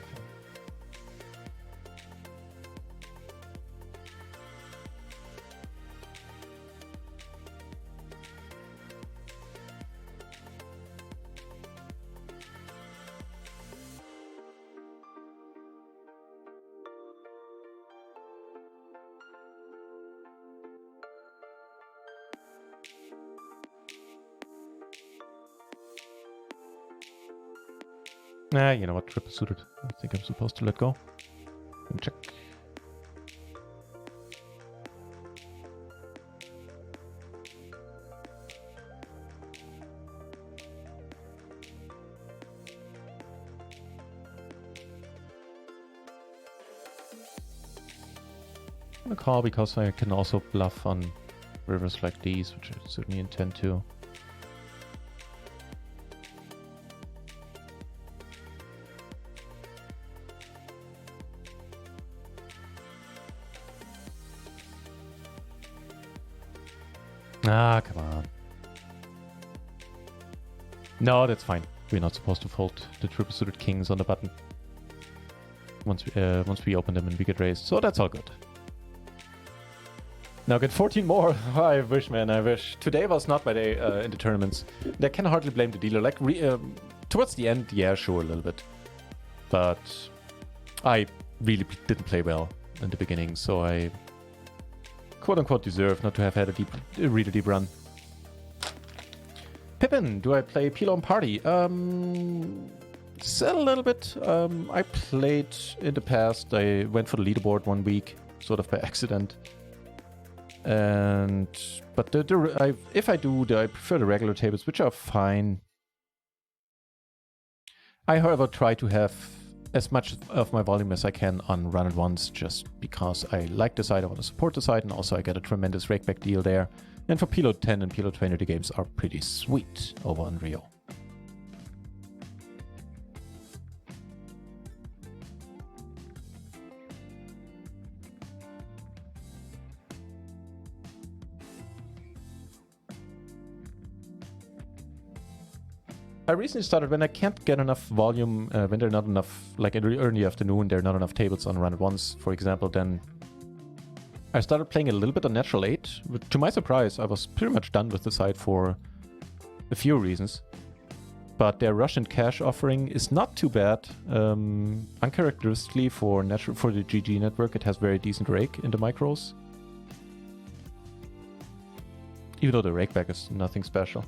You know what? Triple suited. I think I'm supposed to let go. Let me check. I'm gonna call because I can also bluff on rivers like these, which I certainly intend to. Ah, come on. No, that's fine. We're not supposed to fold the triple suited kings on the button. Once we open them and we get raised. So that's all good. Now get 14 more. I wish, man, I wish. Today was not my day in the tournaments. I can hardly blame the dealer. Like, towards the end, yeah, sure, a little bit. But I really didn't play well in the beginning, so I quote-unquote deserve not to have had a really deep run. Pippin, do I play PLO and Party? A little bit. I played in the past. I went for the leaderboard 1 week, sort of by accident. But if I do, I prefer the regular tables, which are fine. I, however, try to have as much of my volume as I can on RunItOnce, just because I like the site, I want to support the site, and also I get a tremendous rakeback deal there. And for PLO 10 and PLO 20, the games are pretty sweet over on Rio. I recently started when I can't get enough volume, when there are not enough, like in the early afternoon, there are not enough tables on RunItOnce, for example, then I started playing a little bit on Natural 8. But to my surprise, I was pretty much done with the site for a few reasons. But their Russian cash offering is not too bad. Uncharacteristically for the GG network, it has very decent rake in the micros. Even though the rakeback is nothing special.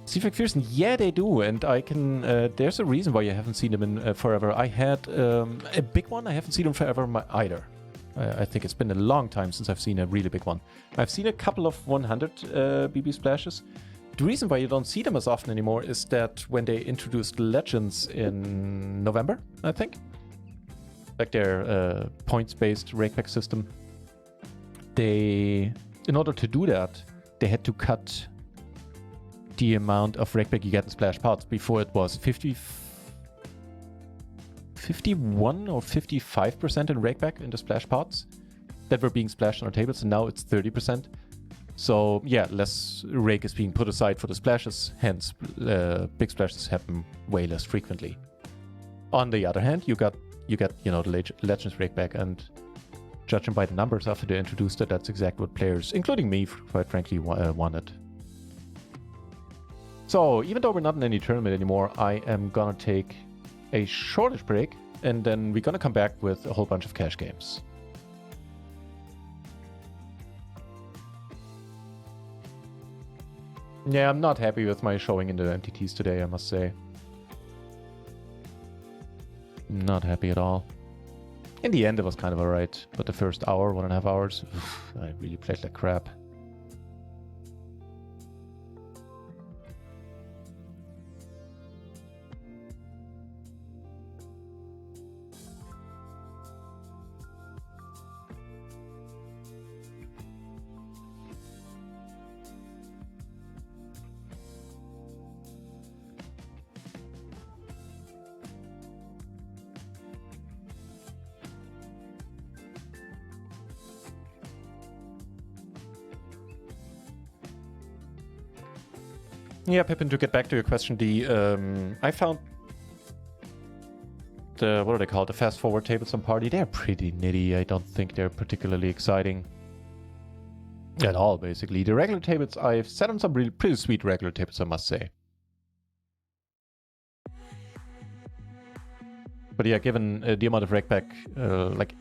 Steve McPherson, yeah, they do, and I can. There's a reason why you haven't seen them in forever. I had a big one. I haven't seen them forever either. I think it's been a long time since I've seen a really big one. I've seen a couple of 100 BB splashes. The reason why you don't see them as often anymore is that when they introduced Legends in November, I think, like their points-based rakeback system, in order to do that, they had to cut the amount of rakeback you get in splash pots. Before it was 51 or 55% in rakeback in the splash pots that were being splashed on our tables, and now it's 30%. So yeah, less rake is being put aside for the splashes, hence big splashes happen way less frequently. On the other hand, you get the Legends rakeback, and judging by the numbers after they introduced it, that's exactly what players, including me, quite frankly, wanted. So, even though we're not in any tournament anymore, I am gonna take a shortish break, and then we're gonna come back with a whole bunch of cash games. Yeah, I'm not happy with my showing in the MTTs today, I must say. Not happy at all. In the end, it was kind of alright, but the first hour, 1.5 hours, I really played like crap. Yeah, Pippin, to get back to your question, I found the, what do they call it, the fast forward tables on Party. They're pretty nitty. I don't think they're particularly exciting at all, basically. The regular tables, I've set on some really pretty sweet regular tables, I must say. But yeah, given the amount of rackback, like,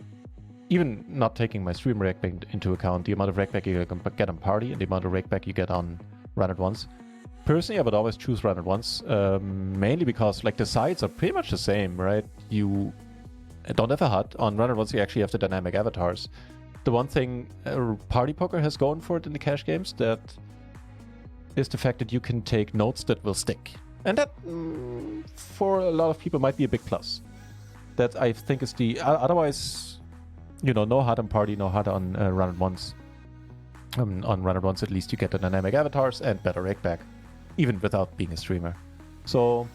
even not taking my stream rackback into account, the amount of rackback you get on Party and the amount of rackback you get on RunItOnce. Personally, I would always choose RunItOnce, mainly because, like, the sides are pretty much the same, right? You don't have a HUD. On RunItOnce, you actually have the dynamic avatars. The one thing Party Poker has going for it in the cash games, that is the fact that you can take notes that will stick. And that, for a lot of people, might be a big plus. That, I think, is the... otherwise, you know, no HUD on Party, no HUD on RunItOnce. On RunItOnce, at least you get the dynamic avatars and better rakeback, even without being a streamer. So...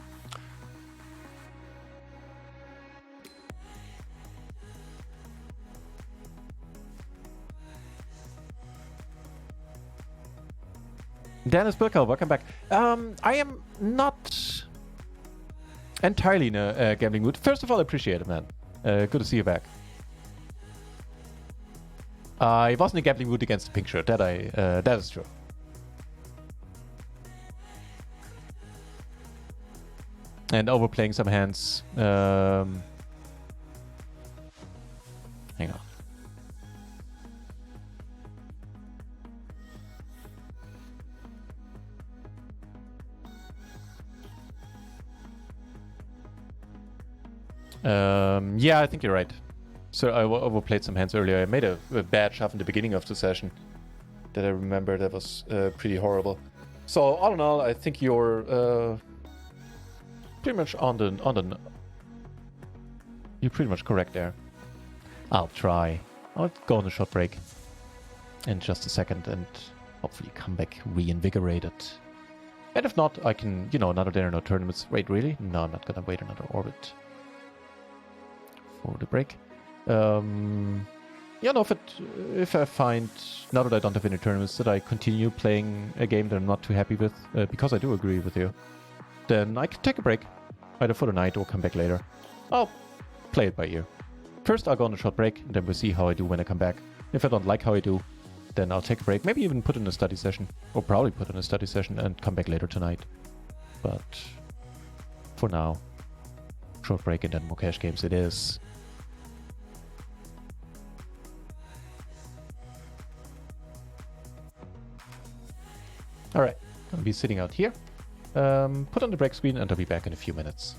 Dennis Bilkow, welcome back. I am not entirely in a gambling mood. First of all, I appreciate it, man. Good to see you back. I wasn't in a gambling mood against the pink shirt. That is true. And overplaying some hands. Hang on. Yeah, I think you're right. So I overplayed some hands earlier. I made a bad shove in the beginning of the session that I remember that was pretty horrible. So all in all, I think you're pretty much you're pretty much correct there. I'll try. I'll go on a short break in just a second and hopefully come back reinvigorated. And if not, I can, you know, another day or no tournaments. Wait, really? No, I'm not gonna wait another orbit for the break. Yeah, no, if I find, now that I don't have any tournaments, that I continue playing a game that I'm not too happy with, because I do agree with you, then I can take a break, either for the night or come back later. I'll play it by ear. First, I'll go on a short break, and then we'll see how I do when I come back. If I don't like how I do, then I'll take a break, maybe even put in a study session, or probably put in a study session and come back later tonight. But for now, short break and then more cash games it is. Alright, gonna be sitting out here. Put on the break screen and I'll be back in a few minutes.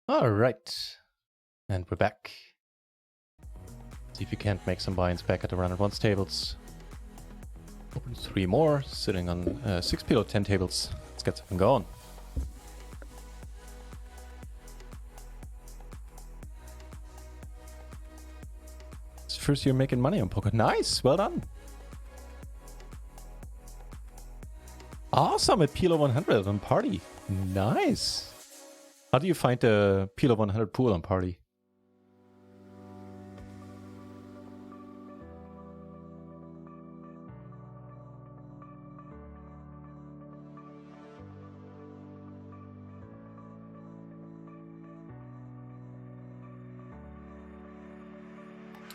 All right, and we're back. See if you can't make some buy-ins back at the RunItOnce tables. Open 3 more, sitting on 6 PLO 10 tables. Let's get something going. It's the first year making money on poker. Nice, well done. Awesome, at PLO 100 on Party. Nice. How do you find the PLO 100 pool on Party?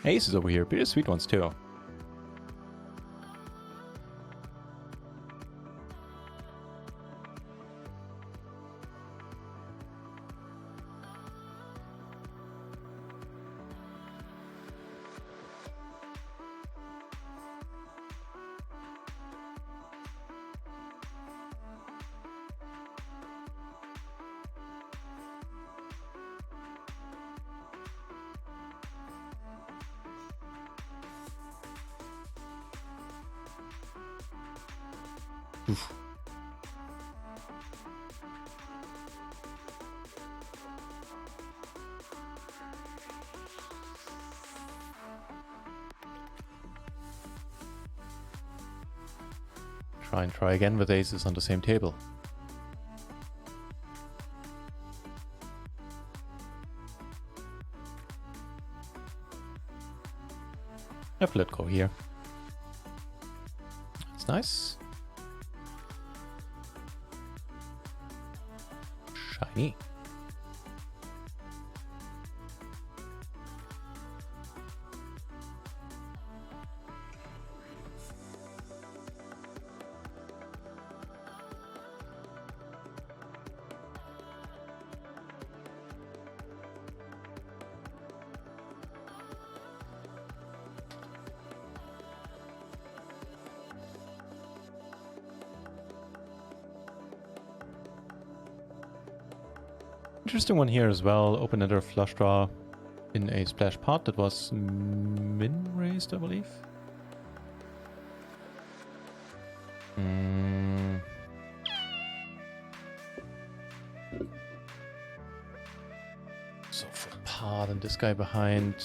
Aces over here, pretty sweet ones too. Oof. Try again with aces on the same table. I've let go here. It's nice. Shiny. Interesting one here as well. Open another flush draw in a splash pot that was min raised, I believe. So full pot and this guy behind.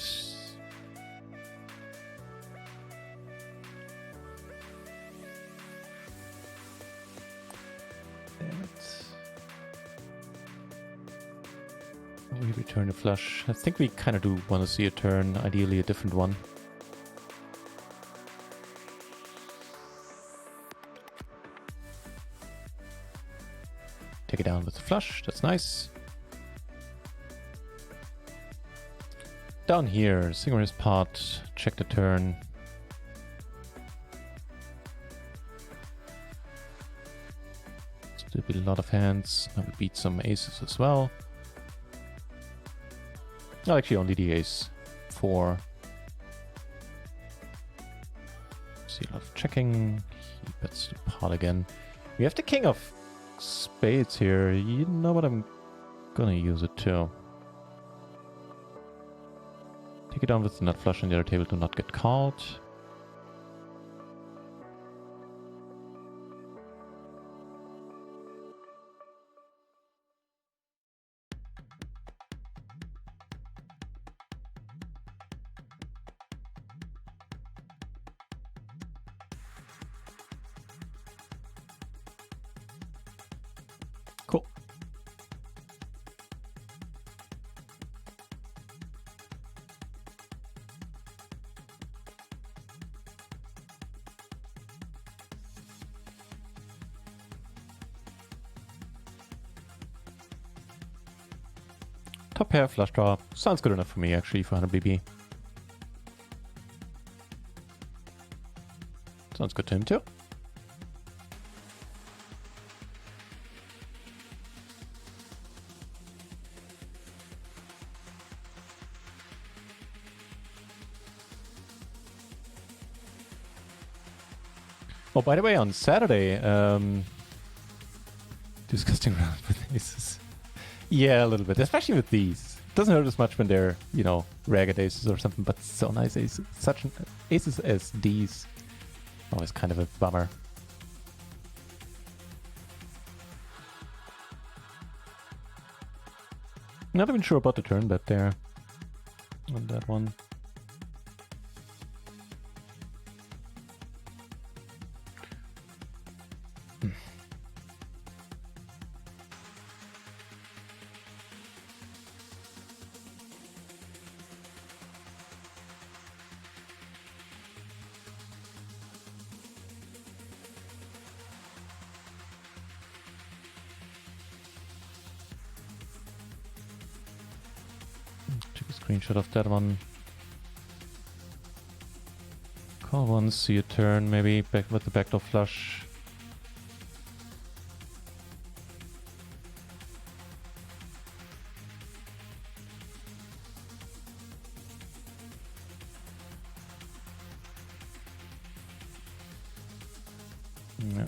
We return a flush. I think we kind of do want to see a turn, ideally a different one. Take it down with the flush, that's nice. Down here, SummerSeries pot, check the turn. Still be a lot of hands. I would beat some aces as well. No, actually only the ace. 4. See a lot of checking. He bets the pot again. We have the king of spades here. You know what, I'm gonna use it too. Take it down with the nut flush on the other table to not get called. Top pair, flush draw. Sounds good enough for me, actually, for 100 BB. Sounds good to him, too. Oh, by the way, on Saturday, disgusting round with aces. Yeah, a little bit, especially with these. Doesn't hurt as much when they're, you know, ragged aces or something, but so nice aces. Such an aces as these. Always kind of a bummer. Not even sure about the turn bet there on that one. Take a screenshot of that one. Call once, see a turn, maybe back with the backdoor flush. Yeah.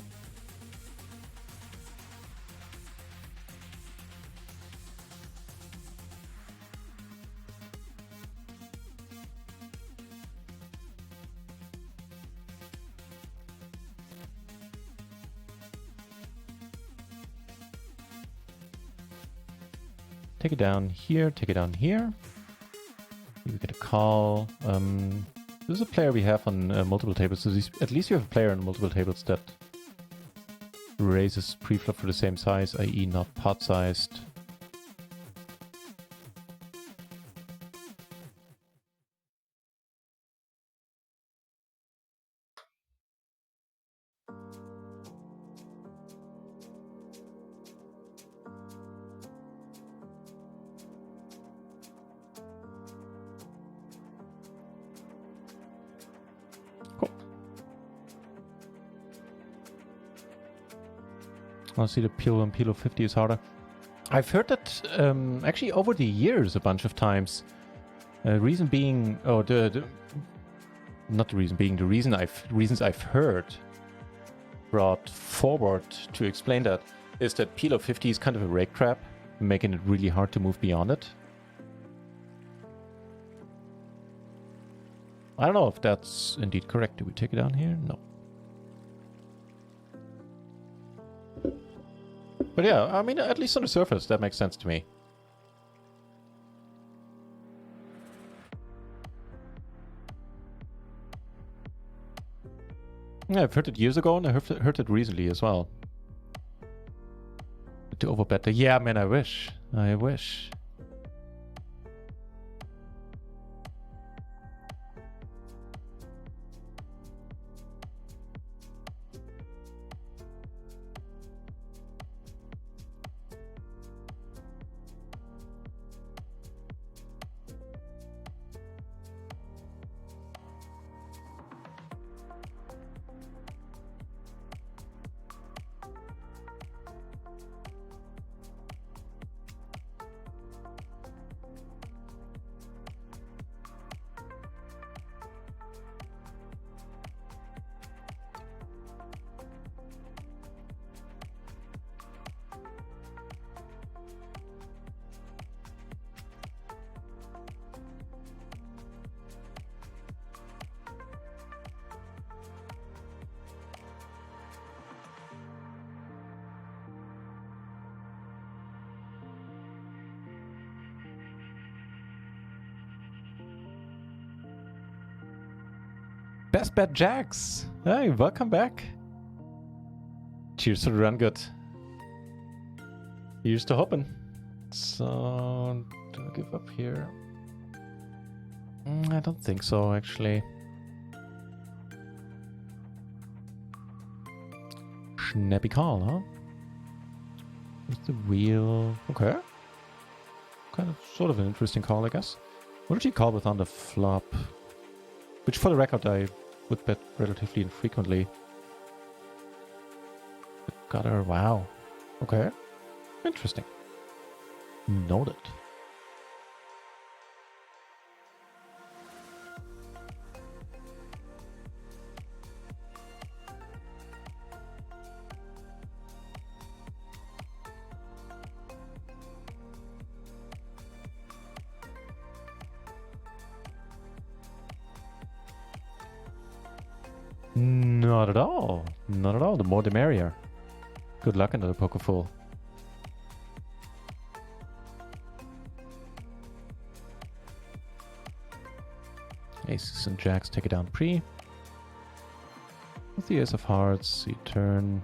Take it down here, take it down here. We get a call. This is a player we have on multiple tables. So at least you have a player on multiple tables that raises preflop for the same size, i.e. not pot-sized. I see the PLO and PLO 50 is harder. I've heard that actually over the years a bunch of times. Reason being, oh, not the reason being, the reasons I've heard brought forward to explain that is that PLO 50 is kind of a rake trap, making it really hard to move beyond it. I don't know if that's indeed correct. Do we take it down here? No. But yeah, I mean, at least on the surface, that makes sense to me. Yeah, I've heard it years ago, and I heard it recently as well. To overbet the... Yeah, man, I wish. I wish. Best bet Jax. Hey, welcome back. Cheers to the run good. Here's to hoping. So, do I give up here? I don't think so, actually. Snappy call, huh? With the wheel. Okay. Kind of, sort of an interesting call, I guess. What did he call with on the flop? Which, for the record, I would bet relatively infrequently. The gutter, wow. Okay. Interesting. Noted. Not at all. Not at all. The more the merrier. Good luck into the poker full. Aces and jacks take it down pre. With the ace of hearts, you turn.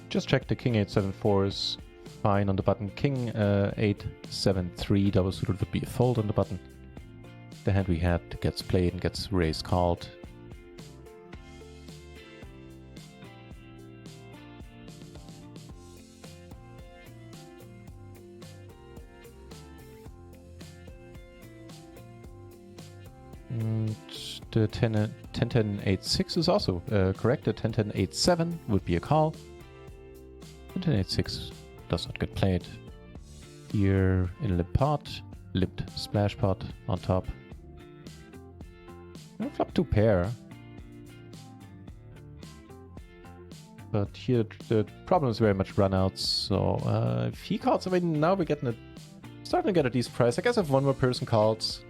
Just check the king 8-7-4 is fine on the button. King 8-7-3 double suited would be a fold on the button. The hand we had gets played and gets raised called. And the 10-10-8-6 is also correct. The 10-10-8-7 would be a call. 10-8-6 does not get played. Here in limp pot, limped splash pot on top. Flop 2 pair. But here the problem is very much runouts, so if he calls, I mean, now we're getting starting to get a decent price. I guess if one more person calls.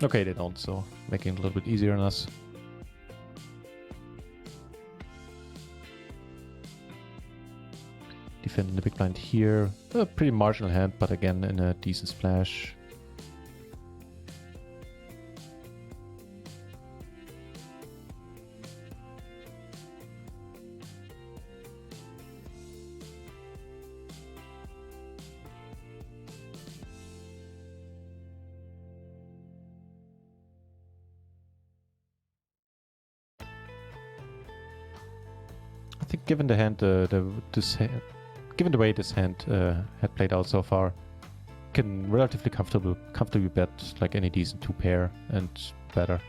Okay, they don't, so making it a little bit easier on us. Defending the big blind here. A pretty marginal hand, but again in a decent splash. I think given the hand, given the way this hand had played out so far, can relatively comfortably bet like any decent 2 pair and better.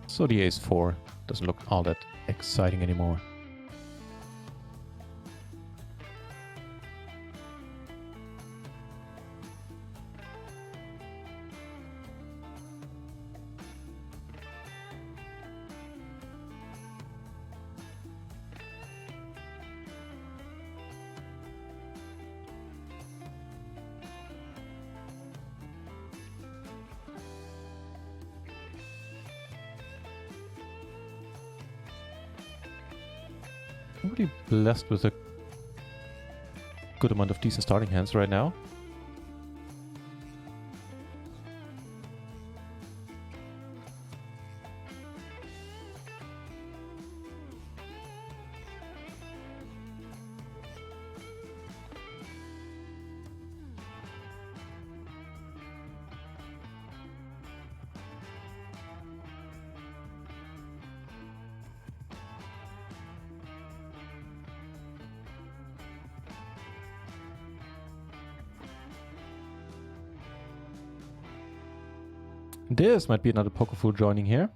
So the ace-4 doesn't look all that exciting anymore. I'm really blessed with a good amount of decent starting hands right now. This might be another Pokefool joining here.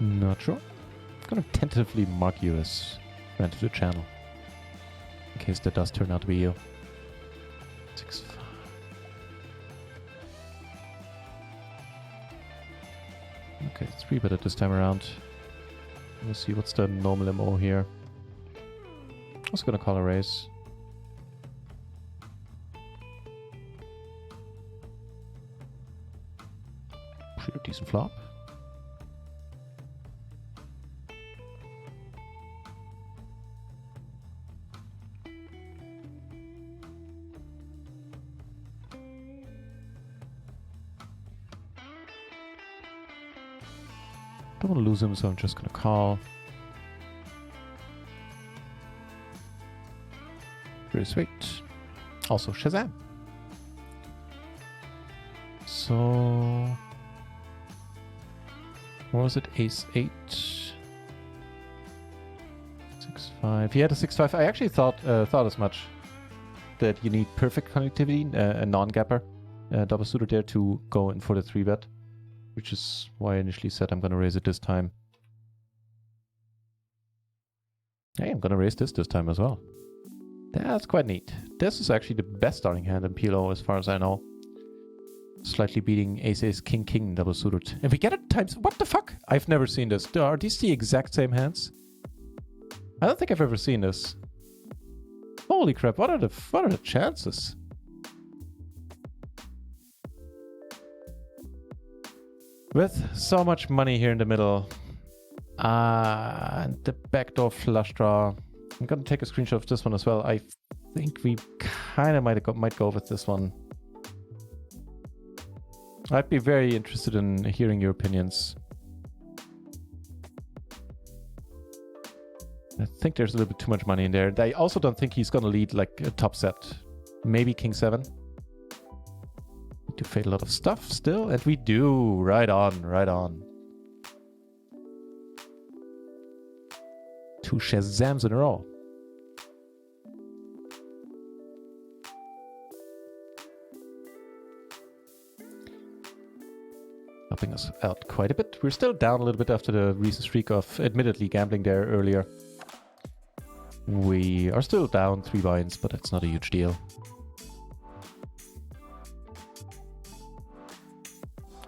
Not sure. I'm gonna tentatively mark you as friend to the channel. In case that does turn out to be you. 6-5. Okay, 3-bet at this time around. Let's see what's the normal MO here. I was gonna call a raise. Pretty decent flop. Don't want to lose him, so I'm just gonna call. Pretty sweet. Also Shazam. So what was it? Ace 8. 6-5. He had a 6-5. I actually thought as much. That you need perfect connectivity, a non-gapper, double suited there to go in for the 3-bet. Which is why I initially said I'm going to raise it this time. Hey, I'm going to raise this time as well. That's quite neat. This is actually the best starting hand in PLO as far as I know. Slightly beating Ace, King, double suited. And we get it times... What the fuck? I've never seen this. Are these the exact same hands? I don't think I've ever seen this. Holy crap, what are the chances? With so much money here in the middle, and the backdoor flush draw, I'm gonna take a screenshot of this one as well. I think we kind of might go with this one. I'd be very interested in hearing your opinions. I think there's a little bit too much money in there. I also don't think he's gonna lead like a top set. Maybe King 7. To fade a lot of stuff still, and we do. Right on, right on. 2 Shazams in a row. Helping us out quite a bit. We're still down a little bit after the recent streak of admittedly gambling there earlier. We are still down 3 binds, but it's not a huge deal.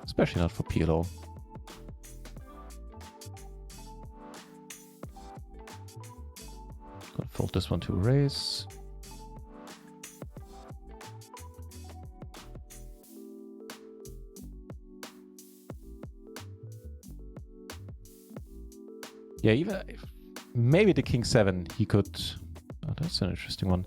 Especially not for PLO. Gonna fold this one to a raise. Yeah, even if maybe the King 7 he could... Oh, that's an interesting one.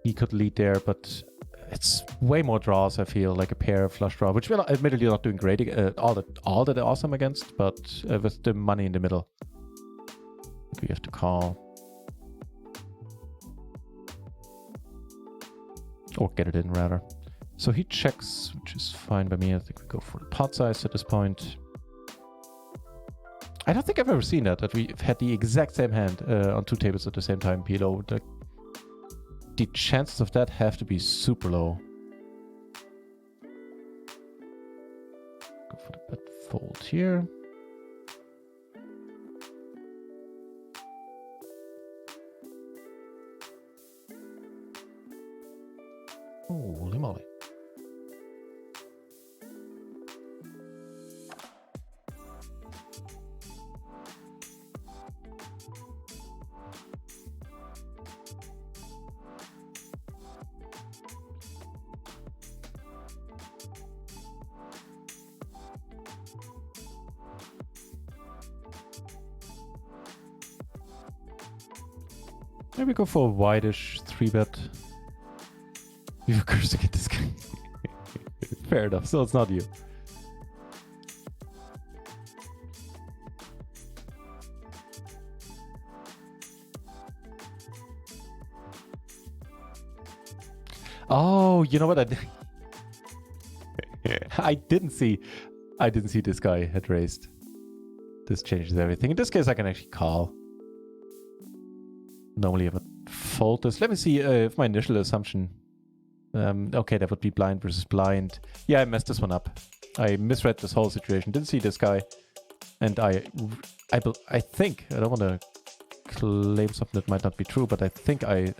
He could lead there, but... It's way more draws, I feel, like a pair flush draw, which we're admittedly not doing great, all that awesome against, but with the money in the middle, we have to call. Or get it in, rather. So he checks, which is fine by me. I think we go for the pot size at this point. I don't think I've ever seen that we've had the exact same hand on 2 tables at the same time, PLO. The chances of that have to be super low. Go for the bet fold here. Holy moly. Maybe go for a wide-ish 3-bet. You're cursing at this guy. Fair enough, so it's not you. Oh, you know what? I didn't see this guy had raised. This changes everything. In this case, I can actually call. Normally have a fold this. Let me see if my initial assumption... okay, that would be blind versus blind. Yeah, I messed this one up. I misread this whole situation. Didn't see this guy. And I think, I don't want to claim something that might not be true, but I think I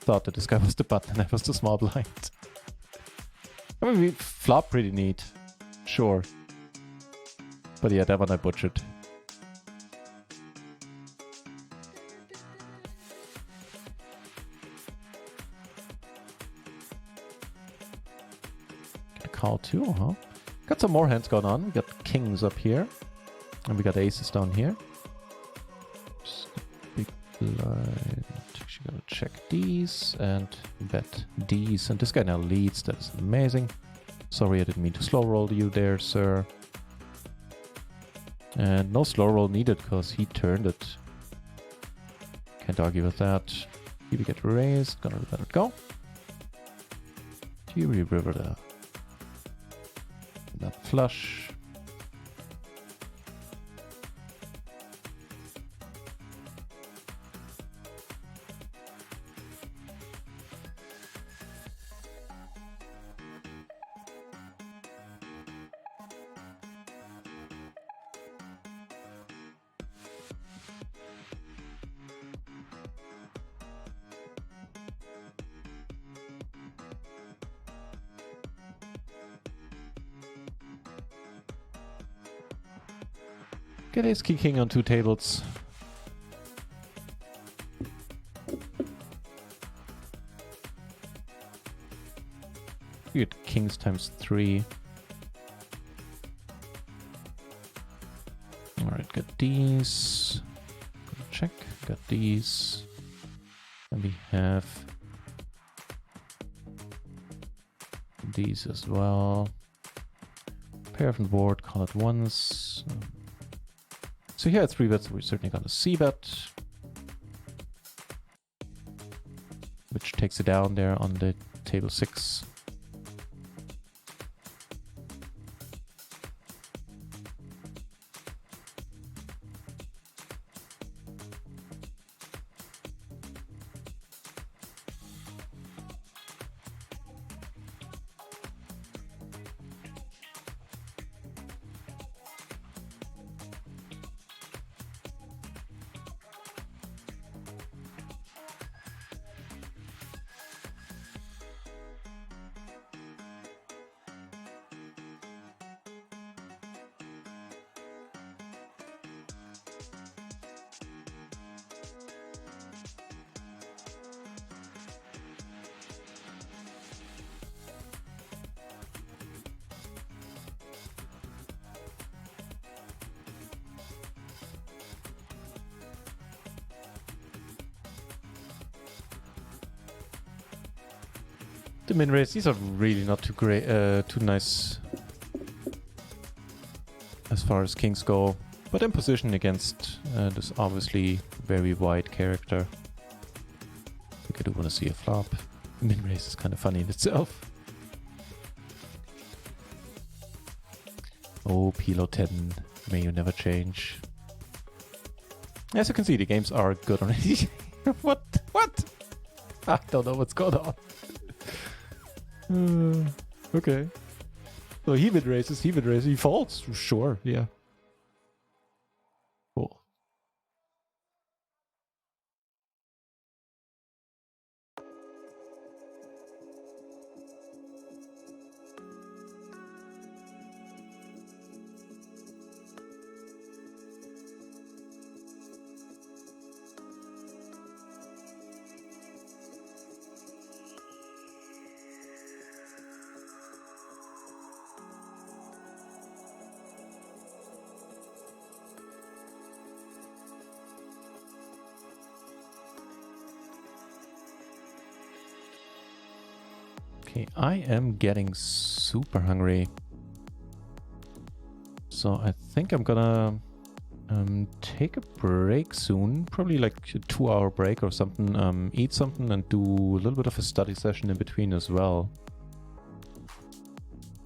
thought that this guy was the button and I was the small blind. I mean, we flop pretty neat. Sure. But yeah, that one I butchered. Call 2, huh? Got some more hands going on. We got kings up here. And we got aces down here. Just big blind. Actually gonna check these and bet these. And this guy now leads. That is amazing. Sorry, I didn't mean to slow roll you there, sir. And no slow roll needed because he turned it. Can't argue with that. Here we get raised. Gonna let it go. Here we river there. That flush. Get ace king on 2 tables. You get kings times 3. Alright, got these. Check. Got these. And we have these as well. Pair of the board, call it once. So here at 3 bets, we're certainly going to c-bet, which takes it down there on the table 6. The min raise, these are really not too great, too nice as far as kings go, but in position against this obviously very wide character. I think I do want to see a flop. Min raise is kind of funny in itself. Oh, PLO 10, may you never change. As you can see, the games are good already. What? I don't know what's going on. Okay. So he mid raises, he folds. Sure, yeah. Cool. Okay, I am getting super hungry. So I think I'm gonna take a break soon. Probably like a 2-hour break or something. Eat something and do a little bit of a study session in between as well.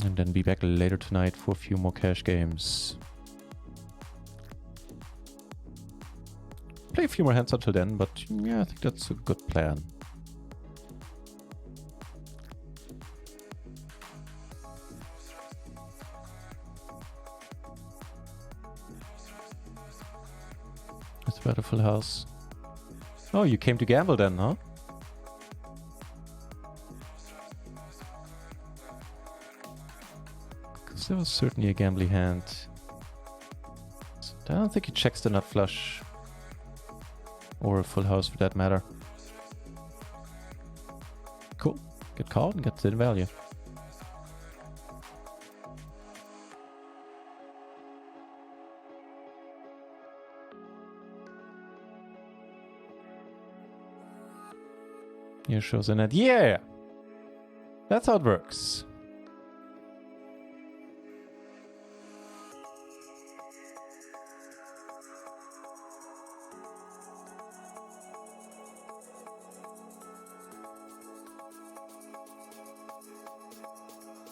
And then be back later tonight for a few more cash games. Play a few more hands until then, but yeah, I think that's a good plan. That's about a full house. Oh, you came to gamble then, huh? Because there was certainly a gambly hand. So I don't think he checks the nut flush. Or a full house for that matter. Cool. Get called and get the value. Here shows a net. Yeah! That's how it works.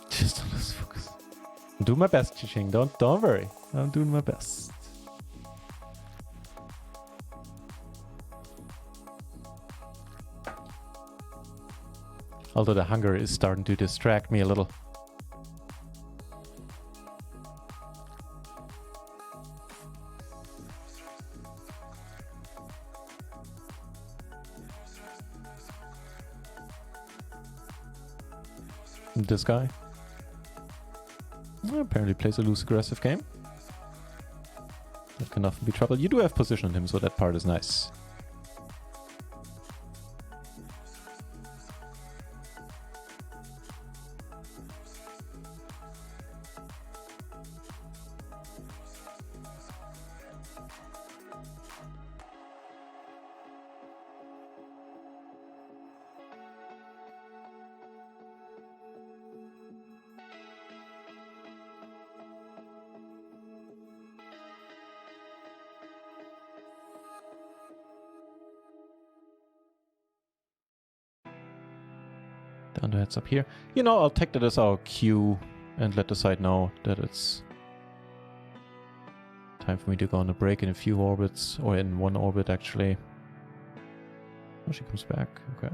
Just don't lose focus. I'm doing my best, Chiching. Don't worry. I'm doing my best. Although the hunger is starting to distract me a little. This guy apparently plays a loose aggressive game. That can often be trouble. You do have position on him, so that part is nice. Down the heads up here. You know, I'll take that as our cue and let the side know that it's time for me to go on a break in a few orbits, or in one orbit actually. Oh, she comes back. Okay.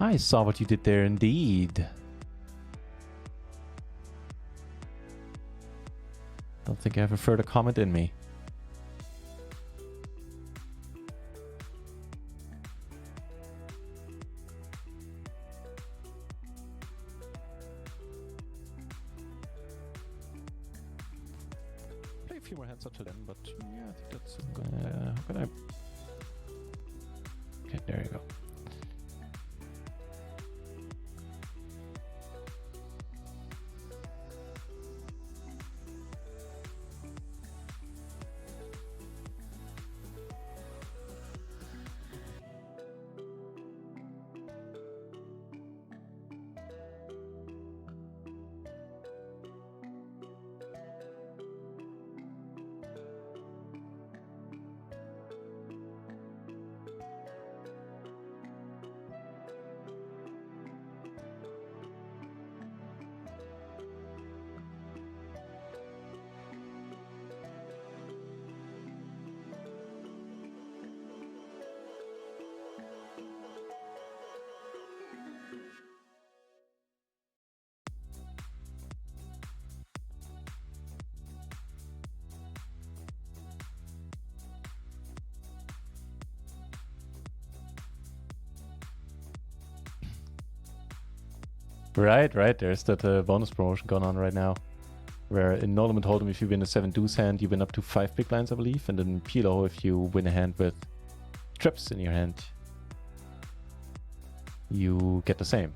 I saw what you did there indeed. Don't think I have a further comment in me. Play a few more hands up till then, but yeah, I think that's gonna. Okay, there you go. Right. There's that bonus promotion going on right now. Where in No Limit Hold'em, if you win a 7 deuce hand, you win up to 5 big blinds, I believe. And in PLO, if you win a hand with trips in your hand, you get the same.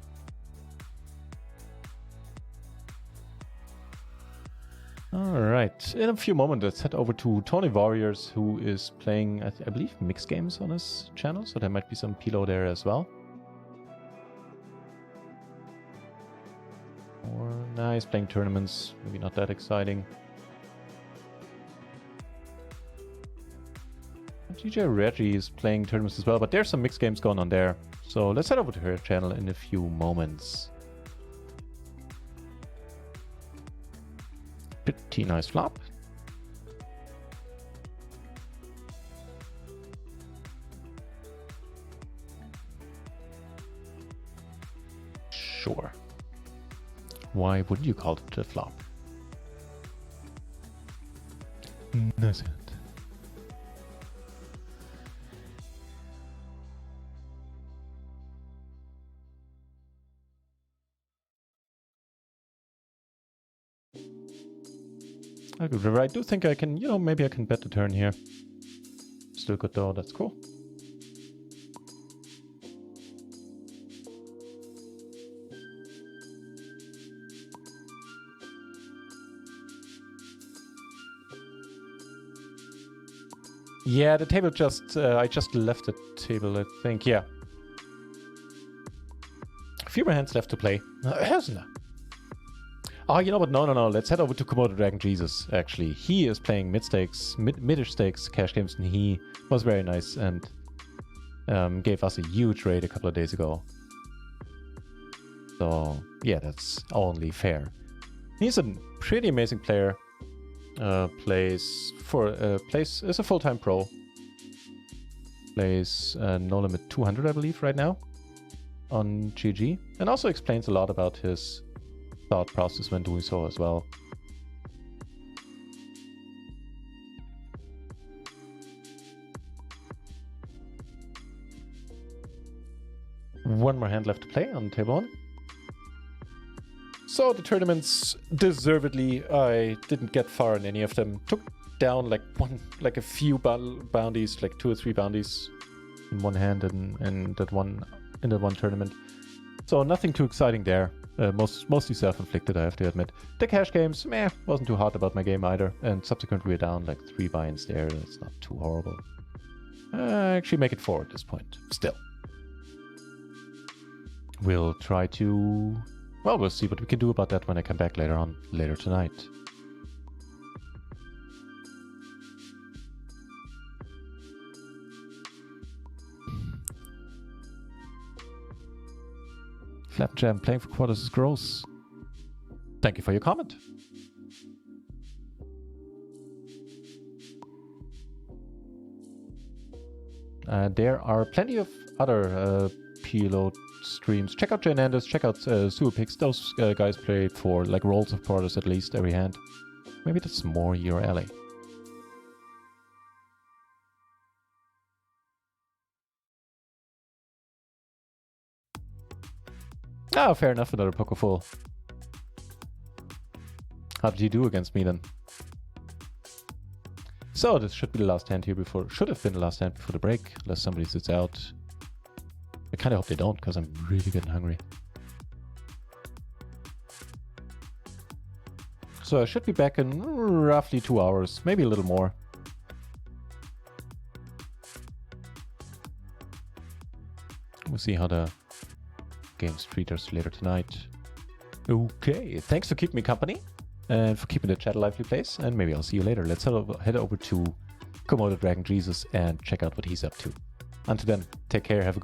Alright, in a few moments, let's head over to Tony Warriors, who is playing, I believe, mixed games on his channel. So there might be some PLO there as well. Or nice, playing tournaments, maybe not that exciting. DJ Reggie is playing tournaments as well, but there's some mixed games going on there. So let's head over to her channel in a few moments. Pretty nice flop. Sure. Why wouldn't you call it a flop? That's it. Okay, River, I do think I can, maybe I can bet the turn here. Still good though, that's cool. Yeah, the table I just left the table, I think, yeah. A few more hands left to play. Oh, you know what? No. Let's head over to Komodo Dragon Jesus, actually. He is playing mid-ish stakes cash games, and he was very nice and gave us a huge raid a couple of days ago. So, yeah, that's only fair. He's a pretty amazing player. Plays is a full-time pro. Plays No Limit 200, I believe, right now on GG. And also explains a lot about his thought process when doing so as well. One more hand left to play on table 1. So the tournaments, deservedly, I didn't get far in any of them. Took down like a few bounties, like 2 or 3 bounties in one hand in that one tournament. So nothing too exciting there. Mostly self-inflicted, I have to admit. The cash games, wasn't too hard about my game either. And subsequently we're down like 3 buy-ins there. That's not too horrible. Actually make it 4 at this point. Still. We'll try to... Well, we'll see what we can do about that when I come back later tonight. Flapjam, playing for quarters is gross. Thank you for your comment. There are plenty of other PLO streams. Check out Jane Anders, check out Superpix. Those guys play for like rolls of quarters at least every hand. Maybe that's more your alley. Ah, fair enough, another poker full. How did you do against me then? So this should be the last hand here should have been the last hand before the break, unless somebody sits out. I kind of hope they don't, because I'm really getting hungry. So I should be back in roughly 2 hours, maybe a little more. We'll see how the games treat us later tonight. Okay, thanks for keeping me company and for keeping the chat a lively place, and maybe I'll see you later. Let's head over to Komodo Dragon Jesus and check out what he's up to. Until then, take care, have a good